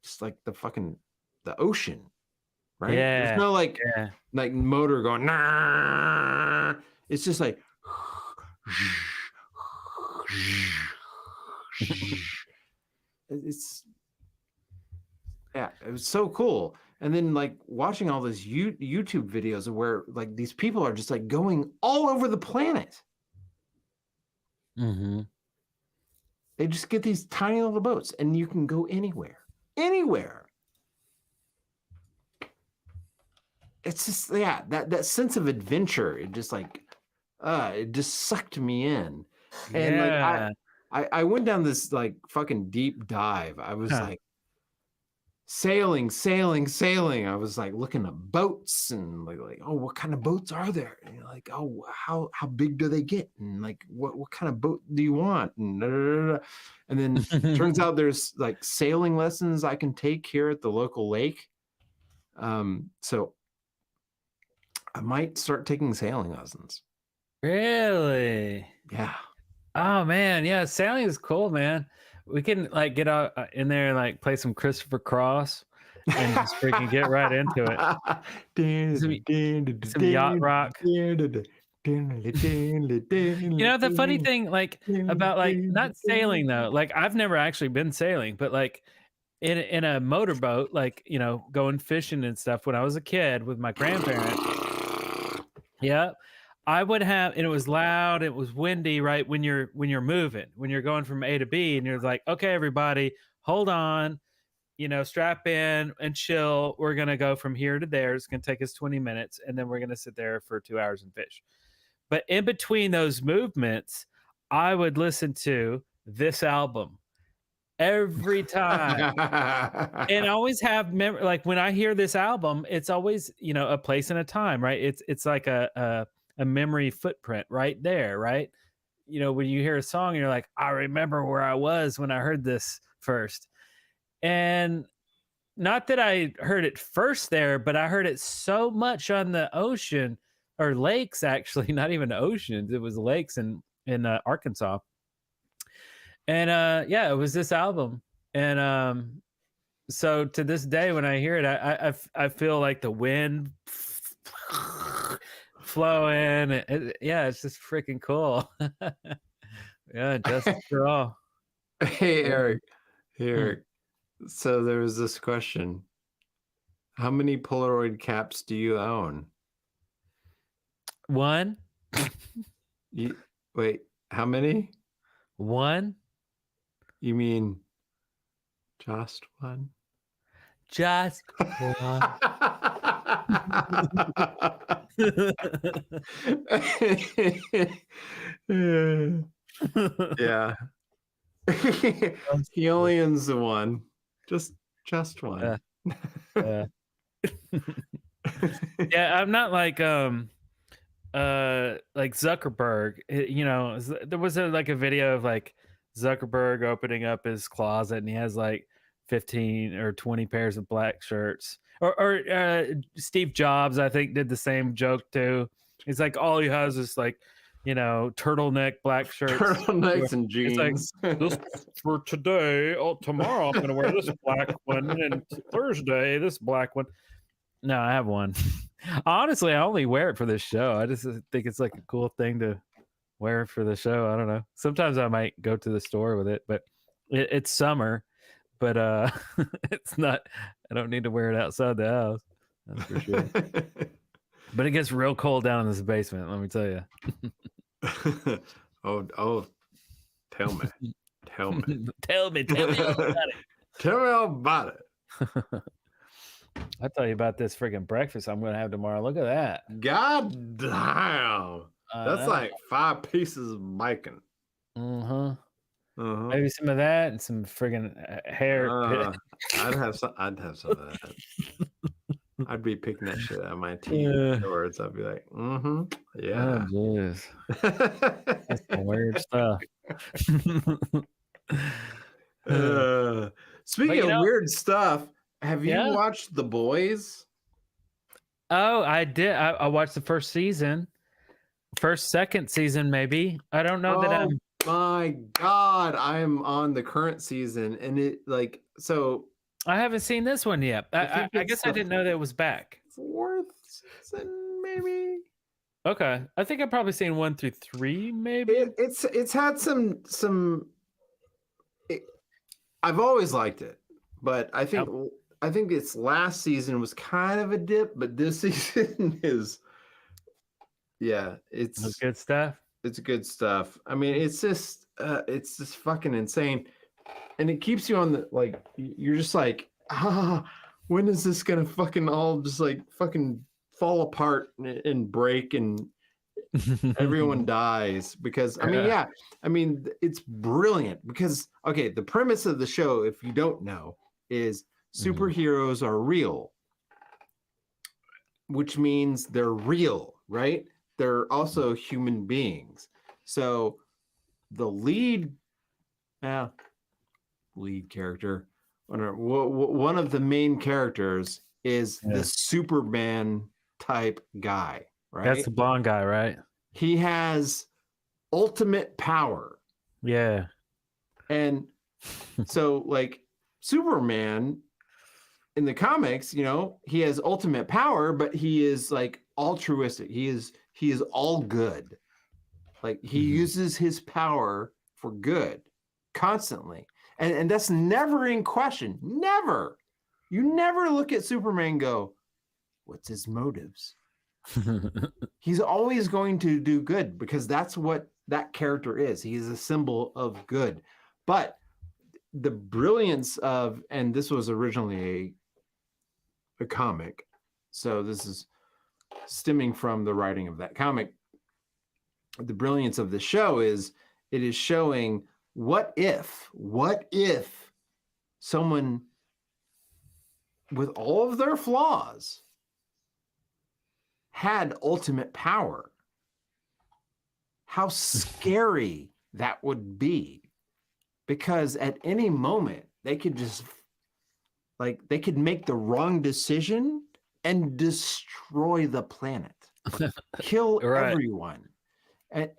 just like the ocean, right? Yeah. There's no like motor going, nah. It's just like it was so cool. And then like watching all these YouTube videos of where like these people are just like going all over the planet. Mm-hmm. They just get these tiny little boats and you can go anywhere. It's just, that sense of adventure. It just like, it just sucked me in. And like, I went down this like fucking deep dive. I was like, sailing. I was like looking at boats and like, oh, what kind of boats are there? And you're like, oh, how big do they get? And like, what kind of boat do you want? And then turns out there's like sailing lessons I can take here at the local lake. So I might start taking sailing lessons. Really? Yeah. Oh man, yeah, sailing is cool, man. We can like get out in there and like play some Christopher Cross and just freaking get right into it. Some yacht rock. You know, the funny thing like about like not sailing though, like I've never actually been sailing, but like in a motorboat, like, you know, going fishing and stuff when I was a kid with my grandparents. Yeah. I would have, and it was loud, it was windy, right? When you're moving, when you're going from A to B, and you're like, okay, everybody, hold on, you know, strap in and chill. We're gonna go from here to there. It's gonna take us 20 minutes, and then we're gonna sit there for 2 hours and fish. But in between those movements, I would listen to this album every time. And I always have like when I hear this album, it's always, you know, a place and a time, right? It's like a memory footprint right there, right? You know, when you hear a song and you're like, I remember where I was when I heard this first. And not that I heard it first there, but I heard it so much on the ocean or lakes, actually, not even oceans. It was lakes in Arkansas. And yeah, it was this album. And so to this day, when I hear it, I feel like the wind flowing. Yeah, it's just freaking cool. Yeah, just for all. Hey, Eric. So there was this question. How many Polaroid caps do you own? One. Wait, how many? One. You mean just one? Just one. Yeah. He only owns the one. Just one. Yeah, I'm not like Zuckerberg. You know, there was like a video of like Zuckerberg opening up his closet and he has like 15 or 20 pairs of black shirts. Or Steve Jobs, I think, did the same joke too. He's like, all he has is like turtleneck, black shirts, turtlenecks and It's like, jeans. this for today. Oh, tomorrow I'm going to wear this black one, and Thursday this black one. No, I have one. Honestly, I only wear it for this show. I just think it's like a cool thing to wear for the show. I don't know. Sometimes I might go to the store with it, but it's summer. But it's not. I don't need to wear it outside the house. That's for sure. But it gets real cold down in this basement. Let me tell you. Oh, tell me. tell me all about it. Tell me all about it. I'll tell you about this freaking breakfast I'm going to have tomorrow. Look at that. God damn. That's like 5 pieces of bacon. Maybe some of that and some friggin' hair. I'd have some of that. I'd be picking that shit out of my teeth afterwards. I'd be like, yeah. Oh, jeez. That's some weird stuff. Speaking of weird stuff, have you watched The Boys? Oh, I did. I watched the first season. Second season, maybe. I don't know that I'm. My God, I am on the current season, and it I haven't seen this one yet. I guess I didn't know that it was back. 4th season, maybe. Okay, I think I've probably seen 1 through 3, maybe. It's had some. I've always liked it, but I think its last season was kind of a dip, but this season is. Yeah, it's good stuff. It's good stuff. I mean, it's just fucking insane, and it keeps you on the you're just like, when is this gonna fucking all just like fucking fall apart and break and everyone dies? Because I mean, it's brilliant because the premise of the show, if you don't know, is superheroes are real, which means they're real, right? They're also human beings. So the lead character, one of the main characters is the Superman type guy, right? That's the blonde guy, right? He has ultimate power. Yeah. And so Superman in the comics, he has ultimate power, but he is like altruistic. He is all good. Like he uses his power for good constantly. And that's never in question. Never. You never look at Superman and go, what's his motives? He's always going to do good because that's what that character is. He's a symbol of good. But the brilliance of, and this was originally a comic, so this is stemming from the writing of that comic. The brilliance of the show is it is showing what if someone with all of their flaws had ultimate power, how scary that would be, because at any moment they could just they could make the wrong decision and destroy the planet, kill everyone. And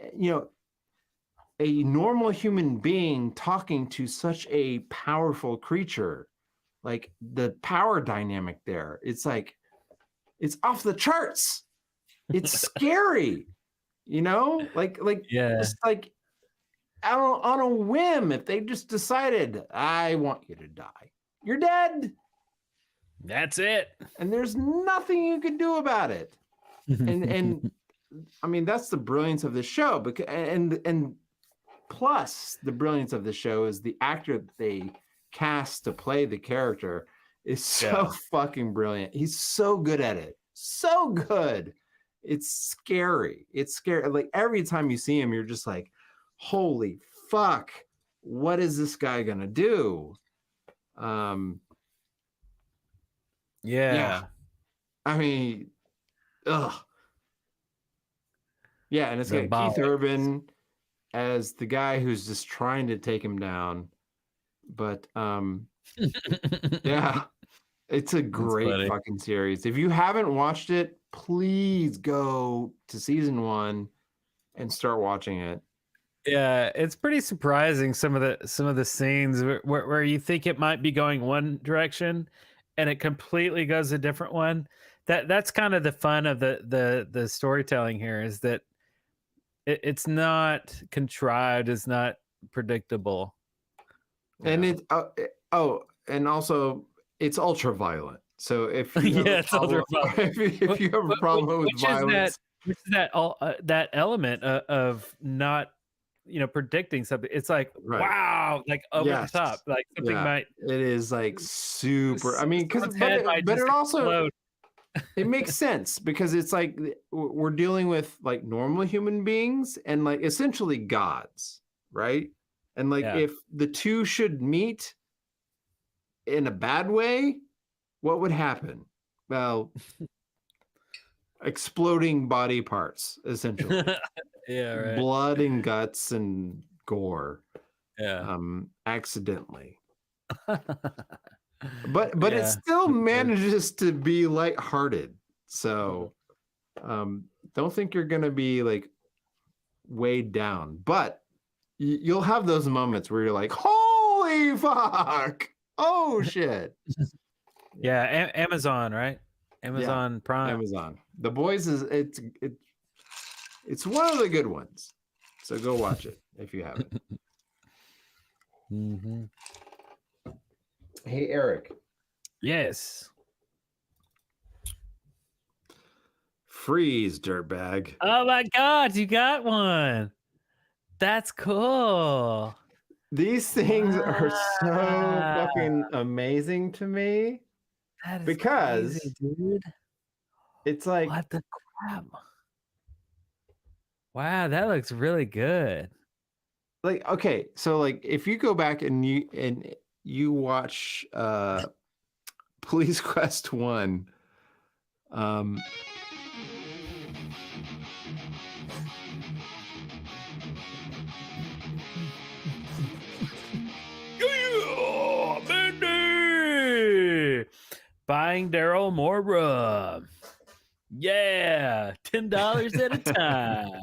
a normal human being talking to such a powerful creature, like the power dynamic there, it's off the charts. It's scary, just like on a whim. If they just decided, I want you to die, you're dead. That's it. And there's nothing you can do about it. And I mean, that's the brilliance of the show. And plus the brilliance of the show is the actor that they cast to play the character is so fucking brilliant. He's so good at it. So good. It's scary. It's scary. Like every time you see him, you're just like, holy fuck, what is this guy gonna do? Yeah. I mean, ugh. Yeah, and it's got Keith Urban as the guy who's just trying to take him down. But yeah, it's a great fucking series. If you haven't watched it, please go to season 1 and start watching it. Yeah, it's pretty surprising some of the scenes where you think it might be going one direction and it completely goes a different one. That's kind of the fun of the storytelling here, is that it's not contrived, it's not predictable. And and also it's ultra violent. So if you have Yeah, a it's problem, ultra-violent. if you have a problem with violence, Which is that element of not predicting something. It's like, Right. wow, like over Yes. the top, like something Yeah, might. it is like super. I mean, because someone's head might but just it also explode. it makes sense because it's like we're dealing with like normal human beings and like essentially gods, right? And like Yeah. if the two should meet in a bad way, what would happen? Well, exploding body parts, essentially. Yeah, right. Blood and guts and gore. Yeah. Accidentally. But it Yeah. still manages to be lighthearted. So don't think you're gonna be like weighed down. But you'll have those moments where you're like, holy fuck! Oh shit. Yeah, Amazon, right? Amazon Prime. Amazon. The Boys is it's one of the good ones. So go watch it if you haven't. Mm-hmm. Hey Eric. Yes. Freeze, dirtbag. Oh my God, you got one. That's cool. These things are so fucking amazing to me. That is because crazy, dude. It's like, what the crap? Wow, that looks really good. Like, okay, so like if you go back and you watch Police Quest 1, Yeah, Mandy! Buying Darrell more rum. Yeah, $10 at a time.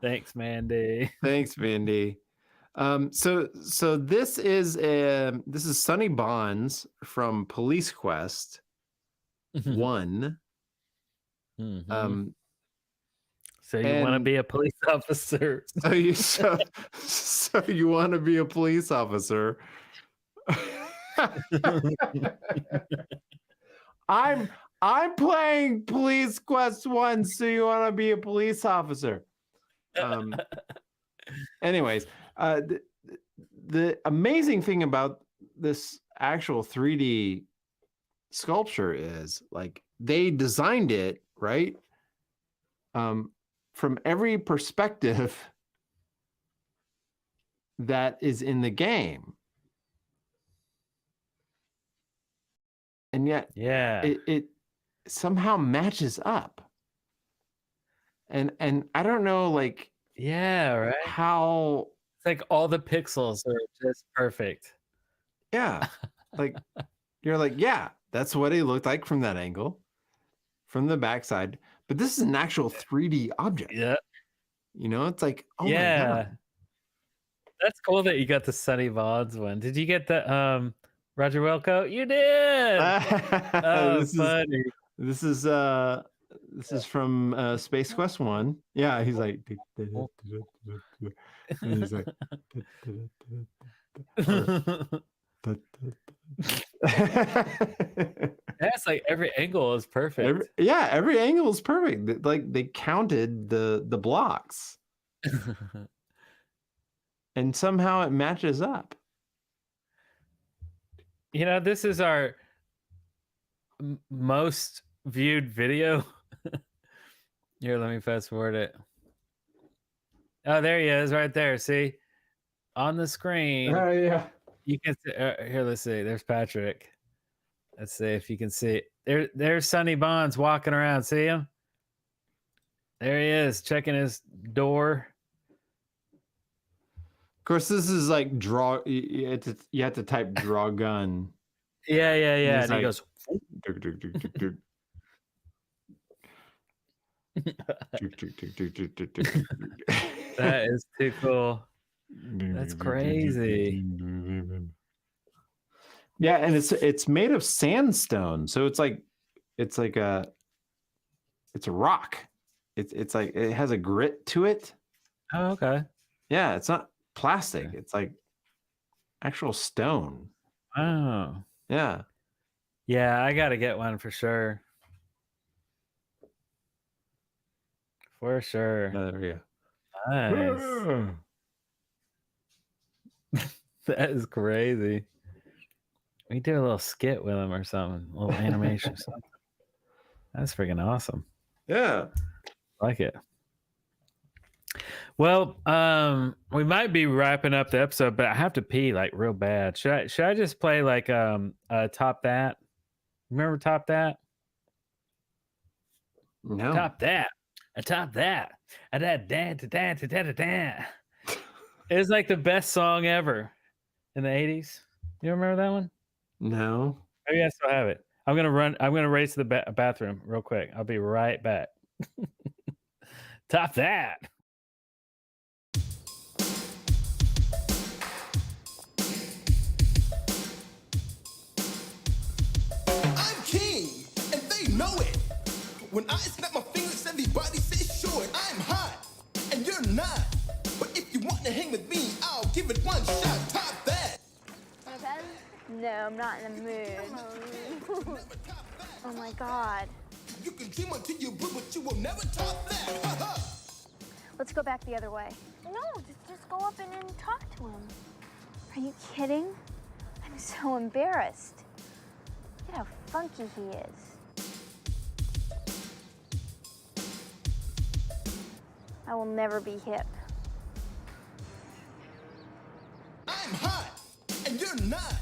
Thanks, Mandy. Thanks, Mandy. So this is Sonny Bonds from Police Quest 1. Mm-hmm. So you want to be a police officer? So you want to be a police officer? I'm playing Police Quest 1, so you want to be a police officer. Anyways, the amazing thing about this actual 3D sculpture is like they designed it, right? From every perspective that is in the game. And yet it somehow matches up. And I don't know, like, right, how it's like all the pixels are just perfect. Yeah, like you're like, yeah, that's what he looked like from that angle, from the backside. But this is an actual 3D object. Yeah, you know, it's like, oh my yeah, God. That's cool that you got the Sonny Bonds one. Did you get the Roger Wilco? You did. Oh, funny. This is from Space Quest 1. Yeah, he's like, and he's like, that's like every angle is perfect. Every angle is perfect. Like they counted the blocks, and somehow it matches up. You know, this is our most viewed video. Here, let me fast forward it. Oh, there he is, right there. See, on the screen. Oh yeah. You can see, here. Let's see. There's Patrick. Let's see if you can see it. There's Sonny Bonds walking around. See him? There he is, checking his door. Of course, this is like draw. You have to type draw gun. Yeah. And like, he goes. That is too cool. That's crazy. Yeah, and it's made of sandstone, so it's like a rock. It's like it has a grit to it. Oh, okay. Yeah, it's not plastic. It's like actual stone. Oh. Yeah. Yeah, I gotta get one for sure. For sure. Yeah, there we Nice. That is crazy. We do a little skit with them or something, a little animation or something. That's freaking awesome. Yeah. Like it. Well, we might be wrapping up the episode, but I have to pee like real bad. Should I just play like Top That? Remember Top That? No. Top That. Top That. Da. It's like the best song ever in the 80s. You remember that one? No. Maybe I still have it. I'm gonna race to the bathroom real quick. I'll be right back. Top That. I'm king, and they know it. When I snap my fingers, everybody says sure. I'm hot, and you're not. But if you want to hang with me, I'll give it one shot. Top that. No, I'm not in the mood. Oh my God. You can dream until you blue, but you will never top that. Let's go back the other way. No, just go up and talk to him. Are you kidding? I'm so embarrassed. Look at how funky he is. I will never be hip. I'm hot, and you're not.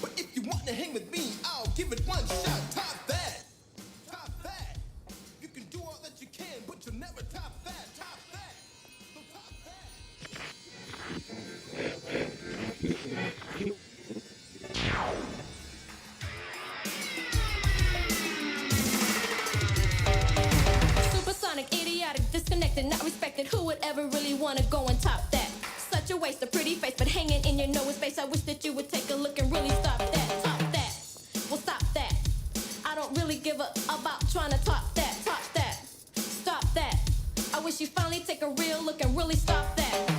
But if you want to hang with me, I'll give it one shot. Top that. Top that. You can do all that you can, but you'll never top that. Top that. So top Supersonic, idiotic, disconnected, not respected. Who would ever really want to go and top that? Such a waste, a pretty face, but hanging in your nose space. I wish that you would take a look and really stop that. Top that. Well, stop that. I don't really give a about trying to top that. Top that. Stop that. I wish you finally take a real look and really stop that.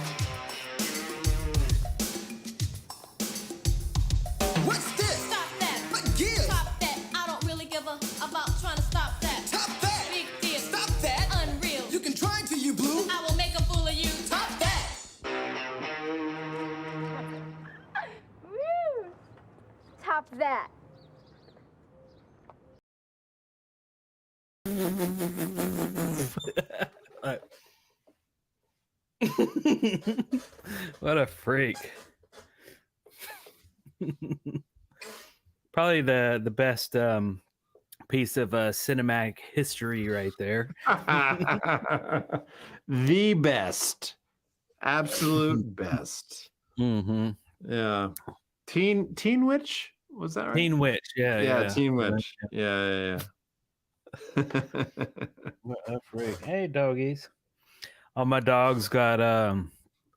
What's this? Stop that. What gives? Top that. I don't really give a about trying to stop that. Top that. Big deal. Stop that. Unreal. You can try to, you blue. I will make a fool of you. Top that. Woo! Top that. What a freak. Probably the best piece of cinematic history right there. The best. Absolute best. Mm-hmm. Yeah. Teen Witch? Was that right? Teen Witch, yeah. Teen Witch. Yeah. What a freak. Hey, doggies. All my dogs got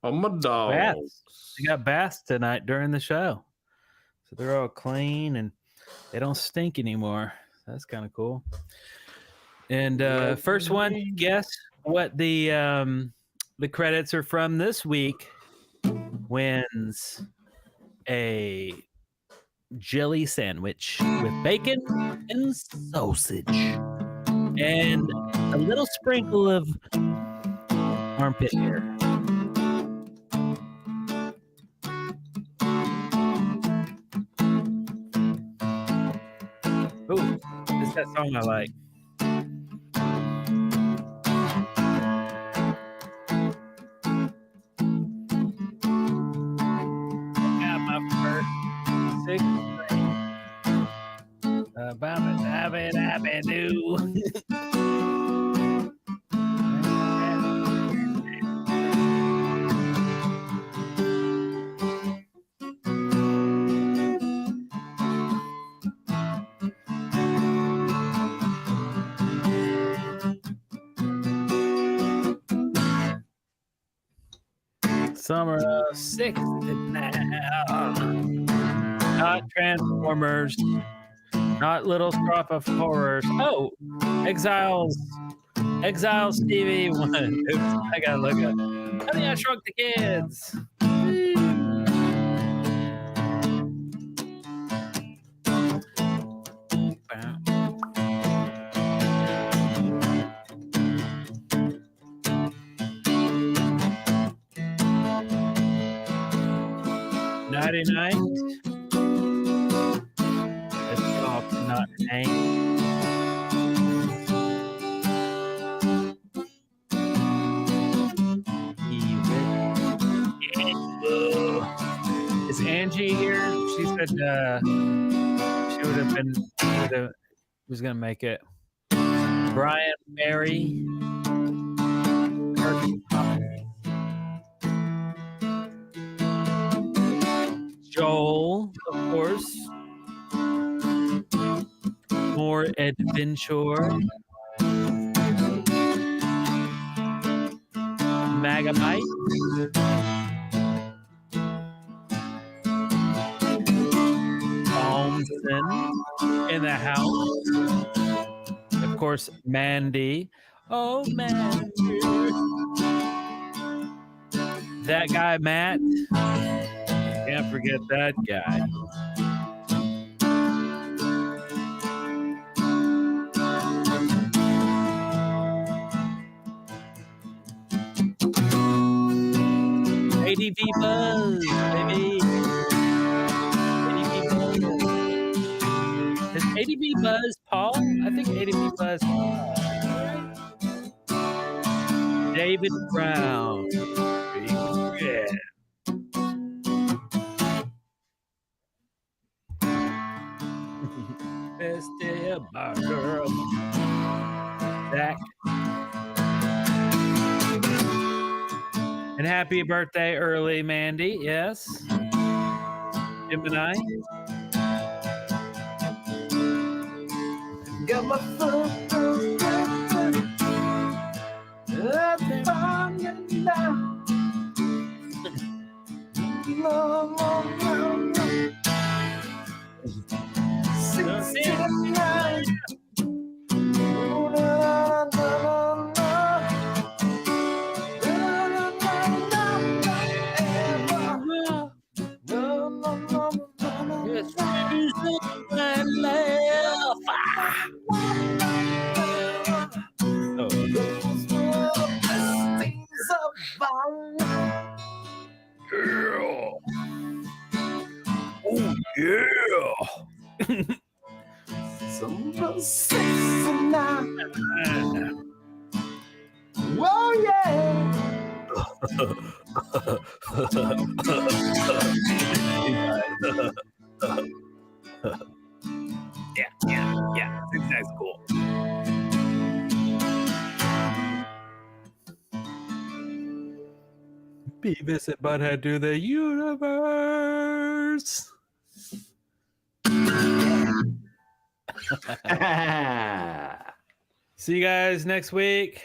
my dogs. baths. They got baths tonight during the show. So they're all clean and they don't stink anymore. That's kind of cool. And first one, guess what the credits are from this week wins a jelly sandwich with bacon and sausage and a little sprinkle of armpit hair. Ooh, this is that song I like. Got my first sixth grade. Dabba-dabba-dabba-doo. Summer of 69. Not Transformers. Not Little Shop of Horrors. Oh, Exiles. Exiles TV one. Oops, I gotta look up. Honey, I Shrunk the Kids. 99. Let's talk, not hang. Is Angie here? She said she would have been was gonna make it. Brian, Mary, Joel, of course. More adventure. Megabyte. Thompson in the house. Of course, Mandy. Oh, Mandy. That guy, Matt. Can't forget that guy. ADV Buzz, baby. ADV Buzz. Is ADV Buzz Paul? I think ADV Buzz Paul. David Brown. Yeah. Bestie, my girl. Zach. And happy birthday early, Mandy. Yes. Gemini. Got my foot up on you now. No, no, no, no. 69. Oh yeah. Summer 69. Whoa, yeah. Yeah. That's cool. Beavis and Butt-Head to the universe. See you guys next week.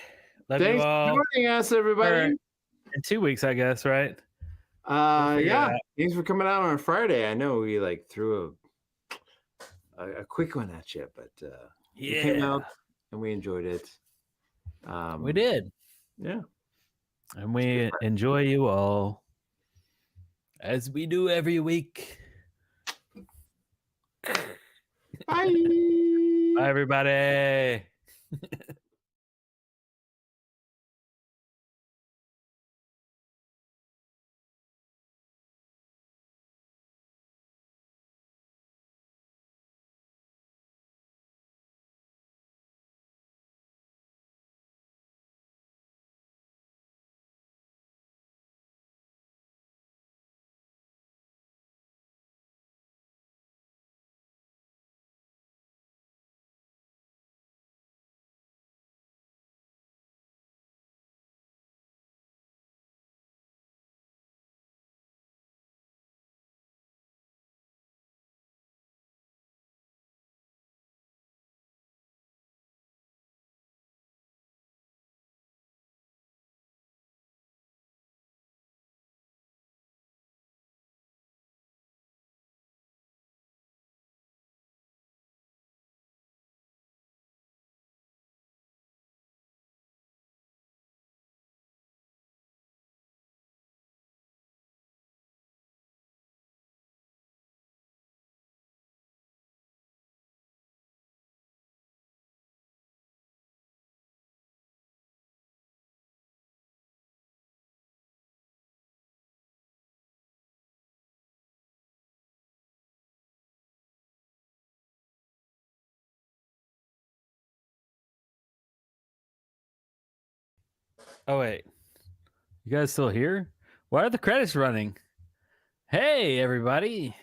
Love Thanks you all. for joining us, everybody. In 2 weeks, I guess, right? Yeah. Thanks for coming out on a Friday. I know we threw a quick one at you, but we came out and we enjoyed it. We did. Yeah. And we enjoy you all as we do every week. Bye. Bye, everybody. Oh wait, you guys still here? Why are the credits running? Hey everybody,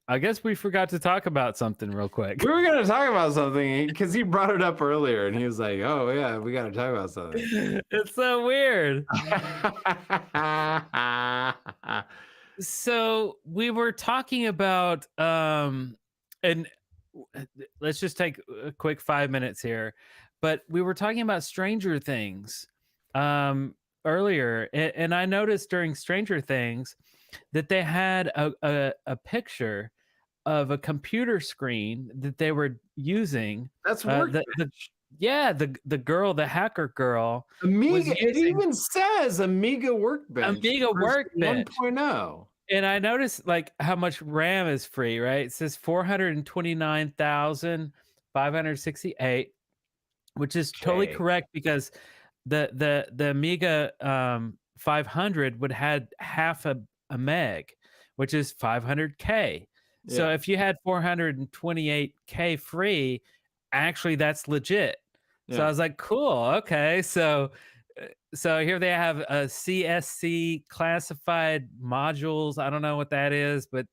I guess we forgot to talk about something real quick. We were going to talk about something because he brought it up earlier and he was like, oh, yeah, we got to talk about something. It's so weird. So we were talking about, and let's just take a quick 5 minutes here, but we were talking about Stranger Things earlier. And I noticed during Stranger Things that they had a picture of a computer screen that they were using. That's Workbench. The girl, the hacker girl. Amiga. It even says Amiga Workbench. Amiga Workbench 1.0. And I noticed like how much RAM is free, right? It says 429,568, which is totally correct because the Amiga 500 would had half a meg, which is 500K. So if you had 428K free, actually that's legit. So I was like, cool, okay. So here they have a CSC classified modules. I don't know what that is, but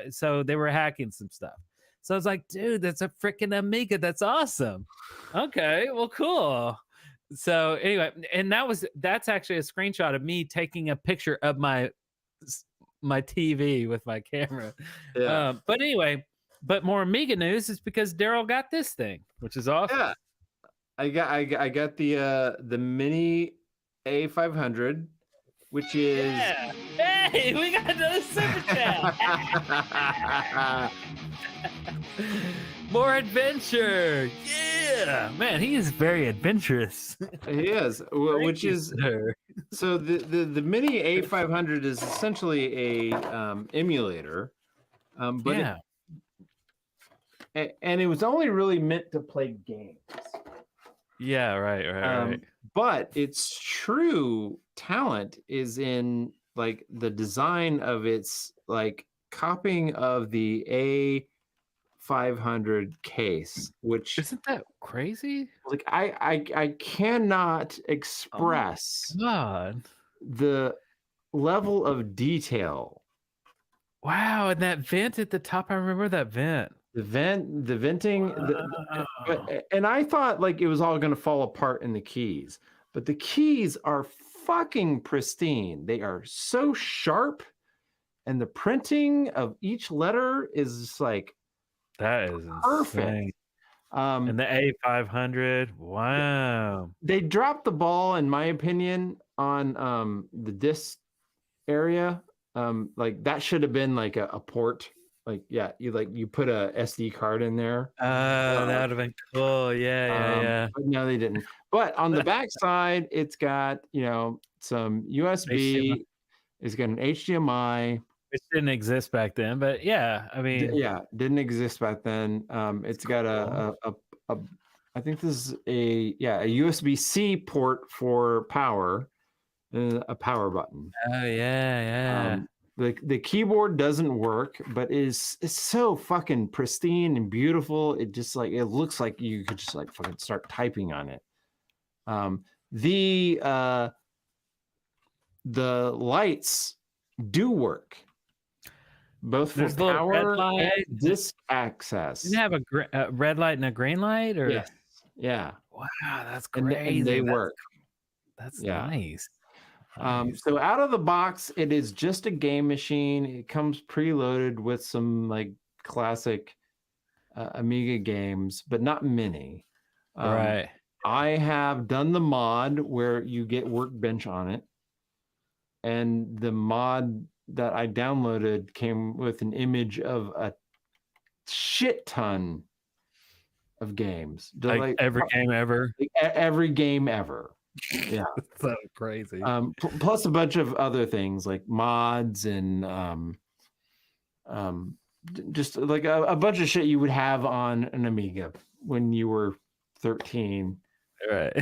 so they were hacking some stuff. So I was like, dude, that's a freaking Amiga. That's awesome. Okay, well, cool. So anyway, and that's actually a screenshot of me taking a picture of my TV with my camera. But anyway, but more Amiga news is because Darrell got this thing, which is awesome. Yeah, I got the mini A500, which is Hey, we got another super chat. More adventure. Yeah, man, he is very adventurous. He is, which is so the mini A500 is essentially a emulator, but and it was only really meant to play games. Yeah, right. But its true talent is in like the design of its like copying of the A500 case, which isn't that crazy? Like I cannot express the level of detail. Wow, and that vent at the top, I remember that vent. The venting, and I thought like it was all going to fall apart in the keys, but the keys are fucking pristine. They are so sharp, and the printing of each letter is just like that is perfect. Insane. And the A500, wow. They dropped the ball, in my opinion, on the disc area. Like that should have been like a port. Like, you put a SD card in there. That would have been cool. Yeah. But no, they didn't. But on the back side, it's got, some USB. It's got an HDMI. It didn't exist back then, but yeah, I mean. Yeah, didn't exist back then. It's got I think this is a USB-C port for power and a power button. Oh, yeah. The keyboard doesn't work, but it's so fucking pristine and beautiful. It just like it looks like you could just like fucking start typing on it. The lights do work, both for power and disk access. Didn't have a red light and a green light, or yeah. Wow, that's crazy. And they work. That's nice. So out of the box, it is just a game machine. It comes preloaded with some like classic Amiga games, but not many. Right. I have done the mod where you get Workbench on it, and the mod that I downloaded came with an image of a shit ton of games. Like every game ever. Every game ever. Yeah, so crazy. Plus a bunch of other things like mods and just like a bunch of shit you would have on an Amiga when you were 13. Right.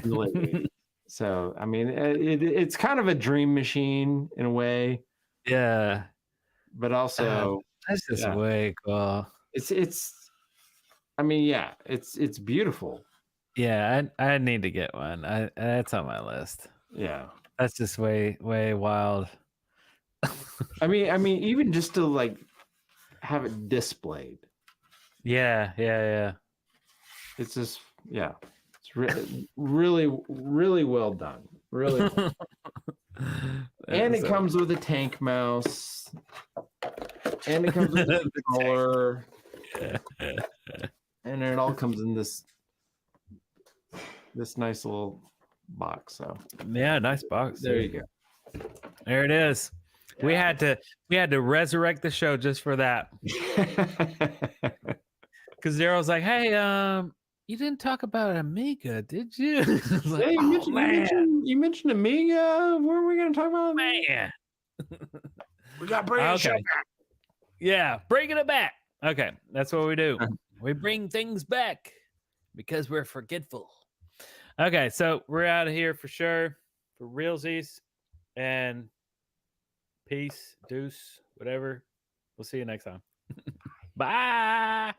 So I mean, it's kind of a dream machine in a way. Yeah. But also, that's just way cool. It's. I mean, yeah, it's beautiful. Yeah, I need to get one. That's on my list. Yeah. That's just way wild. I mean, even just to like have it displayed. Yeah. It's just it's really well done. Really. Well. And it comes with a tank mouse. And it comes with a controller. And it all comes in this nice little box. So yeah, nice box. There you go. There it is. Yeah. We had to resurrect the show just for that. Because Darrell's like, hey, you didn't talk about Amiga, did you? Like, hey, you mentioned Amiga. What are we going to talk about? Man. We got to bring the show back. Yeah, bringing it back. Okay, that's what we do. We bring things back because we're forgetful. Okay, so we're out of here for sure, for realsies, and peace, deuce, whatever. We'll see you next time. Bye.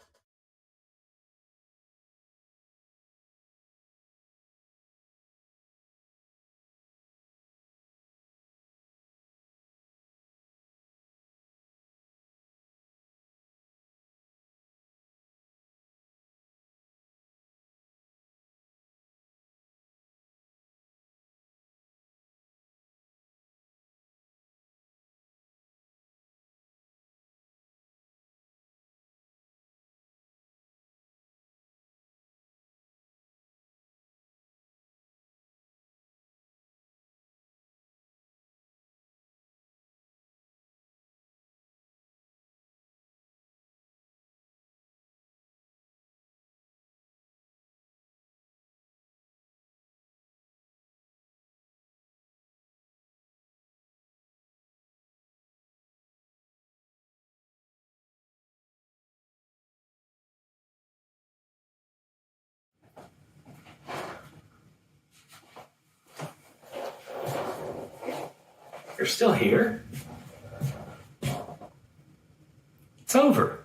You're still here? It's over.